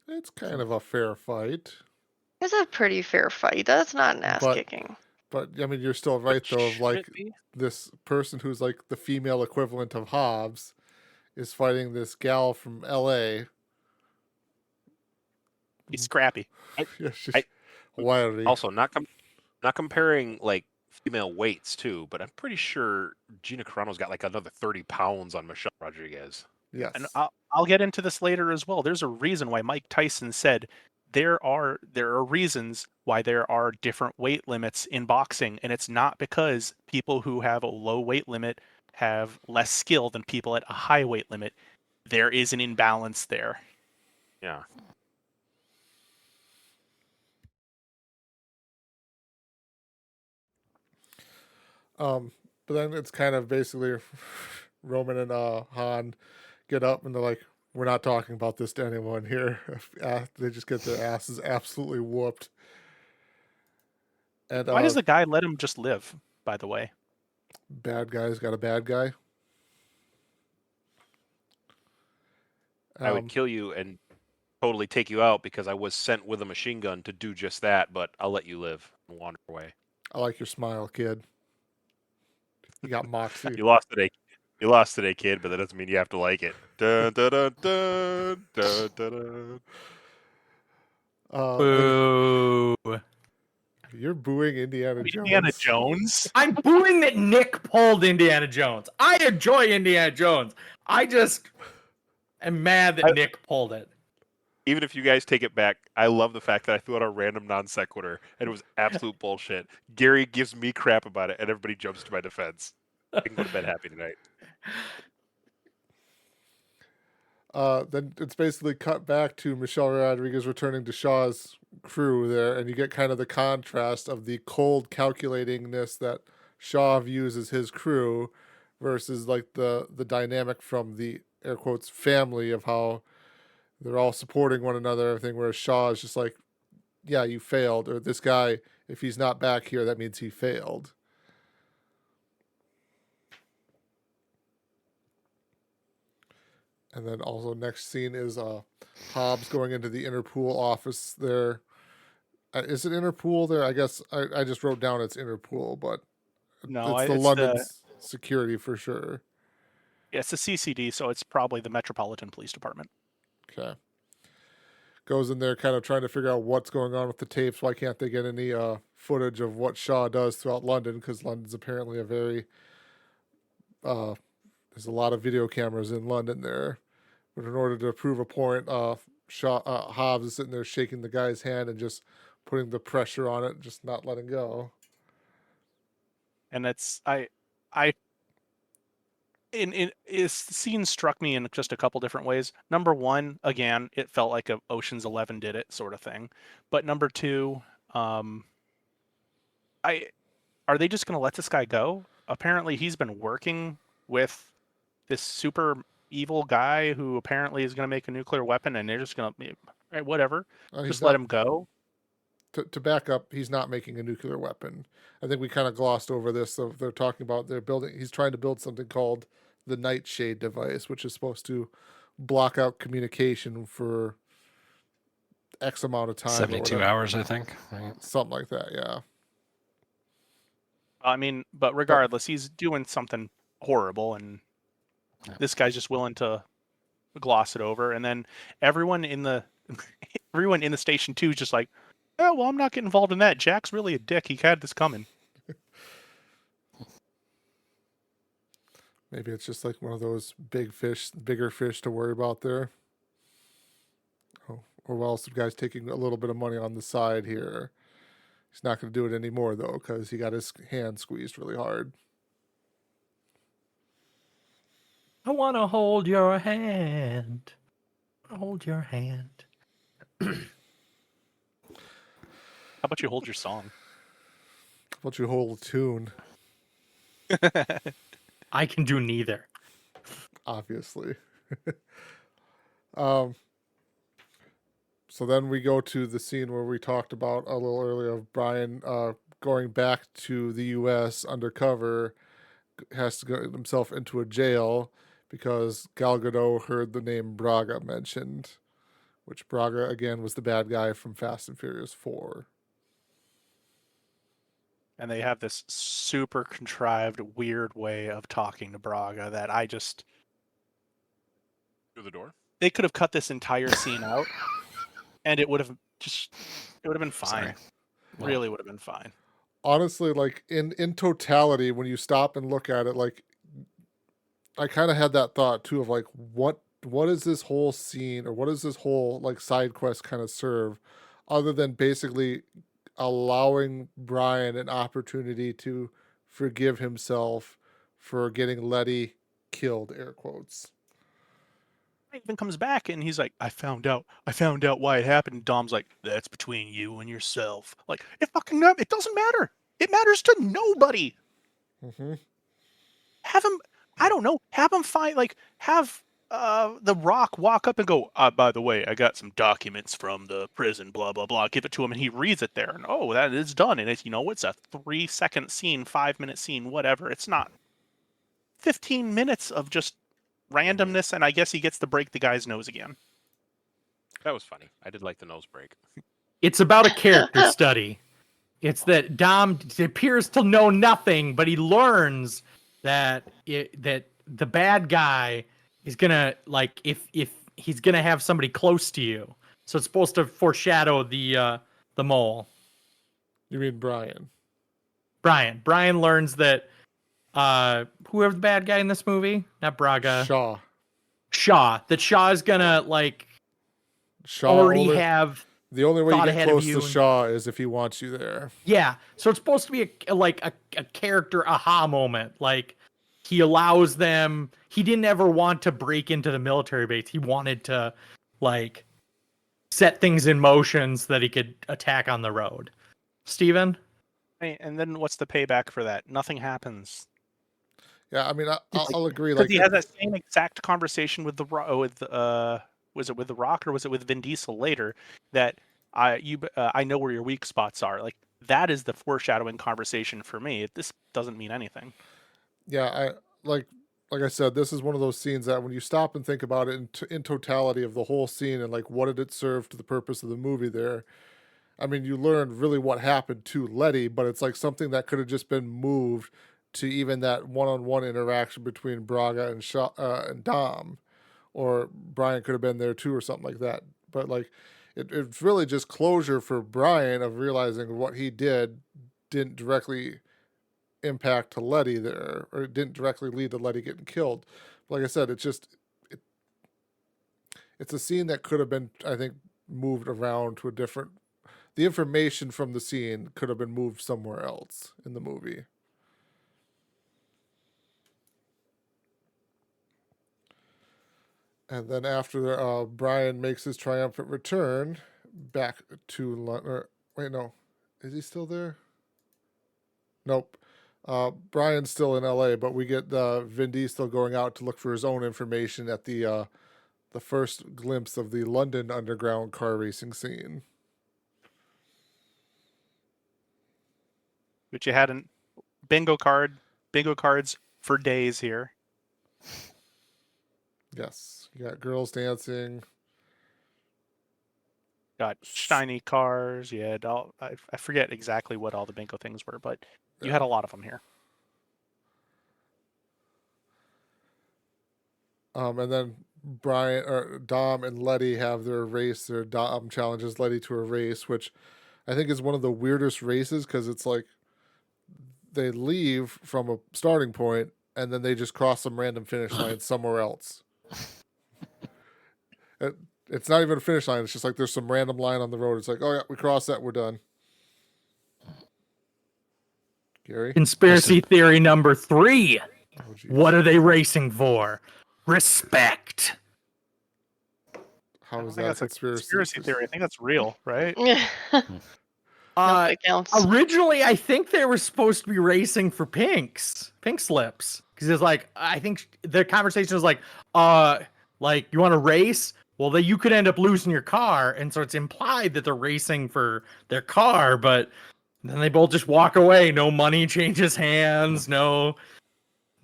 It's kind of a fair fight. It's a pretty fair fight. That's not an ass kicking. But I mean, you're still right though. Of Should like it be? this person who's like the female equivalent of Hobbs is fighting this gal from L.A. He's scrappy. Yeah, she's wiry. Also, not comparing like female weights too, but I'm pretty sure Gina Carano's got like another 30 pounds on Michelle Rodriguez. Yes. And I'll get into this later as well. There's a reason why Mike Tyson said there are reasons why there are different weight limits in boxing, and it's not because people who have a low weight limit have less skill than people at a high weight limit. There is an imbalance there. Yeah. But then it's kind of basically Roman and Han get up and they're like, "We're not talking about this to anyone here." They just get their asses absolutely whooped. And Why does the guy let him just live, by the way? bad guy's got a bad guy? I would kill you and totally take you out because I was sent with a machine gun to do just that, but I'll let you live and wander away. I like your smile, kid. You got moxie. You lost today. You lost today, kid, but that doesn't mean you have to like it. Dun, dun, dun, dun, dun, dun, dun. Boo. You're booing Indiana Jones. Indiana Jones? I'm booing that Nick pulled Indiana Jones. I enjoy Indiana Jones. I just am mad that Nick pulled it. Even if you guys take it back, I love the fact that I threw out a random non sequitur and it was absolute bullshit. Gary gives me crap about it, and everybody jumps to my defense. I can go to bed happy tonight. Then it's basically cut back to Michelle Rodriguez returning to Shaw's crew there, and you get kind of the contrast of the cold calculatingness that Shaw views as his crew versus like the dynamic from the air quotes family of how they're all supporting one another, everything, whereas Shaw is just like, yeah, you failed, or this guy, if he's not back here, that means he failed. And then also next scene is Hobbs going into the Interpol office there. Is it Interpol there? I guess I just wrote down it's Interpol, but No, it's the it's London security for sure. It's the CCD, so it's probably the Metropolitan Police Department. Okay. goes in there kind of trying to figure out what's going on with the tapes. Why can't they get any footage of what Shaw does throughout London? Because London's apparently a very there's a lot of video cameras in London there. But in order to prove a point, Hobbs is sitting there shaking the guy's hand and just putting the pressure on it, just not letting go. And it's this scene struck me in just a couple different ways. Number one, again, it felt like a Ocean's 11 did it sort of thing. But number two, are they just going to let this guy go? Apparently, he's been working with this super evil guy who apparently is going to make a nuclear weapon, and they're just going to, right, whatever, just let him go. To back up, he's not making a nuclear weapon. I think we kind of glossed over this. So they're talking about he's trying to build something called the Nightshade device, which is supposed to block out communication for X amount of time. 72 hours, I think. Right? Something like that, yeah. I mean, but regardless, he's doing something horrible, and this guy's just willing to gloss it over. And then everyone in the station too is just like, oh, well, I'm not getting involved in that. Jack's really a dick. He had this coming. Maybe it's just like one of those bigger fish to worry about there. Oh, or well, some guy's taking a little bit of money on the side here. He's not going to do it anymore, though, because he got his hand squeezed really hard. I want to hold your hand. Hold your hand. How about you hold your song? How about you hold a tune? I can do neither. Obviously. So then we go to the scene where we talked about a little earlier of Brian going back to the U.S. undercover, has to get himself into a jail because Gal Gadot heard the name Braga mentioned, which Braga, again, was the bad guy from Fast and Furious 4. And they have this super contrived, weird way of talking to Braga that I just... Through the door? They could have cut this entire scene out, and it would have been fine. Sorry. Really would have been fine. Honestly, like, in totality, when you stop and look at it, like, I kind of had that thought, too, of, like, what is this whole scene, or what is this whole, like, side quest kind of serve, other than basically allowing Brian an opportunity to forgive himself for getting Letty killed, air quotes. He even comes back and he's like, I found out why it happened. And Dom's like, that's between you and yourself. Like, it doesn't matter. It matters to nobody. Mm-hmm. Have him find, like, have The Rock walk up and go, by the way, I got some documents from the prison, blah, blah, blah. Give it to him, and he reads it there. And, oh, that is done. And it's, it's a 3-second scene, 5-minute scene, whatever. It's not 15 minutes of just randomness, and I guess he gets to break the guy's nose again. That was funny. I did like the nose break. It's about a character study. It's that Dom appears to know nothing, but he learns that that the bad guy is gonna, like, if he's gonna have somebody close to you. So it's supposed to foreshadow the mole. You mean Brian? Brian learns that whoever the bad guy in this movie, not Braga, Shaw. That Shaw is gonna, like, have. The only way you thought get ahead of close you to Shaw is if he wants you there. Yeah, so it's supposed to be a character aha moment. Like, he allows them. He didn't ever want to break into the military base. He wanted to, like, set things in motion so that he could attack on the road. Steven? And then what's the payback for that? Nothing happens. Yeah, I mean, I'll agree. Because Like, he has that same exact conversation with was it with The Rock or was it with Vin Diesel later? That I know where your weak spots are. Like, that is the foreshadowing conversation for me. This doesn't mean anything. Yeah, like I said, this is one of those scenes that when you stop and think about it in totality of the whole scene and, like, what did it serve to the purpose of the movie there, I mean, you learn really what happened to Letty, but it's like something that could have just been moved to even that one-on-one interaction between Braga and Dom, or Brian could have been there too, or something like that. But, like, it's really just closure for Brian of realizing what he didn't directly impact to Letty there, or it didn't directly lead to Letty getting killed. Like I said, it's a scene that could have been, I think, moved around to a different. The information from the scene could have been moved somewhere else in the movie. And then after Brian makes his triumphant return back to London. Wait, no. Is he still there? Nope. Brian's still in LA, but we get Vin Diesel going out to look for his own information at the first glimpse of the London underground car racing scene. Which you had in bingo cards for days here. Yes. You got girls dancing. Got shiny cars. You had all. I forget exactly what all the bingo things were, but you had a lot of them here. And then Dom and Letty have their race. Their Dom challenges Letty to a race, which I think is one of the weirdest races because it's like they leave from a starting point and then they just cross some random finish line somewhere else. It's not even a finish line. It's just like there's some random line on the road. It's like, oh yeah, we crossed that. We're done. Gary? Conspiracy theory number 3. Oh, What are they racing for? Respect. How is I think that a that's a conspiracy theory? I think that's real, right? That counts. Originally, I think they were supposed to be racing for pink slips. Because it's like, I think the conversation was like, you want to race? Well, you could end up losing your car. And so it's implied that they're racing for their car, but then they both just walk away. No money changes hands. No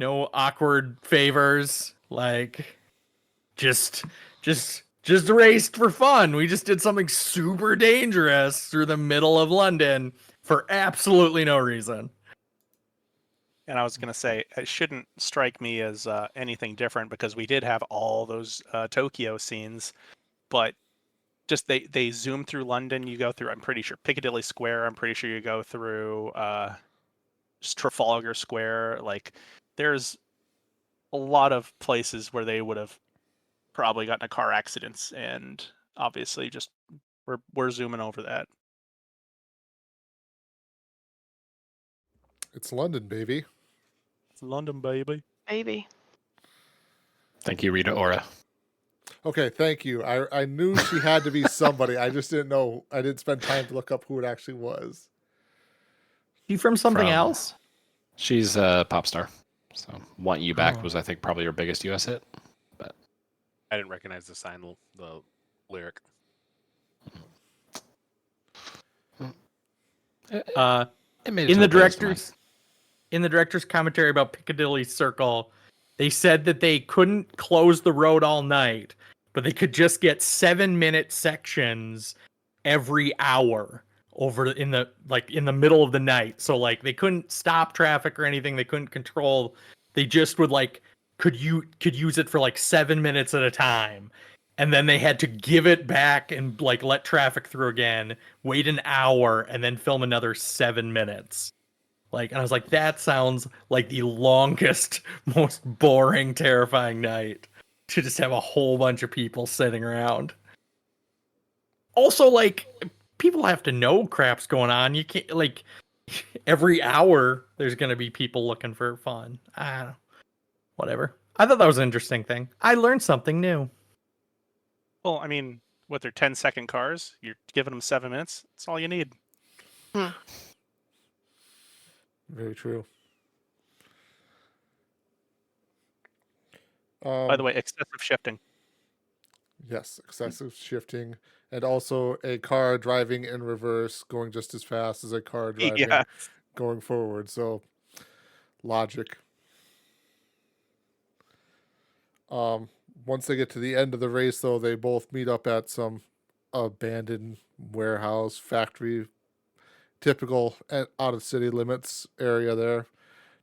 awkward favors. Like, just raced for fun. We just did something super dangerous through the middle of London for absolutely no reason. And I was going to say, it shouldn't strike me as anything different because we did have all those Tokyo scenes, but just they zoom through London. You go through, I'm pretty sure, Piccadilly Square. I'm pretty sure you go through just Trafalgar Square. Like, there's a lot of places where they would have probably gotten a car accidents, and obviously just we're zooming over that. It's London, baby. It's London, baby. Baby. Thank you, Rita Ora. Okay, thank you. I knew she had to be somebody. I just didn't know. I didn't spend time to look up who it actually was. She from something From- else? She's a pop star. So Want You Back was, I think, probably her biggest US hit. I didn't recognize the lyric. It made it In to the playlist of mine. director's commentary about Piccadilly Circle, they said that they couldn't close the road all night, but they could just get 7-minute sections every hour over in the middle of the night. So like they couldn't stop traffic or anything. They couldn't control. They just would could use it for like 7 minutes at a time. And then they had to give it back and let traffic through again, wait an hour, and then film another 7 minutes. And I was like, that sounds like the longest, most boring, terrifying night to just have a whole bunch of people sitting around. Also, people have to know crap's going on. You can't, every hour there's going to be people looking for fun. I don't know. Whatever. I thought that was an interesting thing. I learned something new. Well, I mean, with their 10-second cars, you're giving them 7 minutes. That's all you need. Very true. By the way, excessive shifting. Yes, excessive shifting, and also a car driving in reverse, going just as fast as a car driving Yeah. going forward. So, logic. Once they get to the end of the race, though, they both meet up at some abandoned warehouse, factory, typical out of city limits area there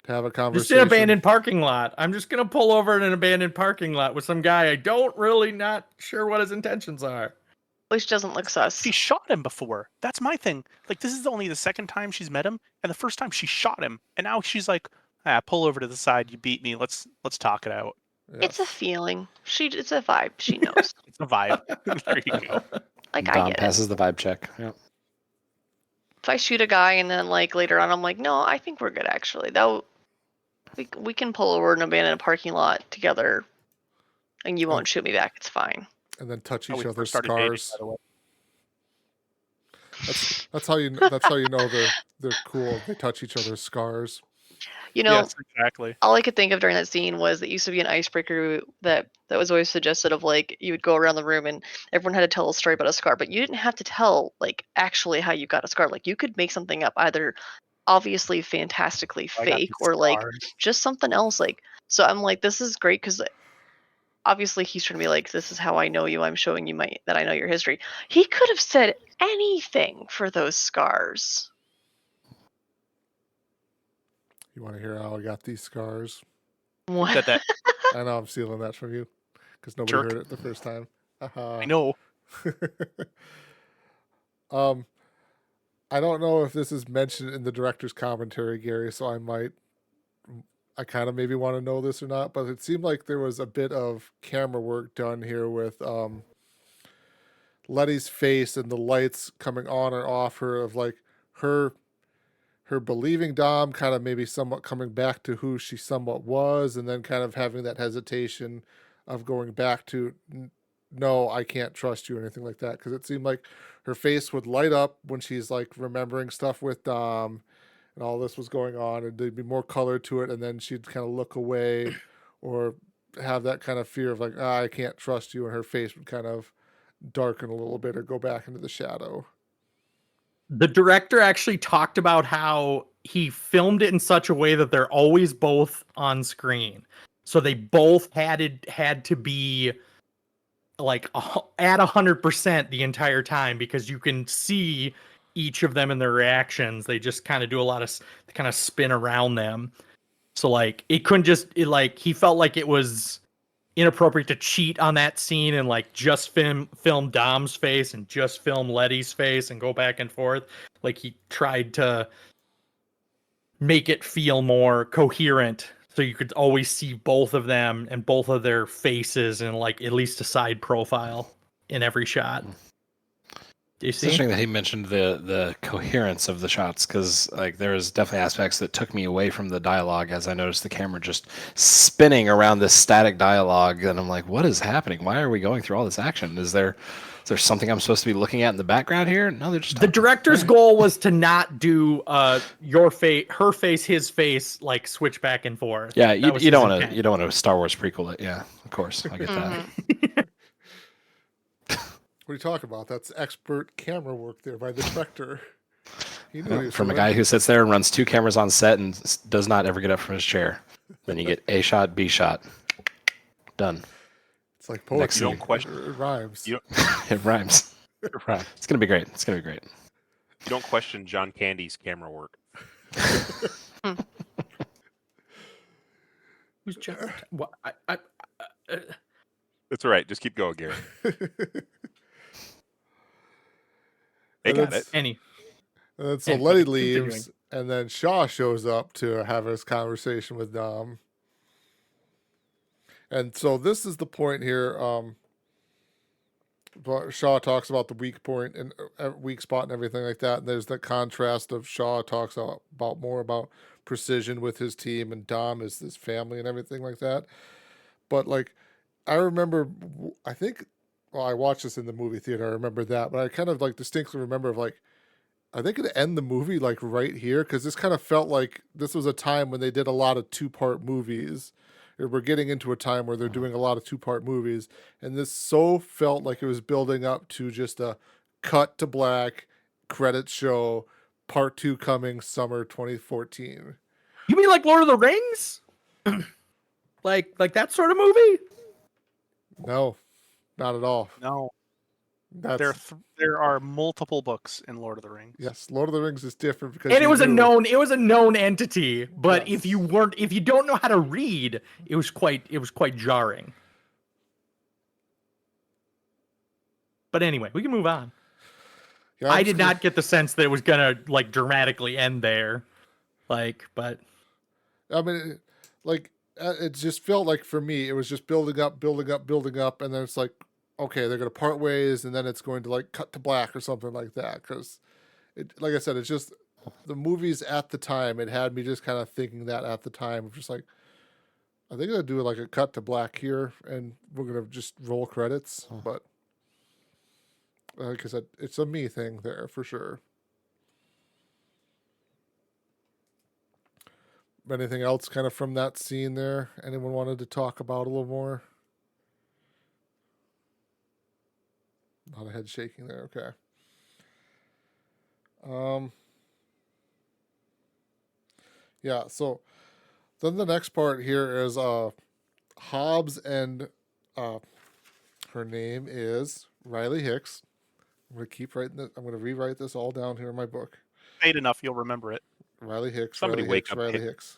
to have a Just conversation. an abandoned parking lot. I'm just going to pull over in an abandoned parking lot with some guy I don't really not sure what his intentions are. Which doesn't look sus. She shot him before. That's my thing. Like, this is only the second time she's met him, and the first time she shot him, and now she's like, pull over to the side. You beat me. Let's talk it out. It's a feeling. It's a vibe. She knows. It's a vibe. There you go. Like, I Dom get it. passes the vibe check. Yep. If I shoot a guy and then like later on I'm like, no, I think we're good actually. We can pull over and abandon a parking lot together, and you won't shoot me back. It's fine. And then touch Oh, each we other's started dating, scars. by the way. That's how you know they're cool. They touch each other's scars. You know, Yes, exactly. all I could think of during that scene was it used to be an icebreaker that was always suggested of like you would go around the room and everyone had to tell a story about a scar, but you didn't have to tell like actually how you got a scar. Like you could make something up, either obviously fantastically I got fake these or like scars. just something else. Like, so I'm like, this is great because obviously he's trying to be like, this is how I know you. I'm showing you that I know your history. He could have said anything for those scars. You want to hear how I got these scars? What? Said that. I know I'm stealing that from you because nobody Jerk. heard it the first time. I know. I don't know if this is mentioned in the director's commentary, Gary, so I kind of maybe want to know this or not, but it seemed like there was a bit of camera work done here with Letty's face and the lights coming on or off her, of like her believing Dom, kind of maybe somewhat coming back to who she somewhat was, and then kind of having that hesitation of going back to no, I can't trust you or anything like that, because it seemed like her face would light up when she's like remembering stuff with Dom and all this was going on, and there'd be more color to it, and then she'd kind of look away or have that kind of fear of like, I can't trust you, and her face would kind of darken a little bit or go back into the shadow. The director actually talked about how he filmed it in such a way that they're always both on screen. So they both had to be like at 100% the entire time, because you can see each of them in their reactions. They just kind of do a lot of kind of spin around them. So like it couldn't just he felt like it was inappropriate to cheat on that scene and like just film Dom's face and just film Letty's face and go back and forth. Like he tried to make it feel more coherent, so you could always see both of them and both of their faces and like at least a side profile in every shot. Do you It's see? interesting that he mentioned the coherence of the shots, because like there was definitely aspects that took me away from the dialogue as I noticed the camera just spinning around this static dialogue, and I'm like, what is happening? Why are we going through all this action? Is there something I'm supposed to be looking at in the background here? No, they're just The talking. director's goal was to not do your face, her face, his face, like switch back and forth. Yeah, That you was don't his want intent. to a Star Wars prequel it. Yeah, of course, I get that. Mhm. What are you talking about? That's expert camera work there by the director. He knew what he was From a doing. guy who sits there and runs 2 cameras on set and does not ever get up from his chair. Then you get A shot, B shot. Done. It's like Next poetry. You don't question- It rhymes. You It rhymes. Right. It's gonna be great. It's gonna be great. You don't question John Candy's camera work. Who's Jeff? What? It's all right. Just keep going, Gary. They And got it's- it. Any? And then so And Letty continuing. leaves, and then Shaw shows up to have his conversation with Dom. And so this is the point here. But Shaw talks about the weak point and weak spot and everything like that. And there's the contrast of Shaw talks about more about precision with his team, and Dom is his family and everything like that. But like, I remember, I think, well, I watched this in the movie theater. I remember that, but I kind of like distinctly remember of like, I think it end the movie like right here, because this kind of felt like this was a time when they did a lot of 2-part movies. We're getting into a time where they're doing a lot of 2-part movies, and this so felt like it was building up to just a cut to black, credits show, part 2 coming summer 2014. You mean like Lord of the Rings? like that sort of movie? No, not at all. No, That's there are multiple books in Lord of the Rings. yes, Lord of the Rings is different because And you it was a knew- known entity, but Yes. if you don't know how to read, it was quite jarring. But anyway, we can move on. Yeah, I I'm did just gonna- not get the sense that it was gonna like dramatically end there. But I mean, it just felt like for me, it was just building up, and then it's like, okay, they're gonna part ways, and then it's going to like cut to black or something like that. Because it, like I said, it's just the movies at the time. It had me just kind of thinking that at the time, of just like, I think they'll do like a cut to black here, and we're gonna just roll credits. But like I said, it's a me thing there for sure. Anything else kind of from that scene there? Anyone wanted to talk about a little more? A lot of head shaking there. Okay. Yeah. So then the next part here is Hobbs and her name is Riley Hicks. I'm gonna keep writing this. I'm gonna rewrite this all down here in my book. Fade enough, you'll remember it. Riley Hicks. Somebody Riley wake Hicks. up Riley Hick- Hicks.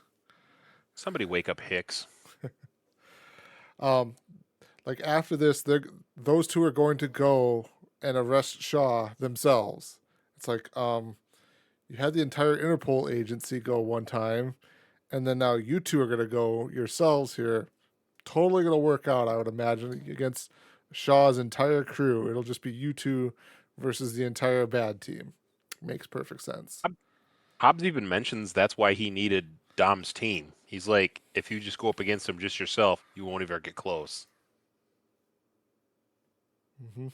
Somebody wake up Hicks. Like after this, those two are going to go and arrest Shaw themselves. It's like, you had the entire Interpol agency go one time, and then now you two are going to go yourselves here. Totally going to work out, I would imagine, against Shaw's entire crew. It'll just be you two versus the entire bad team. Makes perfect sense. Hobbs even mentions that's why he needed Dom's team. He's like, if you just go up against him just yourself, you won't even get close. Mm-hmm.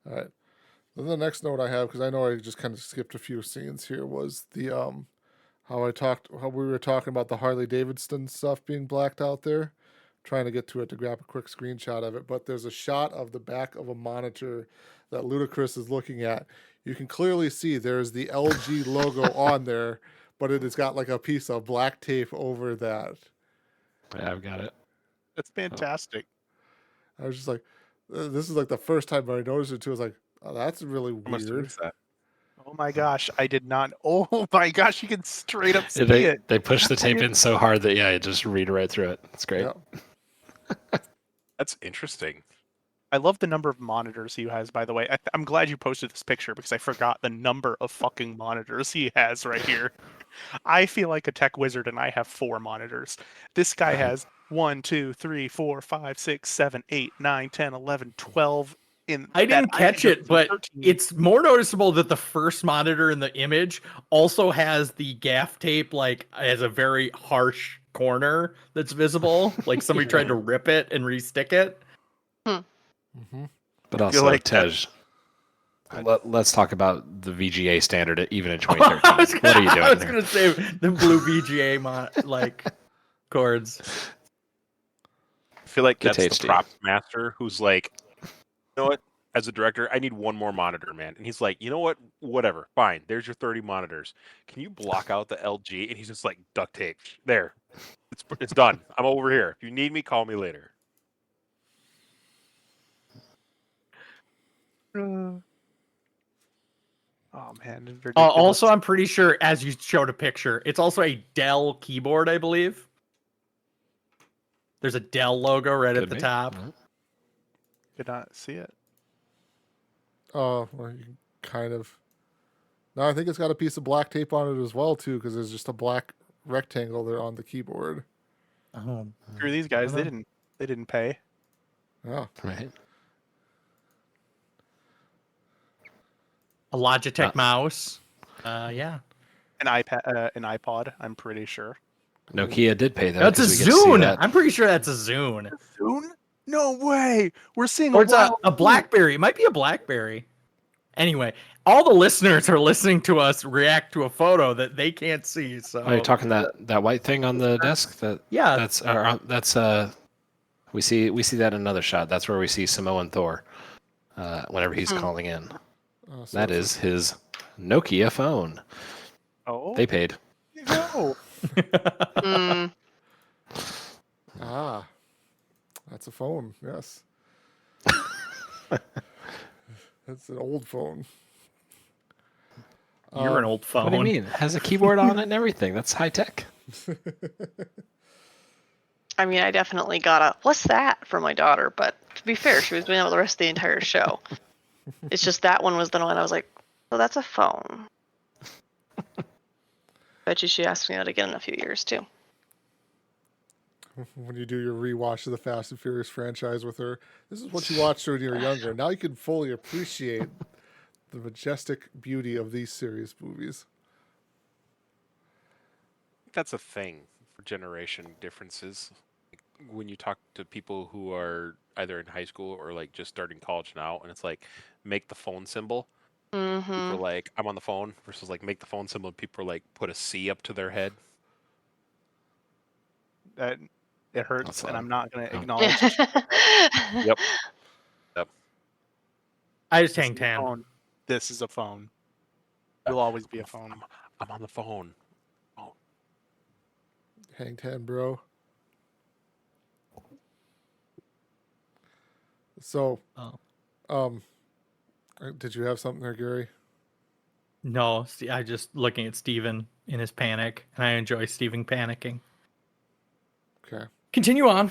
All right. Then the next note I have, because I know I just kind of skipped a few scenes here, was the how we were talking about the Harley Davidson stuff being blacked out there. Trying to get to it to grab a quick screenshot of it, but there's a shot of the back of a monitor that Ludacris is looking at. You can clearly see there's the LG logo on there, but it has got like a piece of black tape over that. Yeah, I've got it. That's fantastic. I was just like, this is like the first time I noticed it too. I was like, oh, that's really I must have weird. missed that. Oh my gosh, I did not. Oh my gosh, you can straight up see They it. they push the tape in so hard that you just read right through it. It's great. Yeah. That's interesting. I love the number of monitors he has, by the way. I'm glad you posted this picture because I forgot the number of fucking monitors he has right here. I feel like a tech wizard and I have 4 monitors. This guy has 1, 2, 3, 4, 5, 6, 7, 8, 9, 10, 11, 12. I didn't catch it, but 13. it's more noticeable that the first monitor in the image also has the gaff tape like as a very harsh corner that's visible. Like somebody tried to rip it and restick it. Mm-hmm. But feel also, like Tej, let's talk about the VGA standard even in I was 2013. gonna, What are you doing I was there? gonna say the blue VGA like cords. I feel like Get that's to the HD. props master who's like, you know what? As a director, I need one more monitor, man. And he's like, you know what? Whatever. Fine. There's your 30 monitors. Can you block out the LG? And he's just like, duct tape. There. It's done. I'm over here. If you need me, call me later. Oh man. it's Also, ridiculous. I'm pretty sure, as you showed a picture, it's also a Dell keyboard, I believe. There's a Dell logo right at Could the be. top. Mhm. Did not see it. Oh, well, you can kind of. No, I think it's got a piece of black tape on it as well too, because there's just a black rectangle there on the keyboard. Oh. Screw these guys. They Uh-huh. didn't pay. Yeah. Right. A Logitech mouse. Yeah. An iPad, an iPod. I'm pretty sure. Nokia did pay though. That's a 'cause we get to see Zune. that. I'm pretty sure that's a Zune. Soon? No way. We're seeing Or it's a wild- BlackBerry. It might be a BlackBerry. Anyway, all the listeners are listening to us react to a photo that they can't see. So Oh, you're talking that white thing on the desk? yeah, That's we see that in another shot. That's where we see Samoan Thor whenever he's calling in. So That it's- is his Nokia phone. Oh, They paid. no. Mm, Ah, that's a phone. Yes. That's an old phone. you're an old phone. What do you mean? It has a keyboard on it and everything. That's high tech. I mean, I definitely got a "What's that?" from my daughter, but to be fair, she was doing it the rest of the entire show. It's just that one was the one I was like, "Oh, that's a phone." Bet you she asked me that again in a few years too. When you do your rewatch of the Fast and Furious franchise with her, this is what you watched when you were younger. Now you can fully appreciate the majestic beauty of these series movies. That's a thing for generation differences. Like, when you talk to people who are either in high school or like just starting college now, and it's like make the phone symbol. People are Mm-hmm. like, I'm on the phone, versus like make the phone symbol. And people are like, put a C up to their head. That it hurts, That's and loud. I'm not going to Oh. acknowledge it. Yep. I just This hang is a 10. phone. This is a phone. Will always be a phone. I'm on the phone. Hang 10, bro. So, Oh. Did you have something there, Gary? No, I just looking at Steven in his panic, and I enjoy Steven panicking. Okay. Continue on.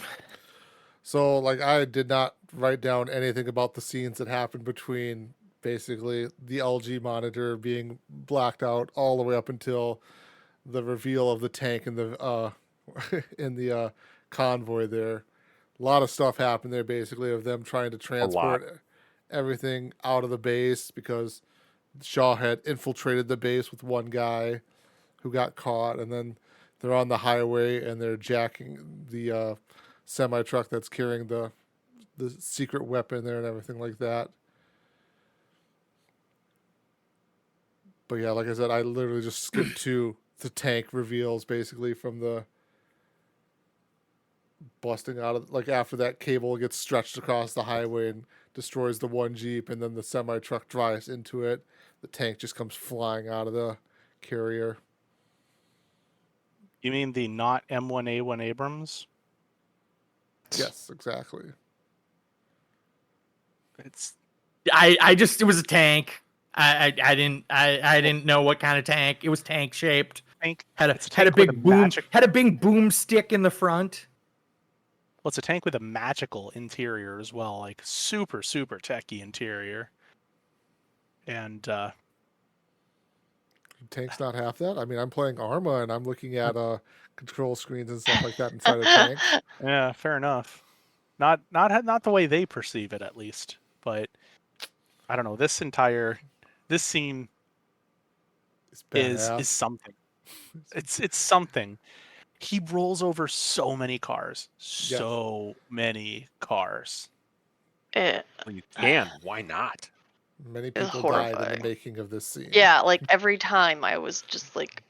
So, like, I did not write down anything about the scenes that happened between basically the LG monitor being blacked out all the way up until the reveal of the tank in the in the convoy there. A lot of stuff happened there, basically, of them trying to transport everything out of the base because Shaw had infiltrated the base with one guy who got caught, and then they're on the highway and they're jacking the semi truck that's carrying the secret weapon there and everything like that. But yeah, like I said, I literally just skipped to the tank reveals basically from the busting out of, like, after that cable gets stretched across the highway and destroys the one Jeep, and then the semi truck drives into it. The tank just comes flying out of the carrier. You mean the not M1A1 Abrams? Yes, exactly. It's I just it was a tank. I didn't know what kind of tank. It was tank shaped. tank. Had It's a a tank with big a boom. magic- Had a big boom stick in the front. Well, it's a tank with a magical interior as well, like super techy interior. And Tank's not half that. I mean, I'm playing Arma and I'm looking at control screens and stuff like that inside of tanks. yeah, fair enough. Not the way they perceive it, at least. But I don't know. This scene It's is badass. something. It's something. He rolls over so many cars. So many cars. It Well, you can. Why not? Many is people died in the horrifying. making of this scene. Yeah, like every time I was just like,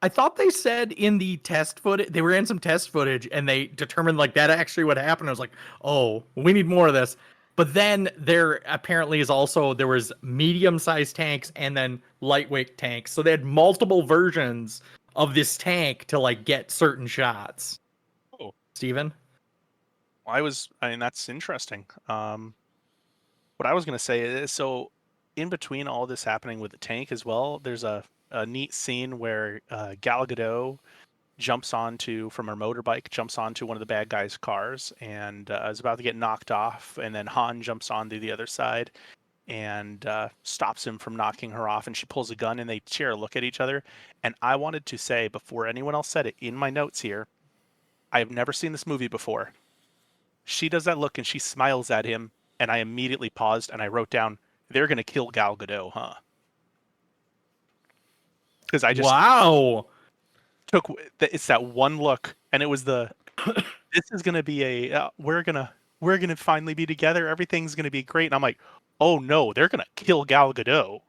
I thought they said in the test footage, they were in some test footage and they determined like that actually what happened. I was like, oh, we need more of this. But then there apparently is also, there was medium-sized tanks and then lightweight tanks. So they had multiple versions of this tank to like get certain shots. Oh. Steven? I mean, that's interesting. What I was going to say is, so in between all this happening with the tank as well, there's a neat scene where Gal Gadot jumps onto, from her motorbike, jumps onto one of the bad guys' cars and is about to get knocked off. And then Han jumps onto the other side and stops him from knocking her off. And she pulls a gun and they share a look at each other. And I wanted to say, before anyone else said it, in my notes here, I have never seen this movie before. She does that look and she smiles at him. And I immediately paused and I wrote down, they're going to kill Gal Gadot, huh? Because I just took, it's that one look and it was this is going to be we're going to finally be together. Everything's going to be great. And I'm like, oh no, they're going to kill Gal Gadot.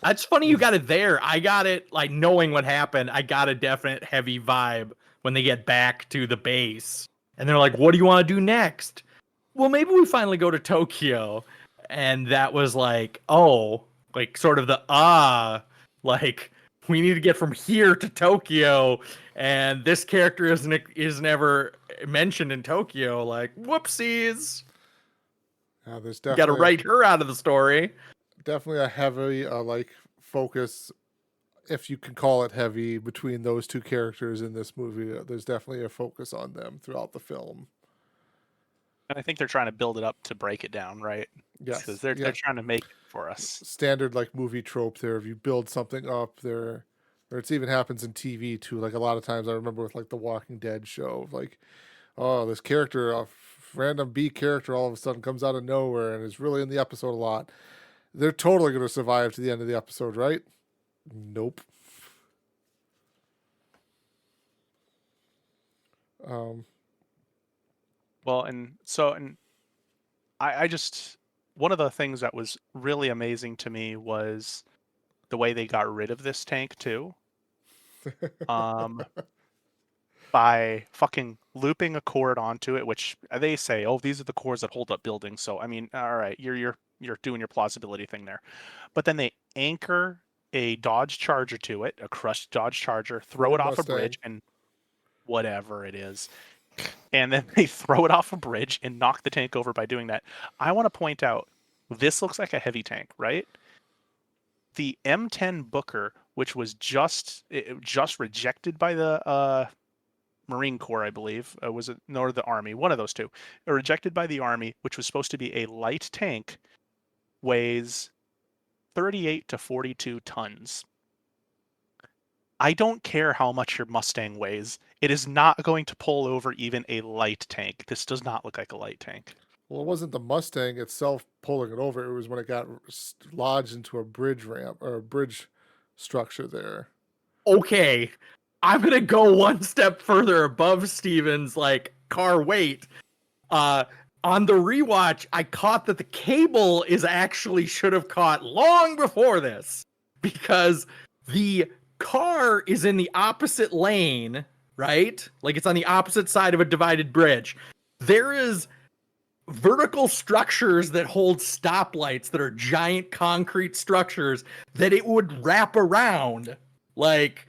That's funny you got it there. I got it like knowing what happened. I got a definite heavy vibe when they get back to the base. And they're like, what do you want to do next? Well, maybe we finally go to Tokyo. And that was like, oh, like sort of the like we need to get from here to Tokyo. And this character is never mentioned in Tokyo. Like, whoopsies. There's Got to definitely write her out of the story. definitely a heavy like focus if you can call it heavy, between those two characters in this movie. There's definitely a focus on them throughout the film. And I think they're trying to build it up to break it down, right? Yes, Because they're trying to make it for us. Standard like movie trope there. If you build something up there, or it's even happens in TV too. Like a lot of times, I remember with like the Walking Dead show, like, oh, this character, a random B character, all of a sudden comes out of nowhere and is really in the episode a lot. They're totally going to survive to the end of the episode, right? Nope. Well, and I just, one of the things that was really amazing to me was the way they got rid of this tank too. By fucking looping a cord onto it, which they say, oh, these are the cores that hold up buildings. So I mean, all right, you're doing your plausibility thing there. But then they anchor a Dodge Charger to it, a crushed Dodge Charger, throw it off a bridge, and whatever it is. And then they throw it off a bridge and knock the tank over by doing that. I want to point out, this looks like a heavy tank, right? The M10 Booker, which was just rejected by the Marine Corps, I believe, was it, nor the Army, one of those two, rejected by the Army, which was supposed to be a light tank, weighs 38 to 42 tons. I don't care how much your Mustang weighs. It is not going to pull over even a light tank. This does not look like a light tank. Well, it wasn't the Mustang itself pulling it over. It was when it got lodged into a bridge ramp or a bridge structure there. Okay, I'm gonna go one step further above Steven's like car weight. On the rewatch, I caught that the cable is actually should have caught long before this, because the car is in the opposite lane, right? Like it's on the opposite side of a divided bridge. There is vertical structures that hold stoplights that are giant concrete structures that it would wrap around. Like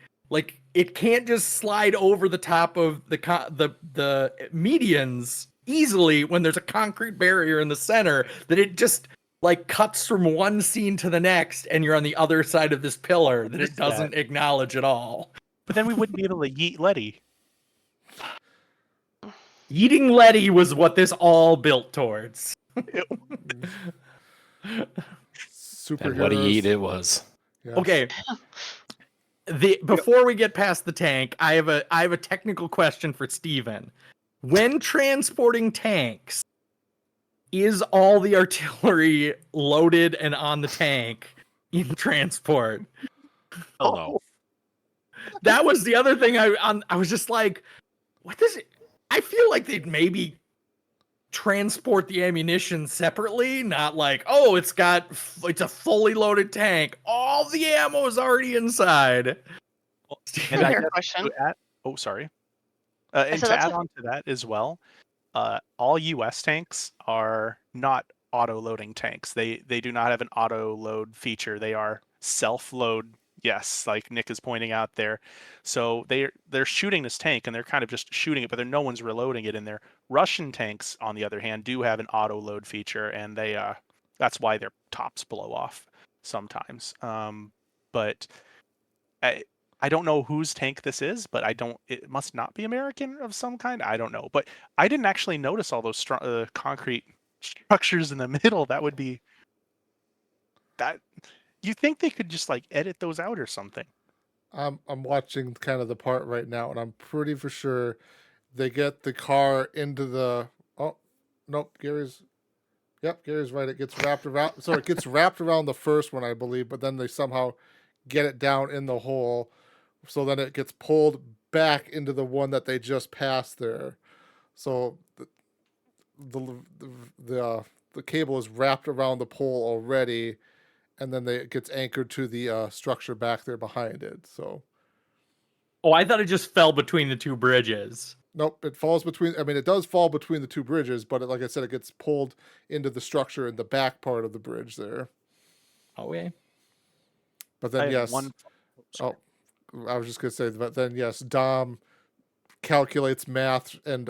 it can't just slide over the top of the medians easily when there's a concrete barrier in the center, that it just like cuts from one scene to the next and you're on the other side of this pillar that it doesn't acknowledge at all. But then we wouldn't be able to yeet Letty. Eating Letty was what this all built towards. Superheroes. And what he eat it was. Yeah. Okay. Before we get past the tank, I have a technical question for Steven. When transporting tanks, is all the artillery loaded and on the tank in transport? Oh no. That was the other thing I was just like, what does it? I feel like they'd maybe transport the ammunition separately, not like, oh, it's a fully loaded tank. All the ammo is already inside. And I Fair guess question. sorry. I And said to that's add on to that as well, all U.S. tanks are not auto-loading tanks. They do not have an auto-load feature. They are self-load. Yes, like Nick is pointing out there. So they're shooting this tank and they're kind of just shooting it, but no one's reloading it in there. Russian tanks, on the other hand, do have an auto-load feature, and that's why their tops blow off sometimes. But I don't know whose tank this is, but it must not be American of some kind. I don't know. But I didn't actually notice all those concrete structures in the middle. That would be that. You think they could just like edit those out or something? I'm watching kind of the part right now, and I'm pretty for sure they get the car into the. Oh, nope, Gary's right. It gets wrapped around. So it gets wrapped around the first one, I believe, but then they somehow get it down in the hole, so then it gets pulled back into the one that they just passed there. So the cable is wrapped around the pole already, and then it gets anchored to the structure back there behind it. So, Oh, I thought it just fell between the two bridges. nope, it falls between. I mean, it does fall between the two bridges, but like I said, it gets pulled into the structure in the back part of the bridge there. Okay. But then, yes. Sorry. Oh, I was just gonna say, but then yes, Dom calculates math and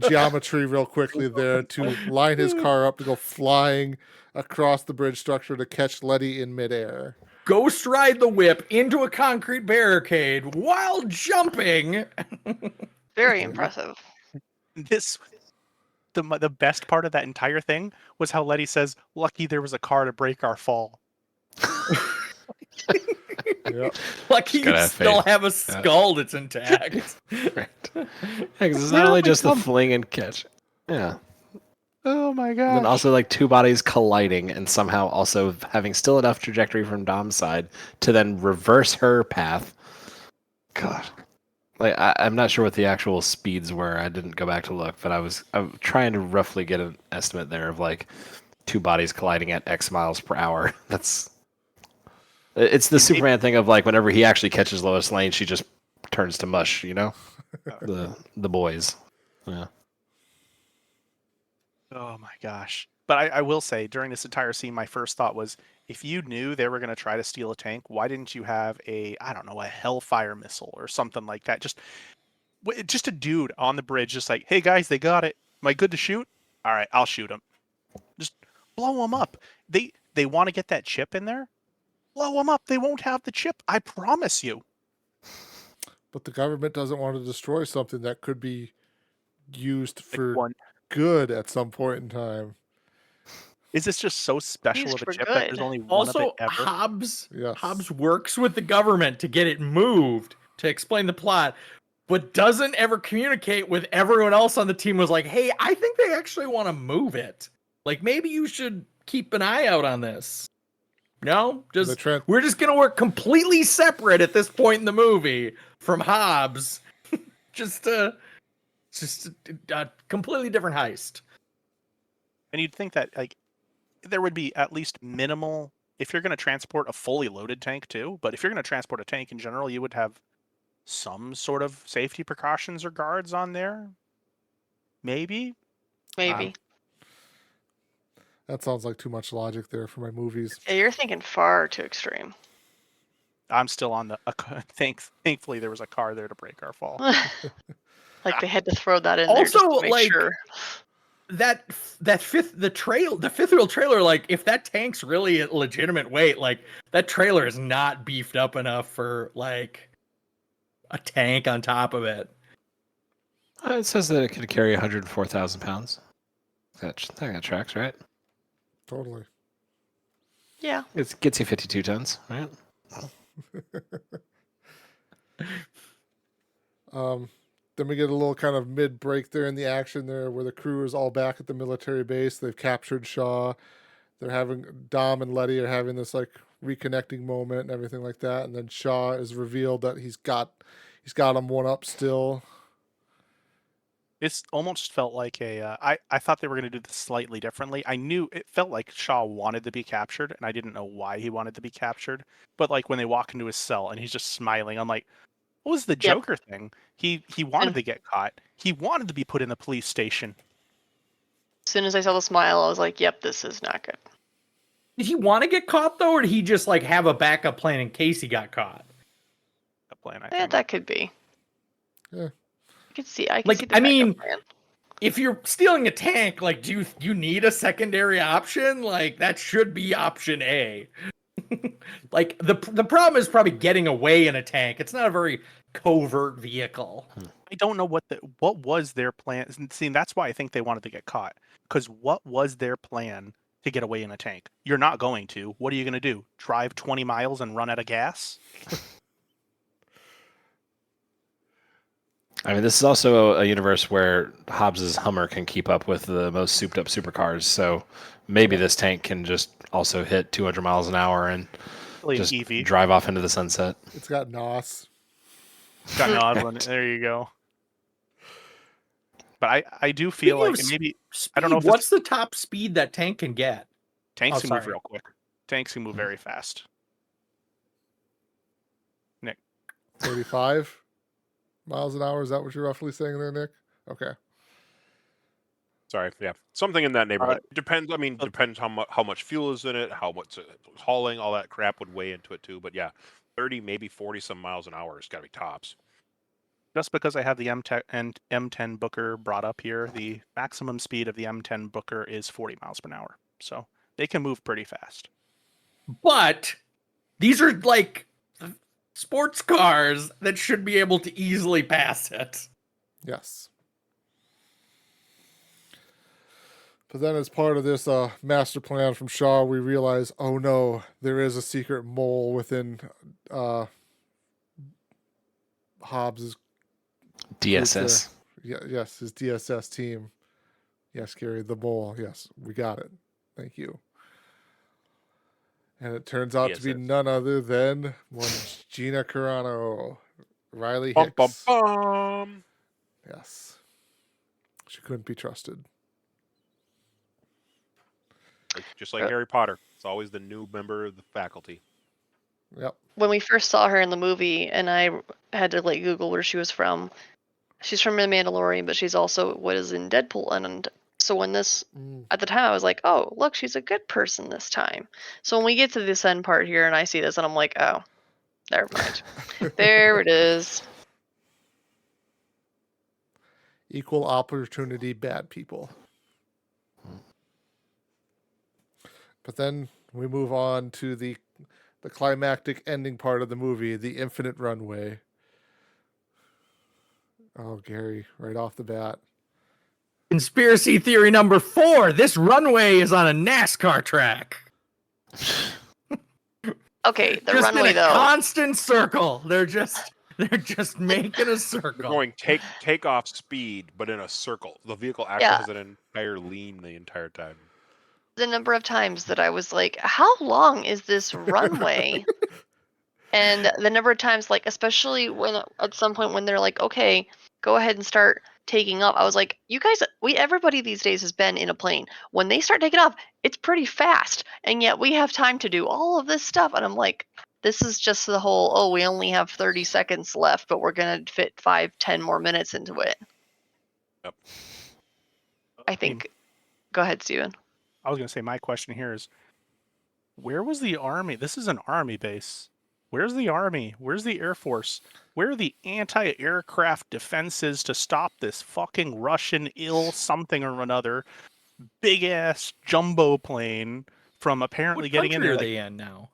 geometry real quickly there to line his car up to go flying across the bridge structure to catch Letty in midair. ghost ride the whip into a concrete barricade while jumping. Very impressive. This the best part of that entire thing was how Letty says, "Lucky there was a car to break our fall." Yep. Lucky gotta you have still faith. have a skull that's intact. Right. Because it's not only just the fling and catch. Yeah. Oh my And god! then also like two bodies colliding and somehow also having still enough trajectory from Dom's side to then reverse her path. God. Like I'm not sure what the actual speeds were. I didn't go back to look, but I'm trying to roughly get an estimate there of like two bodies colliding at X miles per hour. It's the Superman thing of like whenever he actually catches Lois Lane, she just turns to mush, you know? the boys. Yeah. Oh my gosh! But I will say, during this entire scene, my first thought was, if you knew they were going to try to steal a tank, why didn't you have a Hellfire missile or something like that? Just a dude on the bridge, just like, hey guys, they got it. Am I good to shoot? All right, I'll shoot them. Just blow them up. They want to get that chip in there. Blow them up. They won't have the chip. I promise you. But the government doesn't want to destroy something that could be used for One. good at some point in time. Is this just so special Used of a for chip that there's good. only one of Also, it ever? Hobbs Yes. Hobbs works with the government to get it moved to explain the plot, but doesn't ever communicate with everyone else on the team. Was like, hey, I think they actually want to move it. Like, maybe you should keep an eye out on this. No, just we're just gonna work completely separate at this point in the movie from Hobbs. just a completely different heist. And you'd think that like there would be at least minimal, if you're going to transport a fully loaded tank too, but if you're going to transport a tank in general, you would have some sort of safety precautions or guards on there. Maybe. That sounds like too much logic there for my movies. Yeah, you're thinking far too extreme. I'm still on the thankfully there was a car there to break our fall. Like they had to throw that in Also, there just to make like, sure. that fifth wheel trailer, like if that tank's really a legitimate weight, like that trailer is not beefed up enough for like a tank on top of it. It says that it could carry 104,000 pounds. That tracks, right? Totally. Yeah. It gets you 52 tons, right? Then we get a little kind of mid-break there in the action there where the crew is all back at the military base. They've captured Shaw. They're having Dom and Letty are having this like reconnecting moment and everything like that. And then Shaw is revealed that he's got him one up still. It's almost felt like I thought they were going to do this slightly differently. I knew it felt like Shaw wanted to be captured, and I didn't know why he wanted to be captured. But like when they walk into his cell and he's just smiling, I'm like, what was the Joker thing? He wanted to get caught. He wanted to be put in the police station. As soon as I saw the smile, I was like, yep, this is not good. Did he want to get caught though, or did he just like have a backup plan in case he got caught? A plan, I Yeah, think. that could be. Yeah. I can see the Like, I backup mean, plan. if you're stealing a tank, like, do you need a secondary option? Like, that should be option A. Like, the problem is probably getting away in a tank. It's not a very covert vehicle. I don't know what was their plan. See, that's why I think they wanted to get caught. Because what was their plan to get away in a tank? You're not going to. What are you going to do? Drive 20 miles and run out of gas? I mean, this is also a universe where Hobbs's Hummer can keep up with the most souped-up supercars. So maybe this tank can just also hit 200 miles an hour and just EV. drive off into the sunset. It's got NOS. Got an odd one. There you go. But I do feel like maybe I don't know if What's the top speed that tank can get? tanks can move sorry. real quick. Tanks can move very fast. Nick. 35 miles an hour. Is that what you're roughly saying there, Nick? Okay. Sorry, yeah, something in that neighborhood. Depends. I mean, depends how much fuel is in it, how much hauling, all that crap would weigh into it too. But yeah, 30, maybe 40 some miles an hour has got to be tops. Just because I have the M10 Booker brought up here, the maximum speed of the M10 Booker is 40 miles per hour. So they can move pretty fast. But These are like sports cars that should be able to easily pass it. Yes. But then, as part of this master plan from Shaw, we realize, oh no, there is a secret mole within Hobbs's DSS. yes, his DSS team. Yes, Gary, the mole. Yes, we got it. Thank you. And it turns out to be DSS. none other than one Gina Carano, Riley Bum, bum, Hicks. bum. Yes, she couldn't be trusted. Just like Harry Potter, it's always the new member of the faculty. Yep. When we first saw her in the movie, and I had to like Google where she was from. She's from The Mandalorian, but she's also what is in Deadpool. And so when this, at the time, I was like, oh, look, she's a good person this time. So when we get to this end part here, and I see this, and I'm like, oh, never mind. There it is. Equal opportunity bad people. But then we move on to the climactic ending part of the movie, the infinite runway. Oh, Gary, right off the bat. Conspiracy theory number 4. This runway is on a NASCAR track. Okay, the Just runway in a though. constant circle. They're just making a circle. They're going takeoff speed, but in a circle. The vehicle actually Yeah. has an entire lean the entire time. The number of times that I was like, how long is this runway? And the number of times, like, especially when at some point when they're like, okay, go ahead and start taking off. I was like, you guys, everybody these days has been in a plane. When they start taking off, it's pretty fast. And yet we have time to do all of this stuff. And I'm like, this is just the whole, oh, we only have 30 seconds left, but we're going to fit 5-10 more minutes into it. Yep. I think, go ahead, Steven. I was going to say, my question here is, where was the Army? This is an Army base. Where's the Army? Where's the Air Force? Where are the anti-aircraft defenses to stop this fucking Russian something or another big-ass jumbo plane from apparently What getting in country there? are like, they in now?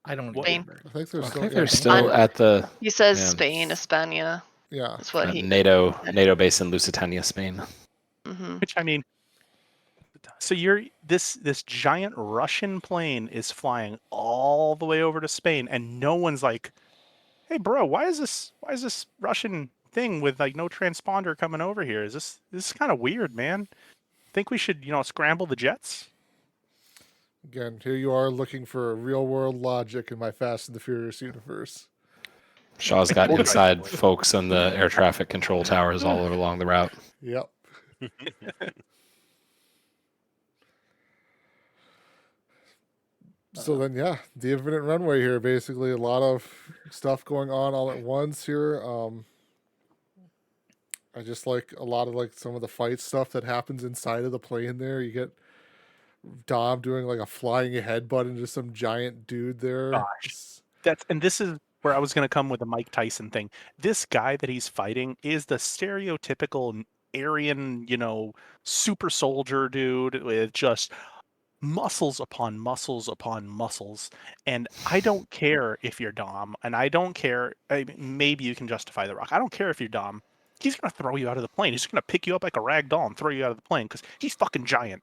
I don't Spain. remember. I think they're I still. think yeah. they're still at the He says Yeah. Spain, España. Yeah. That's what he. NATO base in Lusitania, Spain. Hmm. which I mean, so this giant Russian plane is flying all the way over to Spain, and no one's like, "Hey, bro, why is this Russian thing with like no transponder coming over here? This is kind of weird, man. Think we should scramble the jets?" Again, here you are looking for real world logic in my Fast and the Furious universe. Shaw's got inside folks on the air traffic control towers all along the route. Yep. So then, yeah, the infinite runway here. Basically, a lot of stuff going on all at once here. I just like a lot of like some of the fight stuff that happens inside of the plane. There, you get Dom doing like a flying headbutt into some giant dude there. Gosh. This is where I was going to come with the Mike Tyson thing. This guy that he's fighting is the stereotypical Aryan, super soldier dude with just muscles upon muscles upon muscles. And I don't care if you're Dom, and I don't care. Maybe you can justify The Rock. I don't care if you're Dom. He's going to throw you out of the plane. He's going to pick you up like a rag doll and throw you out of the plane because he's fucking giant.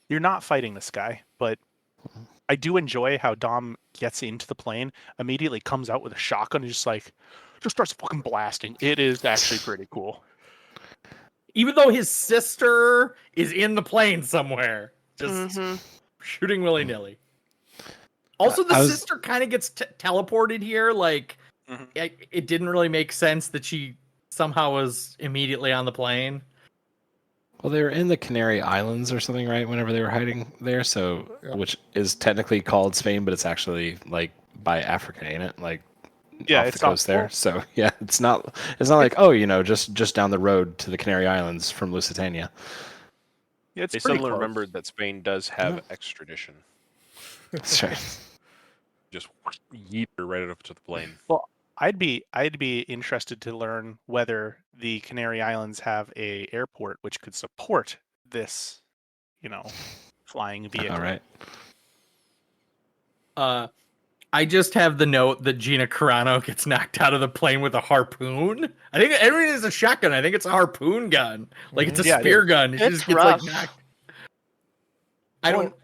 You're not fighting this guy, but I do enjoy how Dom gets into the plane, immediately comes out with a shotgun and just starts fucking blasting. It is actually pretty cool. Even though his sister is in the plane somewhere, just shooting willy-nilly. Also, the sister kind of gets teleported here. Like, it didn't really make sense that she somehow was immediately on the plane. Well, they were in the Canary Islands or something, right? Whenever they were hiding there, so which is technically called Spain, but it's actually like by Africa, ain't it? Like, yeah, off it's the coast there. So yeah, it's not like just down the road to the Canary Islands from Lusitania. Yeah, it's They pretty suddenly close. remembered that Spain does have extradition. That's right. Just yeet her right up to the plane. Well, I'd be interested to learn whether the Canary Islands have a airport which could support this, flying vehicle. All right. I just have the note that Gina Carano gets knocked out of the plane with a harpoon. I think everything is a shotgun. I think it's a harpoon gun. Like it's a Yeah, it spear is. gun. She It's just gets like rough. knocked. I don't.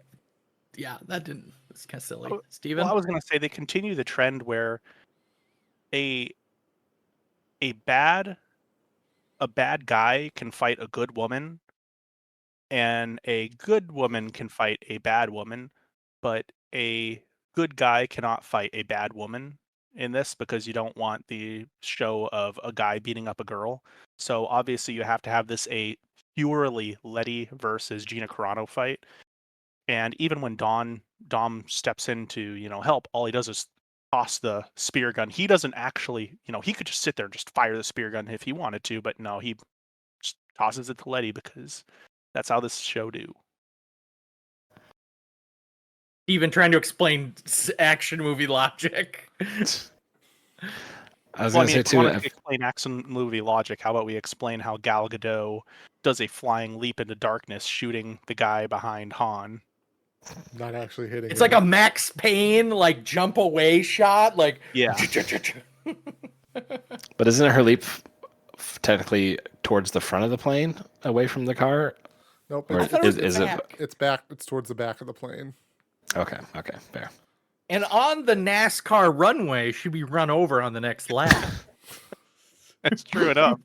Yeah, that didn't. It's kind of silly. Steven? Well, I was going to say they continue the trend where a bad guy can fight a good woman, and a good woman can fight a bad woman, but a good guy cannot fight a bad woman in this because you don't want the show of a guy beating up a girl. So obviously you have to have this a purely Letty versus Gina Carano fight. And even when Dom steps in to, help, all he does is toss the spear gun. He doesn't actually, he could just sit there and just fire the spear gun if he wanted to, but no, he just tosses it to Letty because that's how this show do. Even trying to explain action movie logic. I was Well, going to say if too. you want to explain action movie logic, how about we explain how Gal Gadot does a flying leap into darkness, shooting the guy behind Han? Not actually hitting. It's him. like a Max Payne like jump away shot. Like Yeah. But isn't her leap technically towards the front of the plane, away from the car? Nope. Or I thought it was the is it? back. It's back. It's towards the back of the plane. Okay, fair. And on the NASCAR runway, she'd be run over on the next lap. That's true enough.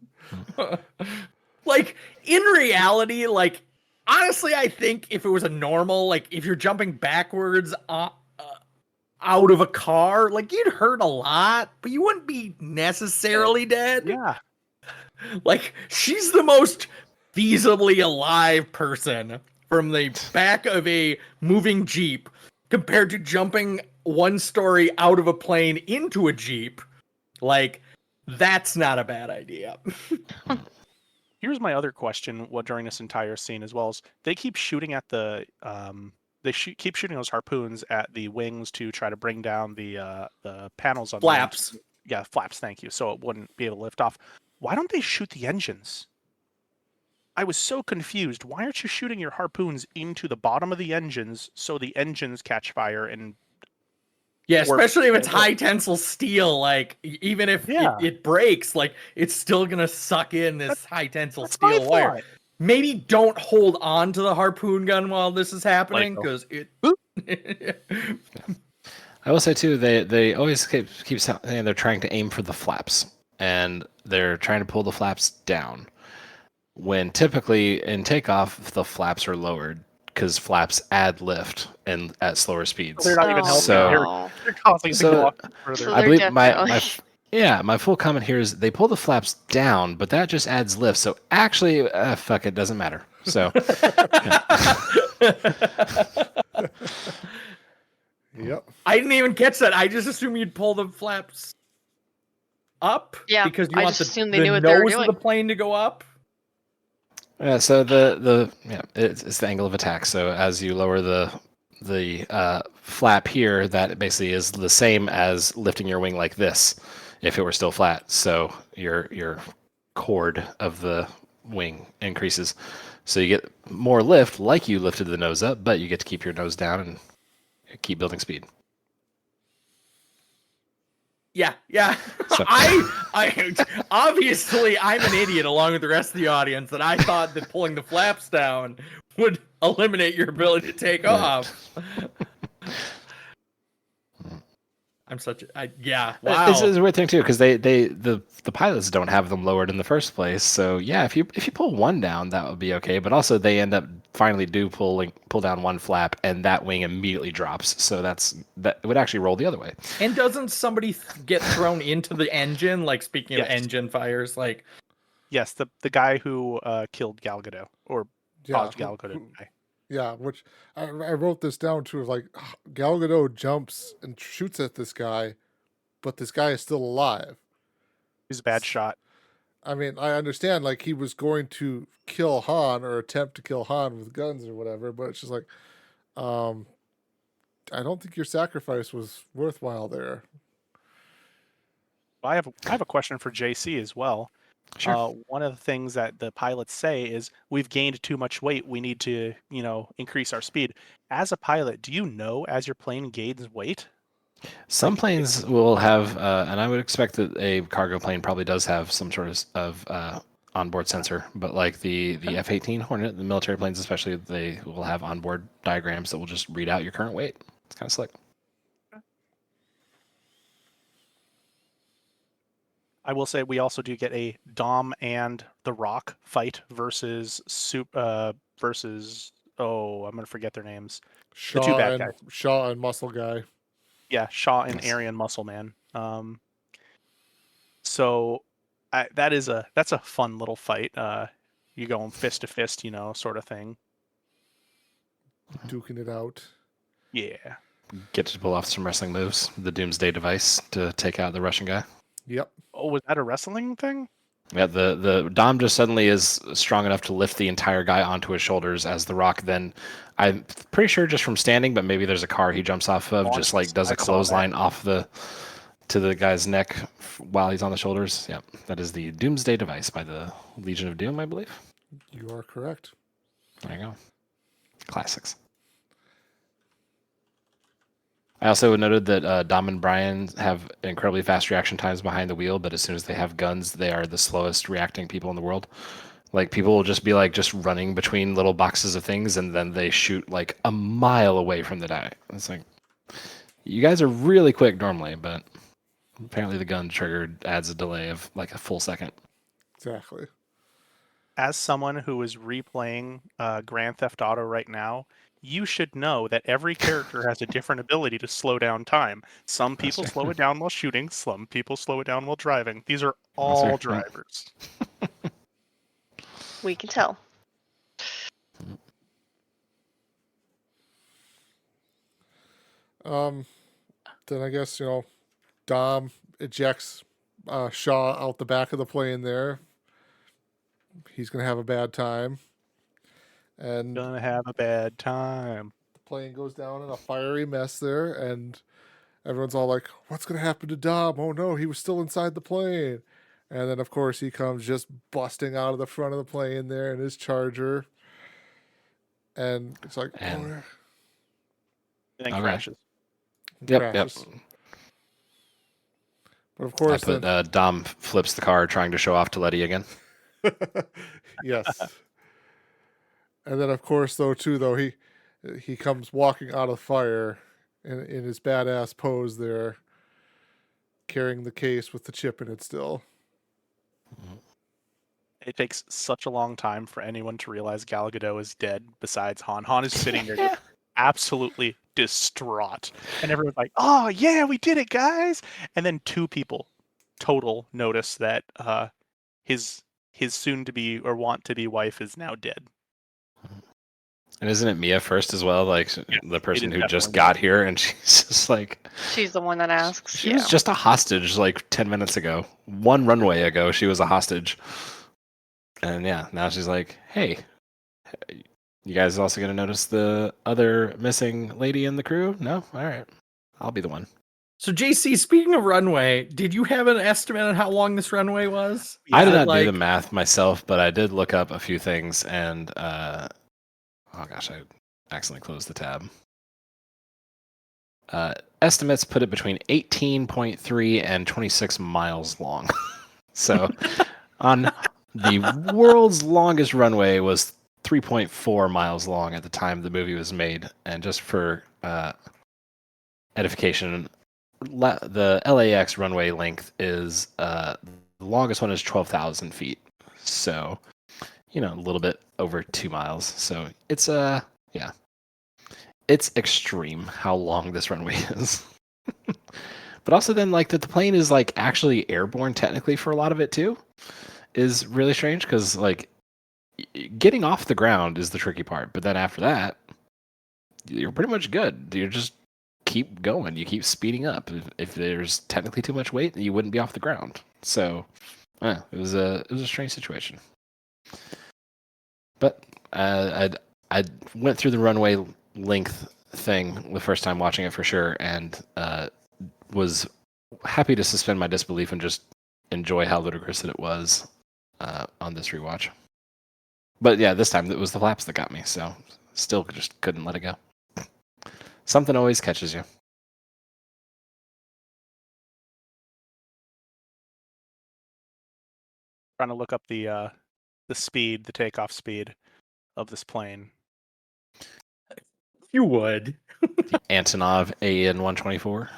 Like in reality, like honestly, I think if it was a normal, like if you're jumping backwards out of a car, like you'd hurt a lot, but you wouldn't be necessarily dead. Yeah. Like she's the most feasibly alive person from the back of a moving Jeep compared to jumping one story out of a plane into a Jeep. Like that's not a bad idea. Here's my other question. During this entire scene, as well as they keep shooting at the keep shooting those harpoons at the wings to try to bring down the panels on Flaps. The wings. Yeah, flaps. Thank you. So it wouldn't be able to lift off. Why don't they shoot the engines? I was so confused. Why aren't you shooting your harpoons into the bottom of the engines so the engines catch fire and Yeah, Or- especially if it's high tensile steel. Like even if Yeah. it breaks, like it's still gonna suck in this high tensile that's my steel wire. thought. Maybe don't hold on to the harpoon gun while this is happening go. because it. I will say too, they always keep saying they're trying to aim for the flaps, and they're trying to pull the flaps down. When typically in takeoff, the flaps are lowered because flaps add lift and at slower speeds. They're not even helping. So- They're causing it to go up further. So I they're believe definitely- my full comment here is they pull the flaps down, but that just adds lift. So actually, fuck it, doesn't matter. So Yep. I didn't even catch that. I just assumed you'd pull the flaps up. Yeah, because you I want just the assumed they knew what they were nose of doing. the plane to go up. yeah, so it's the angle of attack. So as you lower the flap here, that basically is the same as lifting your wing like this, if it were still flat. So your chord of the wing increases, so you get more lift, like you lifted the nose up, but you get to keep your nose down and keep building speed. Yeah. So- I obviously I'm an idiot along with the rest of the audience that I thought that pulling the flaps down would eliminate your ability to take off. I'm such a wow. This is a weird thing too, because the pilots don't have them lowered in the first place. So yeah, if you pull one down, that would be okay. But also they end up finally pull down one flap, and that wing immediately drops. So that would actually roll the other way. And doesn't somebody get thrown into the engine? Like speaking of Yes. engine fires, like Yes, the guy who killed Gal Gadot or caused Gal Gadot to die. Yeah, which I wrote this down too. Like Gal Gadot jumps and shoots at this guy, but this guy is still alive. He's a bad shot. I mean, I understand like he was going to kill Han or attempt to kill Han with guns or whatever, but it's just like, I don't think your sacrifice was worthwhile there. I have a question for JC as well. Sure. One of the things that the pilots say is, we've gained too much weight. We need to, increase our speed. As a pilot, do you know as your plane gains weight? Some Like, planes will have, and I would expect that a cargo plane probably does have some sort of onboard sensor. But like the F-18 Hornet, the military planes especially, they will have onboard diagrams that will just read out your current weight. It's kind of slick. I will say we also do get a Dom and The Rock fight versus I'm gonna forget their names. The two bad guys. Shaw and Muscle Guy. Yeah, Shaw and Yes. Aryan Muscle Man. So that's a fun little fight. You going fist to fist, sort of thing. Duking it out. Yeah. Get to pull off some wrestling moves. The Doomsday device to take out the Russian guy. Yep. Oh, was that a wrestling thing? Yeah, the Dom just suddenly is strong enough to lift the entire guy onto his shoulders, as the Rock then, I'm pretty sure just from standing, but maybe there's a car he jumps off of, just like does a clothesline off to the guy's neck while he's on the shoulders. Yeah, that is the Doomsday device by the Legion of Doom, I believe. You are correct. There you go. Classics. I also noted that Dom and Brian have incredibly fast reaction times behind the wheel, but as soon as they have guns, they are the slowest reacting people in the world. Like, people will just be like just running between little boxes of things, and then they shoot like a mile away from the die. It's like, you guys are really quick normally, but apparently the gun trigger adds a delay of like a full second. Exactly. As someone who is replaying Grand Theft Auto right now, you should know that every character has a different ability to slow down time. Some people slow it down while shooting, some people slow it down while driving. These are all drivers. We can tell. Then I guess, Dom ejects Shaw out the back of the plane there. He's going to have a bad time. And the Gonna have a bad time. plane goes down in a fiery mess there, and everyone's all like, what's going to happen to Dom? Oh no, he was still inside the plane. And then, of course, he comes just busting out of the front of the plane there in his Charger. And it's like, And then Okay. crashes. Yep. crashes. But of I course, put Dom flips the car trying to show off to Letty again. yes. And then, of course, he comes walking out of fire in his badass pose there, carrying the case with the chip in it still. It takes such a long time for anyone to realize Gal Gadot is dead besides Han. Han is sitting there just absolutely distraught. And everyone's like, oh, yeah, we did it, guys. And then two people total notice that his soon-to-be or want-to-be wife is now dead. And isn't it Mia first as well? Like, the person is who just definitely got here, and she's just like, She's the one that asks. she was just a hostage like 10 minutes ago. One runway ago, she was a hostage. And yeah, now she's like, hey, you guys also going to notice the other missing lady in the crew? No? All right. I'll be the one. So, JC, speaking of runway, did you have an estimate on how long this runway was? I did Is it not do the math myself, but I did look up a few things, and oh gosh, I accidentally closed the tab. Estimates put it between 18.3 and 26 miles long. So on the world's longest runway was 3.4 miles long at the time the movie was made. And just for edification, the LAX runway length is the longest one is 12,000 feet. So, a little bit over 2 miles. So it's yeah, it's extreme how long this runway is. But also then, like, that the plane is like actually airborne technically for a lot of it too is really strange, because like getting off the ground is the tricky part, but then after that you're pretty much good. You just keep going, you keep speeding up. If there's technically too much weight, you wouldn't be off the ground. So it was a strange situation. But I went through the runway length thing the first time watching it for sure, and was happy to suspend my disbelief and just enjoy how ludicrous it was. on this rewatch. But yeah, this time it was the flaps that got me, so still just couldn't let it go. Something always catches you. Trying to look up the speed, the takeoff speed of this plane. You would. The Antonov AN-124.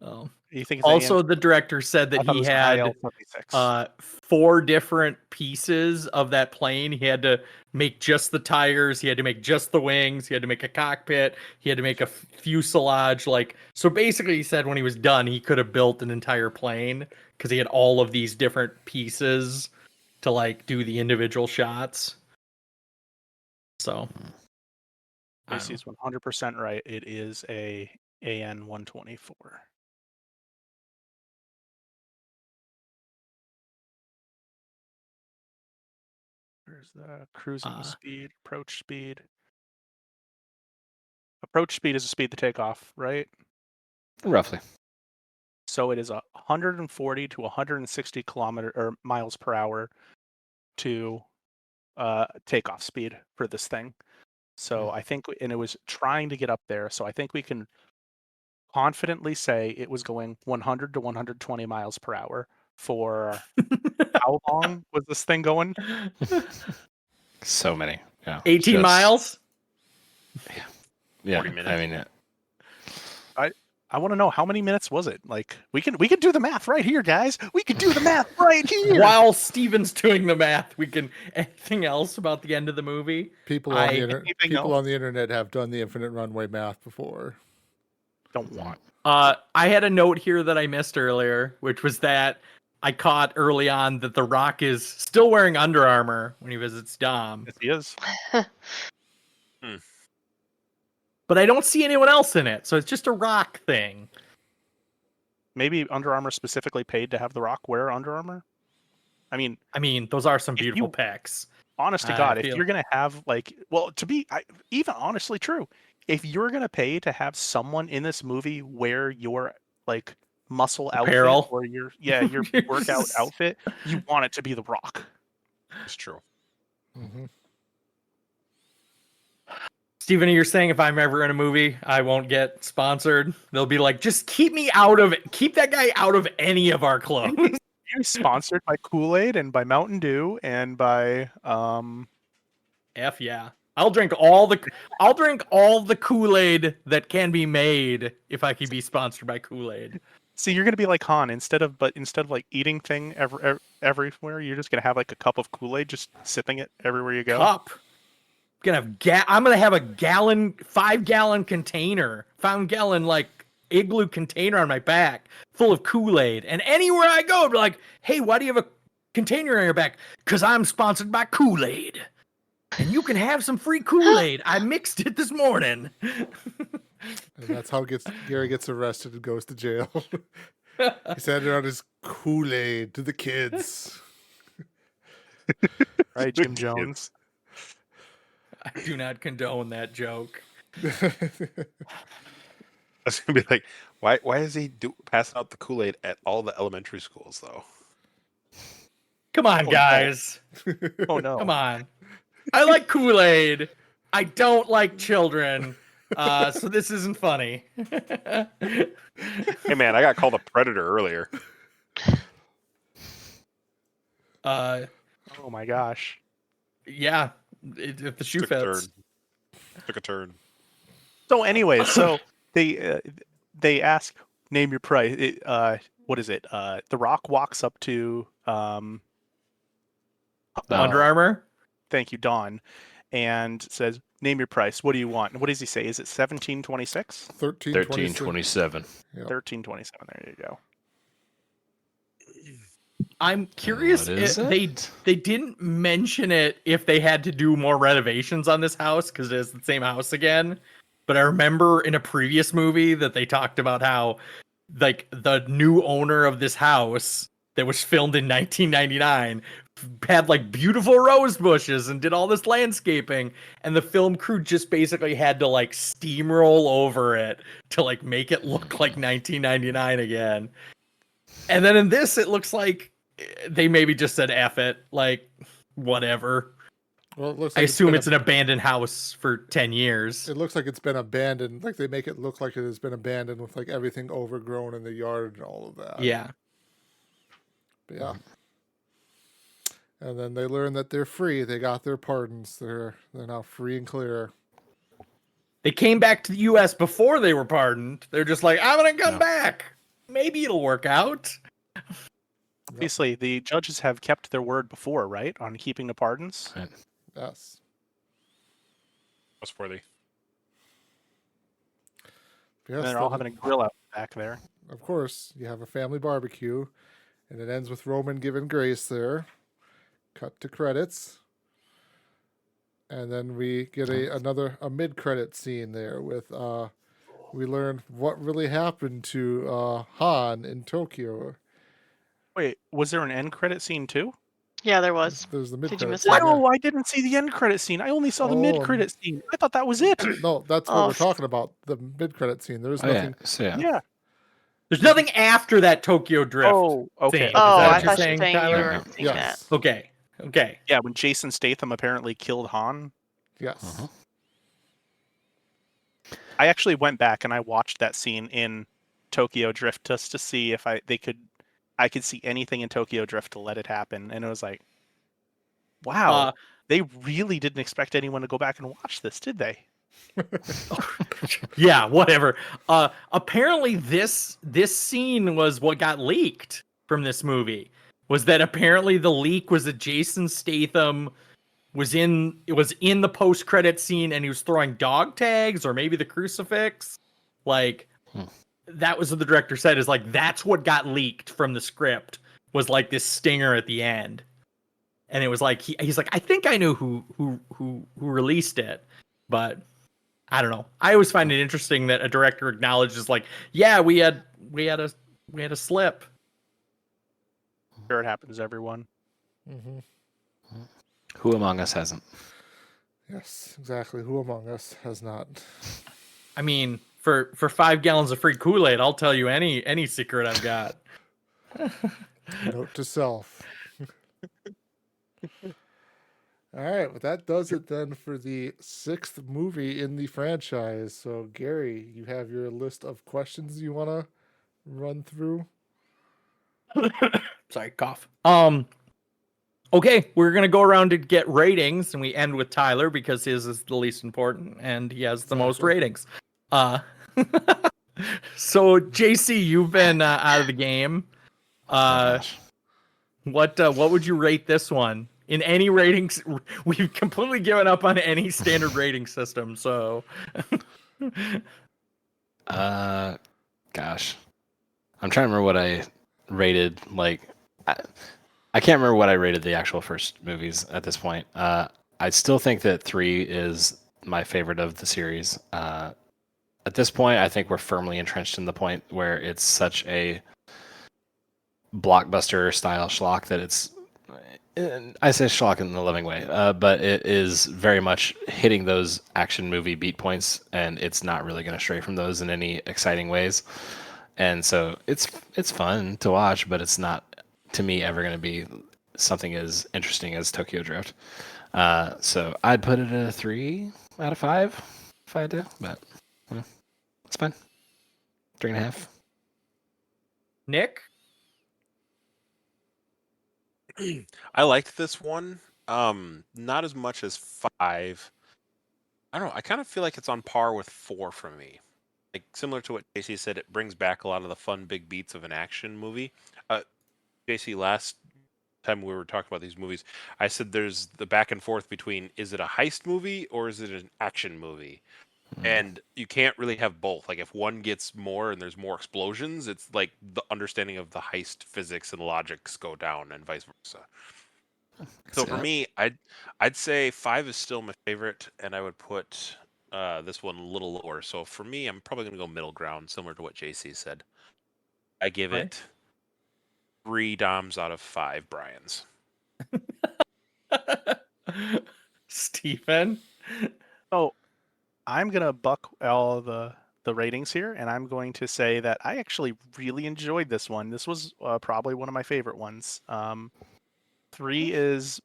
Oh. You think it's Also, the director said I that thought it he was an had IL-76. 4 different pieces of that plane. He had to make just the tires. He had to make just the wings. He had to make a cockpit. He had to make a fuselage. So basically, he said when he was done, he could have built an entire plane because he had all of these different pieces to do the individual shots. So, Macy's 100% right. It is a AN-124. Where's the cruising speed, approach speed? Approach speed is the speed to take off, right? Roughly. So it is 140 to 160 miles per hour to takeoff speed for this thing. So I think, and it was trying to get up there. So I think we can confidently say it was going 100 to 120 miles per hour for how long was this thing going? So many. Yeah. 18 miles? Yeah. 40 minutes. I mean, I want to know how many minutes was it? We can do the math right here, guys. We can do the math right here. While Steven's doing the math, we can. Anything else about the end of the movie? People on the internet have done the infinite runway math before. Don't want. I had a note here that I missed earlier, which was that I caught early on that The Rock is still wearing Under Armour when he visits Dom. Yes, he is. But I don't see anyone else in it, so it's just a Rock thing. Maybe Under Armour specifically paid to have The Rock wear Under Armour? I mean, those are some beautiful pecs. Honest to God, if you're going to have even honestly true, if you're going to pay to have someone in this movie wear your muscle apparel outfit or your workout outfit, you want it to be The Rock. It's true. Mm-hmm. Steven, you're saying if I'm ever in a movie, I won't get sponsored? They'll be like, just keep me out of it. Keep that guy out of any of our clothes. You're sponsored by Kool-Aid and by Mountain Dew and by F yeah. I'll drink all the Kool-Aid that can be made if I could be sponsored by Kool-Aid. See, you're gonna be like Han. Instead of eating thing everywhere, you're just gonna have a cup of Kool-Aid, just sipping it everywhere you go. Cup. I'm gonna have a 5-gallon container, 5-gallon igloo container on my back full of Kool-Aid, and anywhere I go, I'll be like, "Hey, why do you have a container on your back?" "'Cause I'm sponsored by Kool-Aid, and you can have some free Kool-Aid. I mixed it this morning." And that's how Gary gets arrested and goes to jail. He's handing out his Kool-Aid to the kids. Right, Jim Jones. I do not condone that joke. I was gonna be like, why is he passing out the Kool-Aid at all the elementary schools though? Come on, guys. Oh no. Come on. I like Kool-Aid. I don't like children. So this isn't funny. Hey man, I got called a predator earlier. Oh my gosh. Yeah. If the shoe fits. Took a turn. So anyway, they ask, name your price. What is it? The Rock walks up to Under Armour. Thank you, Don, and says, "Name your price. What do you want?" What does he say? Is it 1726? 1327. Yep. 1327. There you go. I'm curious if they didn't mention it if they had to do more renovations on this house because it is the same house again. But I remember in a previous movie that they talked about how the new owner of this house that was filmed in 1999 had beautiful rose bushes and did all this landscaping, and the film crew just basically had to steamroll over it to make it look like 1999 again. And then in this, it looks like they maybe just said F it, like whatever. Well, it looks I like assume been it's an abandoned house for 10 years. It looks like it's been abandoned. Like they make it look like it has been abandoned with like everything overgrown in the yard and all of that. Yeah. But yeah. And then they learn that they're free. They got their pardons. They're now free and clear. They came back to the U.S. before they were pardoned. They're just like, I'm going to come back. Maybe it'll work out. Obviously, the judges have kept their word before, right, on keeping the pardons. Right. Yes. Trustworthy. Yes, And they're all having a grill out back there. Of course, you have a family barbecue, and it ends with Roman giving grace there. Cut to credits. And then we get a mid-credit scene there with we learn what really happened to Han in Tokyo. Wait, was there an end credit scene too? Yeah, there was. There's the Did you mid-credit miss scene. it? No, I didn't see the end credit scene. I only saw the Oh, mid-credit scene. I thought that was it. No, that's what Oh. we're talking about. The mid-credit scene. There's Oh, nothing. yeah. So, yeah. Yeah. There's nothing after that Tokyo Drift. Oh, okay. Scene. Oh, Is that I what you're thought you saying, were saying you Tyler? were seeing that. Yes. Okay. Yeah, when Jason Statham apparently killed Han. Yes. Uh-huh. I actually went back and I watched that scene in Tokyo Drift just to see if I could see anything in Tokyo Drift to let it happen, and it was like, wow, they really didn't expect anyone to go back and watch this, did they? Yeah, whatever. Apparently this scene was what got leaked from this movie. Was that apparently the leak was that Jason Statham was in the post-credit scene and he was throwing dog tags or maybe the crucifix. Like that was what the director said, is like that's what got leaked from the script, was like this stinger at the end. And it was like he's like, I think I knew who released it, but I don't know. I always find it interesting that a director acknowledges like, yeah, we had a slip. Sure, it happens, everyone. Mm-hmm. Who among us hasn't? Yes, exactly. Who among us has not? I mean, for 5 gallons of free Kool-Aid, I'll tell you any secret I've got. Note to self. All right, well, that does it then for the 6th movie in the franchise. So, Gary, you have your list of questions you want to run through? Sorry, cough. Okay, we're gonna go around and get ratings, and we end with Tyler because his is the least important and he has the most ratings. So JC, you've been out of the game. Gosh. What would you rate this one? In any ratings, we've completely given up on any standard rating system. So, Gosh, I'm trying to remember what I rated. Like, I can't remember what I rated the actual first movies at this point. I still think that 3 is my favorite of the series. At this point, I think we're firmly entrenched in the point where it's such a blockbuster style schlock that it's. I say schlock in the loving way, but it is very much hitting those action movie beat points, and it's not really going to stray from those in any exciting ways. And so it's fun to watch, but it's not, to me, ever going to be something as interesting as Tokyo Drift. So I'd put it at a 3 out of 5 if I had to, but it's fine. 3.5. Nick, I liked this one. Not as much as 5. I don't know. I kind of feel like it's on par with 4 for me. Like similar to what JC said, it brings back a lot of the fun big beats of an action movie. JC, last time we were talking about these movies, I said there's the back and forth between is it a heist movie or is it an action movie? And you can't really have both. Like if one gets more and there's more explosions, it's like the understanding of the heist physics and logics go down and vice versa. So for me, I'd say 5 is still my favorite, and I would put this one a little lower. So for me, I'm probably going to go middle ground, similar to what JC said. I give Okay. it 3 Doms out of 5 Brians. Stephen. Oh, I'm gonna buck all the the ratings here, and I'm going to say that I actually really enjoyed this one. This was probably one of my favorite ones. 3 is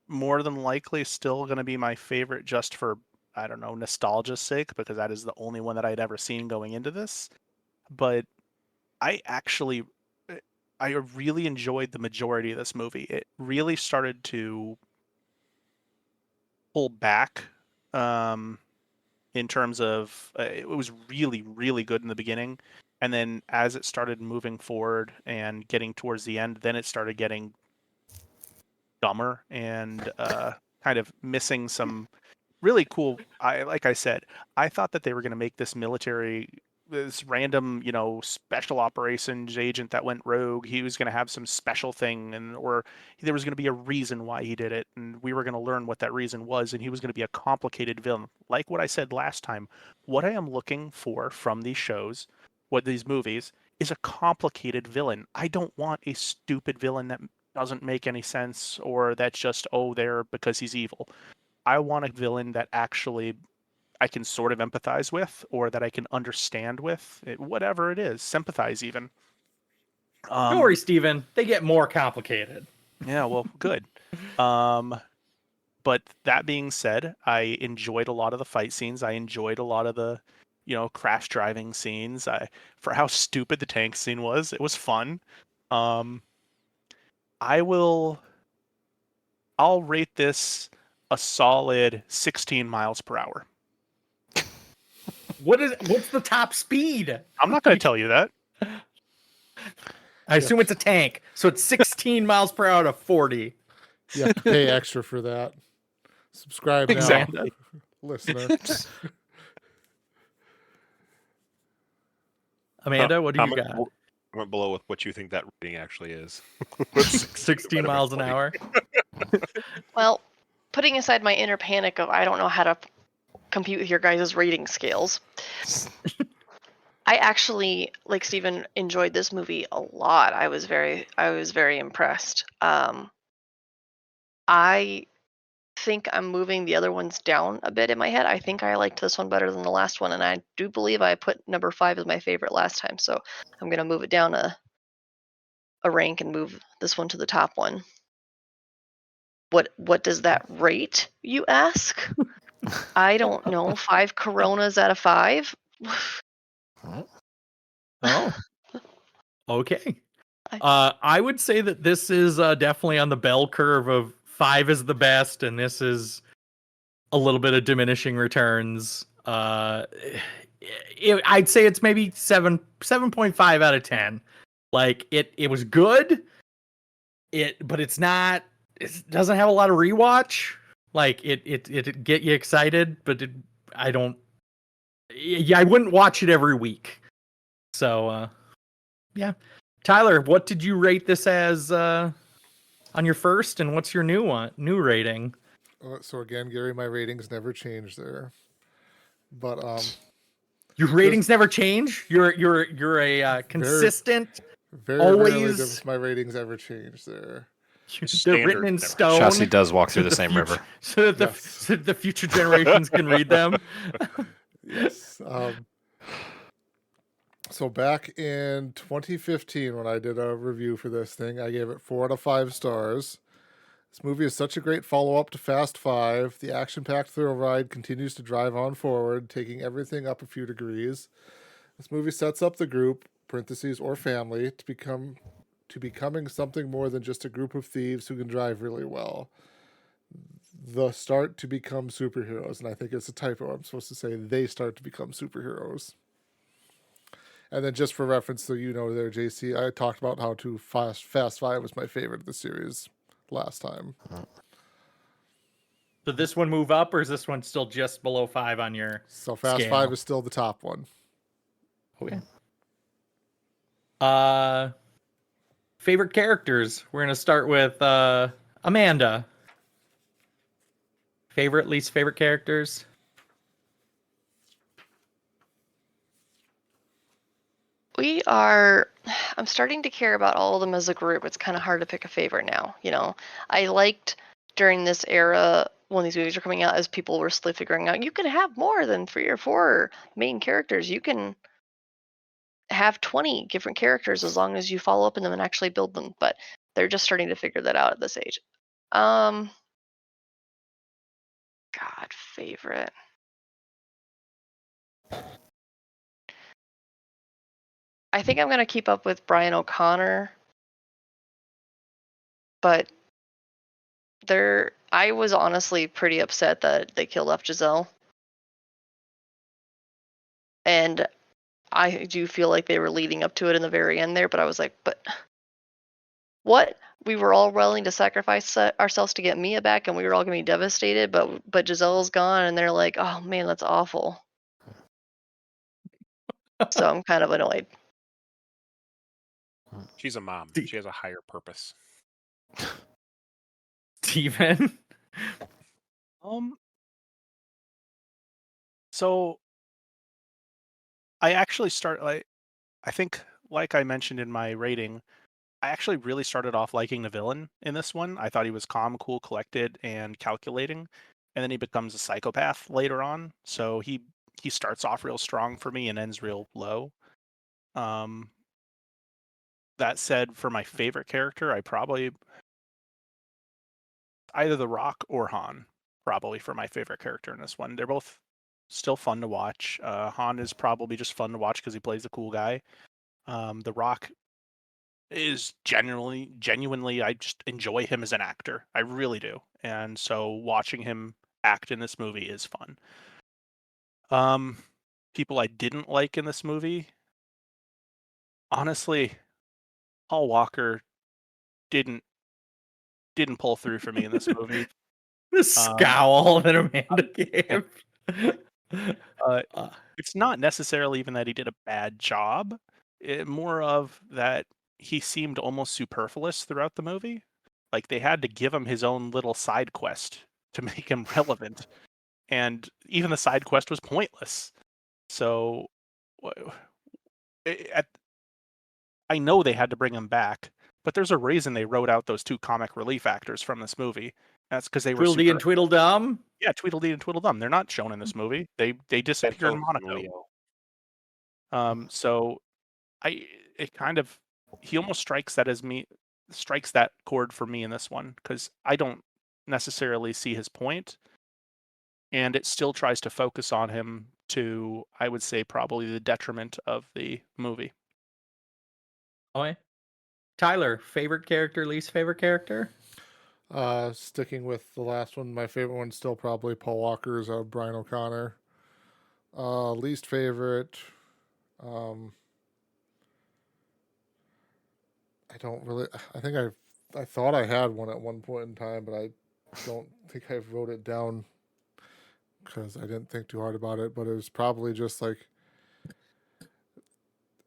more than likely still going to be my favorite, just for, I don't know, nostalgia's sake, because that is the only one that I'd ever seen going into this. But I really enjoyed the majority of this movie. It really started to pull back in terms of it was really, really good in the beginning. And then as it started moving forward and getting towards the end, then it started getting dumber and kind of missing some really cool. Like I said, I thought that they were going to make this random, special operations agent that went rogue. He was going to have some special thing, or there was going to be a reason why he did it, and we were going to learn what that reason was, and he was going to be a complicated villain. Like what I said last time, what I am looking for from these shows, these movies, is a complicated villain. I don't want a stupid villain that doesn't make any sense, or that's just, there because he's evil. I want a villain that actually I can sort of empathize with, or that I can understand with, whatever it is, sympathize even. Don't worry, Steven. They get more complicated. Yeah, well, good. But that being said, I enjoyed a lot of the fight scenes. I enjoyed a lot of the, crash driving scenes. For how stupid the tank scene was, it was fun. I'll rate this a solid 16 miles per hour. What's the top speed? I'm not going to tell you that. I assume it's a tank, so it's 16 miles per hour to 40. You have to pay extra for that. Subscribe now, Exactly. listener. Amanda, what do you got? I went below with what you think that rating actually is. 16 miles an hour. Well, putting aside my inner panic of I don't know how to compute with your guys' rating scales, I actually, like Steven, enjoyed this movie a lot. I was very impressed. I think I'm moving the other ones down a bit in my head. I think I liked this one better than the last one, and I do believe I put number 5 as my favorite last time. So I'm gonna move it down a rank and move this one to the top one. What does that rate, you ask? I don't know. 5 Coronas out of 5. Oh. Okay. I would say that this is definitely on the bell curve of 5 is the best, and this is a little bit of diminishing returns. I'd say it's maybe 7.5 out of 10. Like it was good. But it's not. It doesn't have a lot of rewatch. Like it get you excited, but I don't. Yeah, I wouldn't watch it every week. So yeah. Tyler, what did you rate this as on your first, and what's your new rating? So again, Gary, my ratings never change there. But Your ratings never change. You're a consistent. very always. rarely does my ratings ever change there. They're written in stone. Chassis does walk through the same river. So that the future generations can read them. Yes. So back in 2015, when I did a review for this thing, I gave it 4 out of 5 stars. This movie is such a great follow-up to Fast 5. The action-packed thrill ride continues to drive on forward, taking everything up a few degrees. This movie sets up the group, parentheses, or family, to becoming something more than just a group of thieves who can drive really well. The start to become superheroes, and I think it's a typo. I'm supposed to say they start to become superheroes. And then just for reference, so you know there, JC, I talked about how Fast 5 was my favorite of the series last time. Did this one move up, or is this one still just below 5 on your So Fast scale? 5 is still the top one. Okay. Favorite characters. We're gonna start with Amanda. Least favorite characters. I'm starting to care about all of them as a group. It's kind of hard to pick a favorite now. I liked during this era when these movies are coming out, as people were still figuring out, you can have more than 3 or 4 main characters. You can have 20 different characters as long as you follow up in them and actually build them. But they're just starting to figure that out at this age. God, favorite. I think I'm gonna keep up with Brian O'Connor, but I was honestly pretty upset that they killed off Giselle. And I do feel like they were leading up to it in the very end there, but I was like, but what? We were all willing to sacrifice ourselves to get Mia back, and we were all gonna be devastated, but Giselle's gone, and they're like, oh man, that's awful. So I'm kind of annoyed. She's a mom. She has a higher purpose. Steven? So I actually I think, like I mentioned in my rating, I actually really started off liking the villain in this one. I thought he was calm, cool, collected, and calculating, and then he becomes a psychopath later on. So he starts off real strong for me and ends real low. That said, for my favorite character, I probably either The Rock or Han, probably for my favorite character in this one. They're both still fun to watch. Han is probably just fun to watch because he plays a cool guy. The Rock is genuinely, I just enjoy him as an actor. I really do. And so watching him act in this movie is fun. People I didn't like in this movie, honestly, Paul Walker didn't pull through for me in this movie. The scowl that Amanda gave. It's not necessarily even that he did a bad job. More of that he seemed almost superfluous throughout the movie. Like they had to give him his own little side quest to make him relevant. And even the side quest was pointless. So I know they had to bring him back, but there's a reason they wrote out those 2 comic relief actors from this movie. That's because they were Tweedledee and Tweedledum? Yeah, Tweedledee and Tweedledum. They're not shown in this movie. They disappear in Monaco. So he almost strikes that chord for me in this one because I don't necessarily see his point, and it still tries to focus on him to, I would say, probably the detriment of the movie. Okay. Tyler, favorite character, least favorite character? Sticking with the last one, my favorite one's still probably Paul Walker's Brian O'Connor. Least favorite, I don't really. I think I thought I had one at one point in time, but I don't think I wrote it down because I didn't think too hard about it. But it was probably just like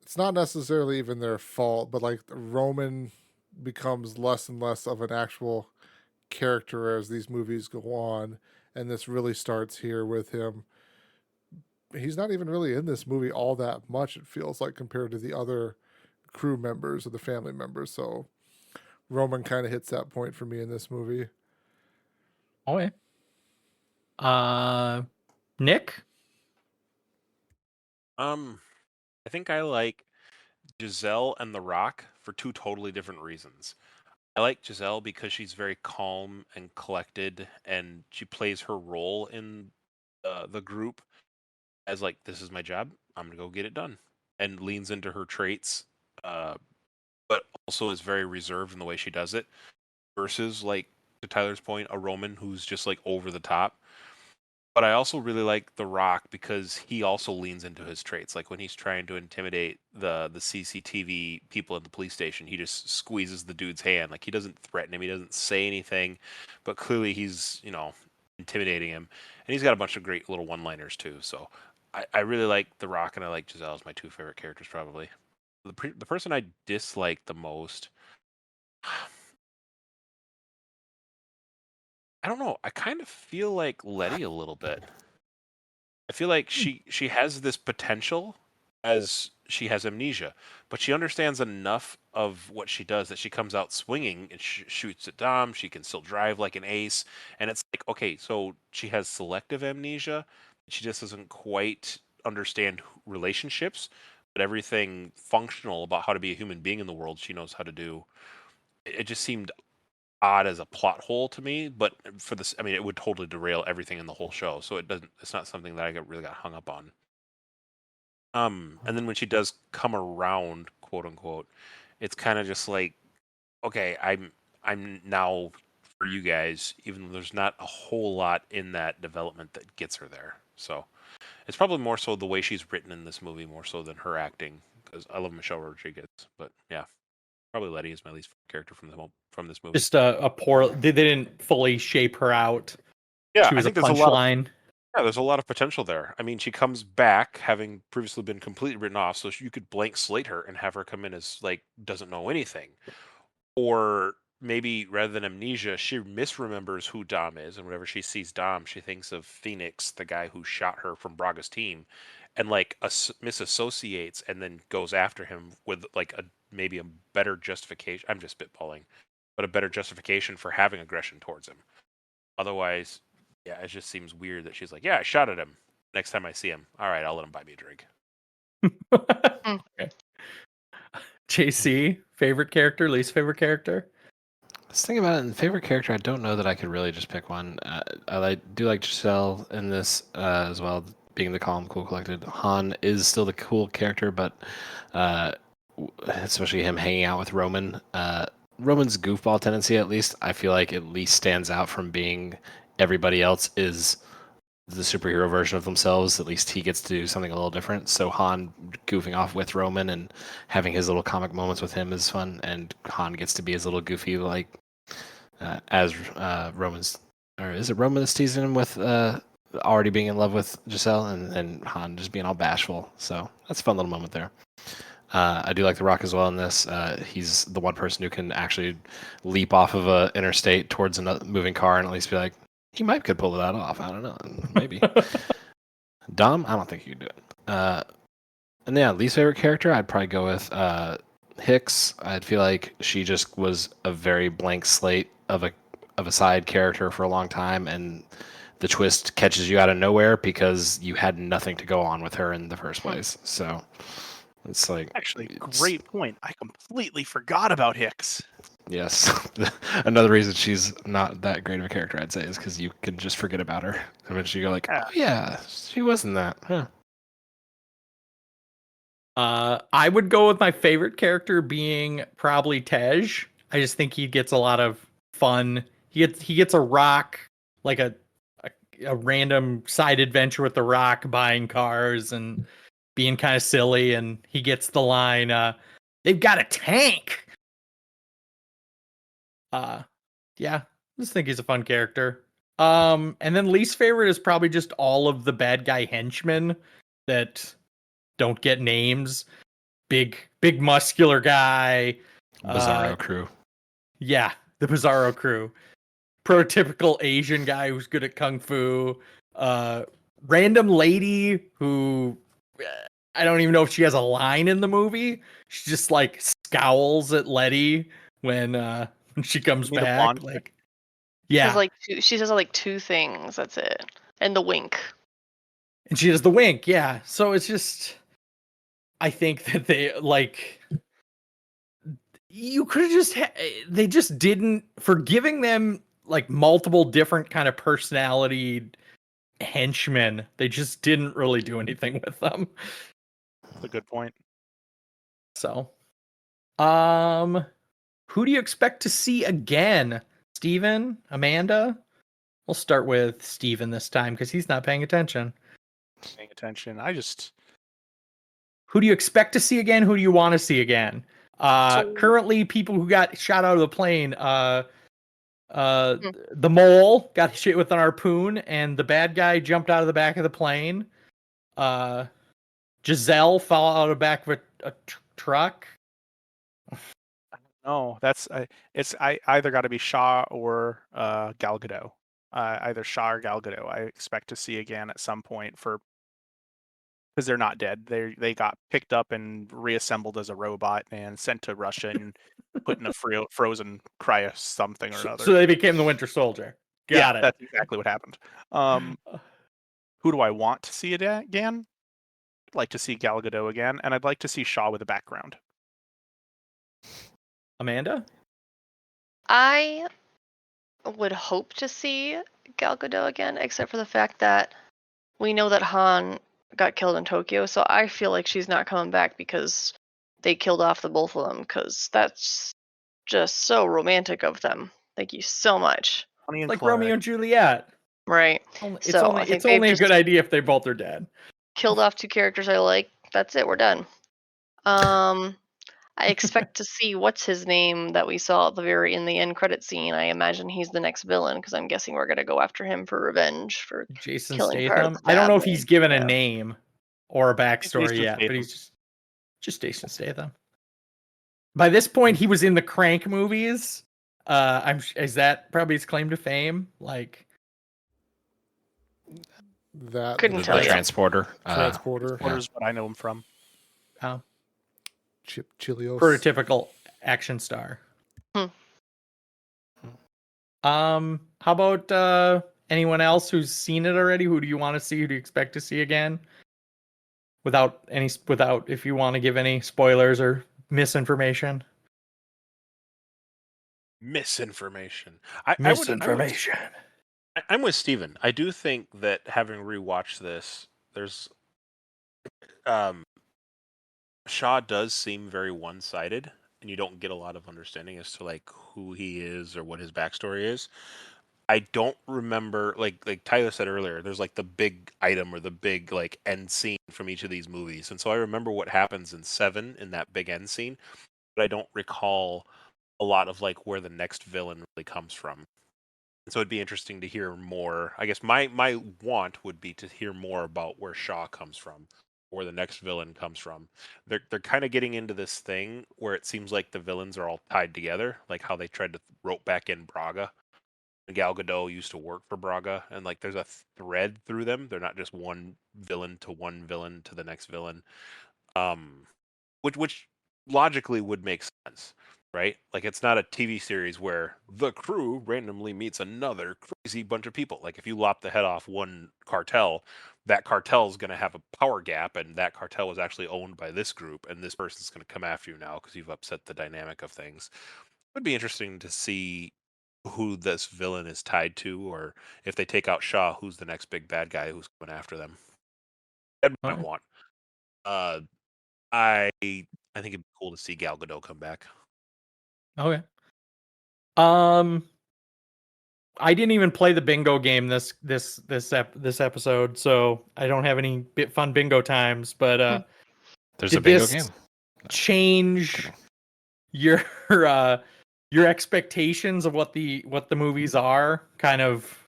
it's not necessarily even their fault, but like Roman becomes less and less of an actual character as these movies go on, and this really starts here with him. He's not even really in this movie all that much, it feels like, compared to the other crew members or the family members. So Roman kind of hits that point for me in this movie. Okay. Nick? I think I like Giselle and The Rock for 2 totally different reasons. I like Giselle because she's very calm and collected, and she plays her role in the group as like, this is my job, I'm gonna go get it done, and leans into her traits, but also is very reserved in the way she does it. Versus, like, to Tyler's point, a Roman who's just like over the top. But I also really like The Rock because he also leans into his traits. Like when he's trying to intimidate the CCTV people at the police station, he just squeezes the dude's hand. Like he doesn't threaten him, he doesn't say anything, but clearly he's, intimidating him. And he's got a bunch of great little one-liners too. So I really like The Rock, and I like Giselle as my 2 favorite characters probably. The person I dislike the most, I don't know. I kind of feel like Letty a little bit. I feel like she has this potential as she has amnesia, but she understands enough of what she does that she comes out swinging and shoots at Dom. She can still drive like an ace, and it's like, okay, so she has selective amnesia. She just doesn't quite understand relationships, but everything functional about how to be a human being in the world, she knows how to do. It just seemed odd as a plot hole to me, but for this, I mean, it would totally derail everything in the whole show. So it doesn't. It's not something that I really got hung up on. And then when she does come around, quote unquote, it's kind of just like, okay, I'm now for you guys, even though there's not a whole lot in that development that gets her there. So it's probably more so the way she's written in this movie, more so than her acting, because I love Michelle Rodriguez. But yeah, probably Letty is my least favorite character from this movie. Just a poor. They didn't fully shape her out. Yeah, She I was a think there's a lot of punchline. Yeah, there's a lot of potential there. I mean, she comes back having previously been completely written off, so you could blank slate her and have her come in as like doesn't know anything. Or maybe rather than amnesia, she misremembers who Dom is, and whenever she sees Dom, she thinks of Phoenix, the guy who shot her from Braga's team, and like misassociates and then goes after him with like maybe a better justification. I'm just spitballing, but a better justification for having aggression towards him. Otherwise, yeah, it just seems weird that she's like, yeah, I shot at him. Next time I see him, all right, I'll let him buy me a drink. Okay. JC, favorite character, least favorite character? Let's think about it. In favorite character, I don't know that I could really just pick one. Do like Giselle in this as well, being the calm, cool, collected. Han is still the cool character, but especially him hanging out with Roman. Roman's goofball tendency, at least, I feel like at least stands out from being everybody else is the superhero version of themselves. At least he gets to do something a little different. So Han goofing off with Roman and having his little comic moments with him is fun, and Han gets to be his little goofy like as Roman's, or is it Roman that's teasing him with already being in love with Giselle, and Han just being all bashful. So that's a fun little moment there. I do like The Rock as well in this. He's the one person who can actually leap off of a interstate towards a moving car and at least be like, he might could pull that off. I don't know. Maybe. Dom, I don't think you could do it. And yeah, least favorite character, I'd probably go with Hicks. I'd feel like she just was a very blank slate of a side character for a long time, and the twist catches you out of nowhere because you had nothing to go on with her in the first place. So it's like, Actually, great point. I completely forgot about Hicks. yes. Another reason she's not that great of a character, I'd say, is because you can just forget about her. And then you go like, oh yeah, she wasn't that. Huh. I would go with my favorite character being probably Tej. I just think he gets a lot of fun. He gets a rock, like a random side adventure with the Rock, buying cars and being kind of silly, and he gets the line, "They've got a tank." Yeah, I just think he's a fun character. And then least favorite is probably just all of the bad guy henchmen that don't get names. Big muscular guy. Bizarro crew. Yeah, the Bizarro crew. Prototypical Asian guy who's good at kung fu. Random lady who I don't even know if she has a line in the movie. She just like scowls at Letty when she comes You mean the back. blonde Like, She yeah, says like she says like two things. That's it, and the wink. and she does the wink. Yeah, so it's just, I think that they like. You could have just they just didn't, for giving them like multiple different kind of personality henchmen, they just didn't really do anything with them. That's a good point. So who do you expect to see again? Steven? Amanda? We'll start with Steven this time because he's not paying attention. Paying attention. Who do you expect to see again? Who do you want to see again? Currently, people who got shot out of the plane. The mole got hit with an harpoon, and the bad guy jumped out of the back of the plane. Giselle fell out of the back of a truck. No, that's it's either got to be Shaw or Gal Gadot. Either Shaw or Gal Gadot. I expect to see again at some point for because they're not dead. They got picked up and reassembled as a robot and sent to Russia and put in a frozen cryo something or another. So they became the Winter Soldier. Got it. That's exactly what happened. Who do I want to see it again? I'd like to see Gal Gadot again, and I'd like to see Shaw with a background. Amanda? I would hope to see Gal Gadot again, except for the fact that we know that Han got killed in Tokyo, so I feel like she's not coming back because they killed off the both of them, because that's just so romantic of them. Thank you so much. Bonnie and Like Clyde. Romeo and Juliet. Right. It's So only, I think it's only a they've good just idea if they both are dead. killed off two characters I like. That's it. We're done. I expect to see what's his name that we saw at in the end credit scene. I imagine he's the next villain because I'm guessing we're gonna go after him for revenge for Jason killing part of Statham. the I don't know if family. he's given a Yeah. name or a backstory Jason yet, but Statham. he's just Jason Statham. By this point, he was in the Crank movies. Is that probably his claim to fame? Like, That Couldn't The tell ya. transporter. transporter, What is what I know him from. Chip Chilios. prototypical action star. Hmm. How about anyone else who's seen it already? Who do you want to see? Who do you expect to see again? Without if you want to give any spoilers or misinformation. Misinformation. I'm with Steven. I do think that having rewatched this, there's Shaw does seem very one-sided, and you don't get a lot of understanding as to like who he is or what his backstory is. I don't remember, like Tyler said earlier, there's like the big item or the big like end scene from each of these movies, and so I remember what happens in 7 in that big end scene, but I don't recall a lot of like where the next villain really comes from. So it'd be interesting to hear more. I guess my want would be to hear more about where Shaw comes from, where the next villain comes from. They're kind of getting into this thing where it seems like the villains are all tied together, like how they tried to rope back in Braga. Gal Gadot used to work for Braga, and like there's a thread through them. They're not just one villain to the next villain, which logically would make sense, right? Like it's not a TV series where the crew randomly meets another crazy bunch of people. Like if you lop the head off one cartel, that cartel is going to have a power gap, and that cartel was actually owned by this group, and this person's going to come after you now because you've upset the dynamic of things. It would be interesting to see who this villain is tied to, or if they take out Shaw, who's the next big bad guy who's coming after them. That's what I want. I think it'd be cool to see Gal Gadot come back. Okay. I didn't even play the bingo game this episode, so I don't have any fun bingo times. But There's did a bingo this game. change your expectations of what the movies are? Kind of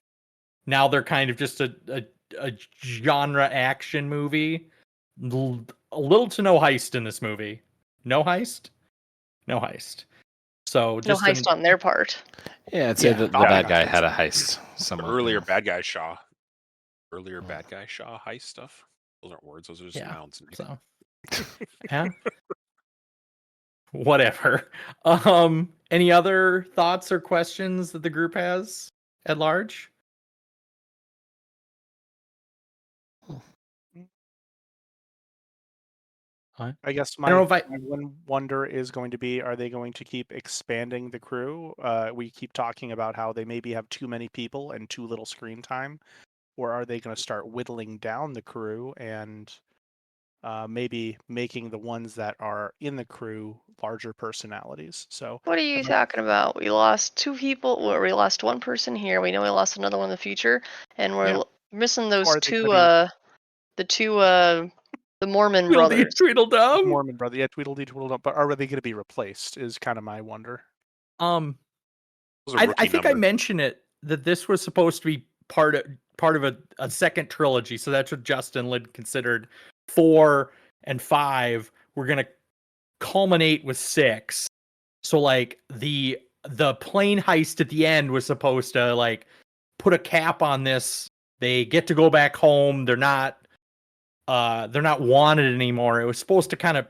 now they're kind of just a genre action movie. A little to no heist in this movie. No heist. So No just heist on their part. Yeah, I'd say Yeah. the Yeah. bad guy had a heist somewhere. Earlier bad guy Shaw heist stuff. Those aren't words. Those are just Yeah. nouns. So yeah. Whatever. Any other thoughts or questions that the group has at large? I guess I don't know if my one wonder is going to be: are they going to keep expanding the crew? We keep talking about how they maybe have too many people and too little screen time, or are they going to start whittling down the crew and maybe making the ones that are in the crew larger personalities? So What are you talking about? We lost 2 people. Well, we lost 1 person here. We know we lost another one in the future, and we're Yeah. missing those Or are they 2. gonna The Mormon Tweedledee brothers. Tweedledum. Mormon brother, yeah, Tweedledee Tweedledum. But are they going to be replaced? Is kind of my wonder. Those are I rookie think I numbers. mentioned it that this was supposed to be part of a second trilogy, so that's what Justin Lid considered. 4 and 5 were gonna culminate with 6. So like the plane heist at the end was supposed to like put a cap on this. They get to go back home. They're not they're not wanted anymore. It was supposed to kind of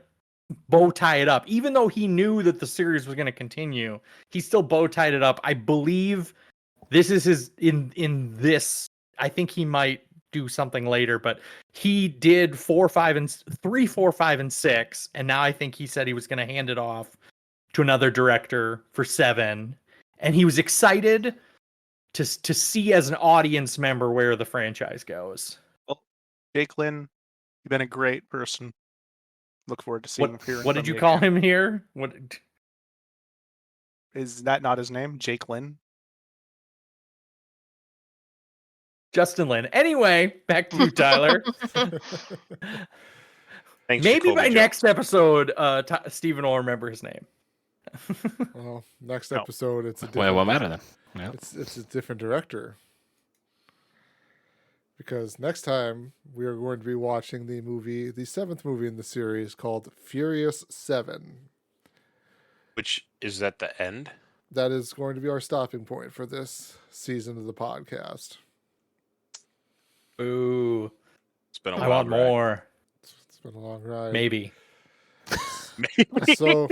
bow tie it up, even though he knew that the series was going to continue. He still bow tied it up. I believe this is his in this. I think he might do something later, but he did 4, 5, and 3, 4, 5, and 6, and now I think he said he was going to hand it off to another director for 7, and he was excited to see as an audience member where the franchise goes. Well, Jake Lynn, you've been a great person. Look forward to seeing him here. What did you call him here? What is that? Not his name, Jake Lynn? Justin Lin. Anyway, back to you, Tyler. Thanks, Maybe Jacoby by Jones. next episode, Stephen will remember his name. Well, next No. episode it's a Well, different, it won't matter then. Yeah. it's a different director. Because next time we are going to be watching the 7th movie in the series called Furious 7. Which is at the end. That is going to be our stopping point for this season of the podcast. Ooh, It's been a I long want ride. more. It's been a long ride. Maybe. So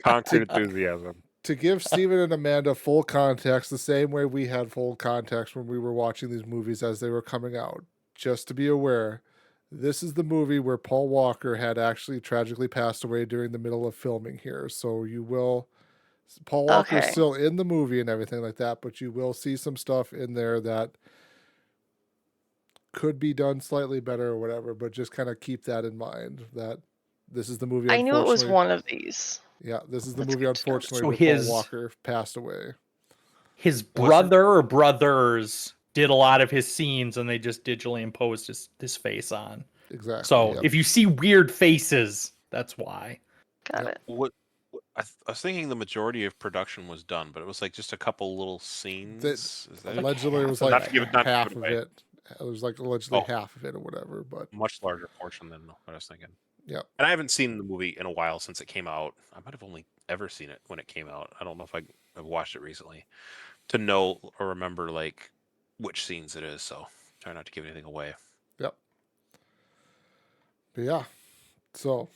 Concrete enthusiasm. to give Steven and Amanda full context, the same way we had full context when we were watching these movies as they were coming out, just to be aware, this is the movie where Paul Walker had actually tragically passed away during the middle of filming here. So Paul Walker's Okay. still in the movie and everything like that, but you will see some stuff in there that could be done slightly better or whatever, but just kind of keep that in mind that this is the movie. I knew it was unfortunately- one of these. Yeah, this is the That's movie, good to know. unfortunately, So where his- Paul Walker passed away. His brother or brothers did a lot of his scenes, and they just digitally imposed his face on. Exactly. So yep. if you see weird faces, that's why. Got Yep. it. What I was thinking the majority of production was done, but it was like just a couple little scenes. Is that allegedly it was Not like to give it- not to half give it of away. it. It was like allegedly Oh. half of it or whatever, but a much larger portion than what I was thinking? Yep. And I haven't seen the movie in a while since it came out. I might have only ever seen it when it came out. I don't know if I've watched it recently to know or remember like which scenes it is. So try not to give anything away. Yep. But yeah. So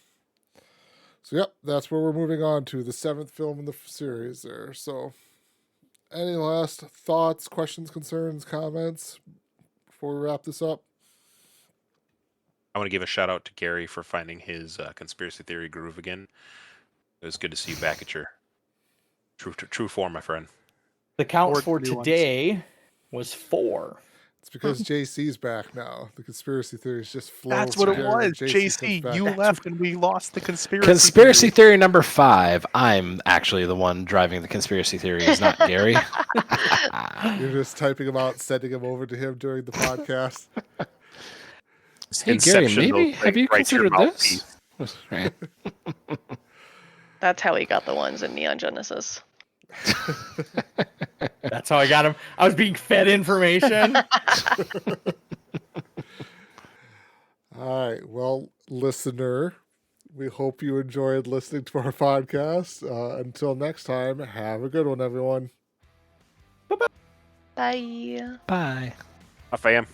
yep, that's where we're moving on to the 7th film in the series there. So any last thoughts, questions, concerns, comments before we wrap this up? I want to give a shout out to Gary for finding his conspiracy theory groove again. It was good to see you back at your true form, my friend. The count Or for new ones. today was 4. It's because JC's back now. The conspiracy theories just flow. That's what it together when was. JC JC, comes you back. left and we lost the conspiracy. Conspiracy theory number 5. I'm actually the one driving the conspiracy theories, not Gary. You're just typing them out, sending them over to him during the podcast. Hey Gary, Inception, maybe those, have you right to your considered this? mouthpiece. Right. That's how he got the ones in Neon Genesis. That's how I got him. I was being fed information. All right. Well, listener, we hope you enjoyed listening to our podcast. Until next time, have a good one, everyone. Bye. Bye. Hi, fam.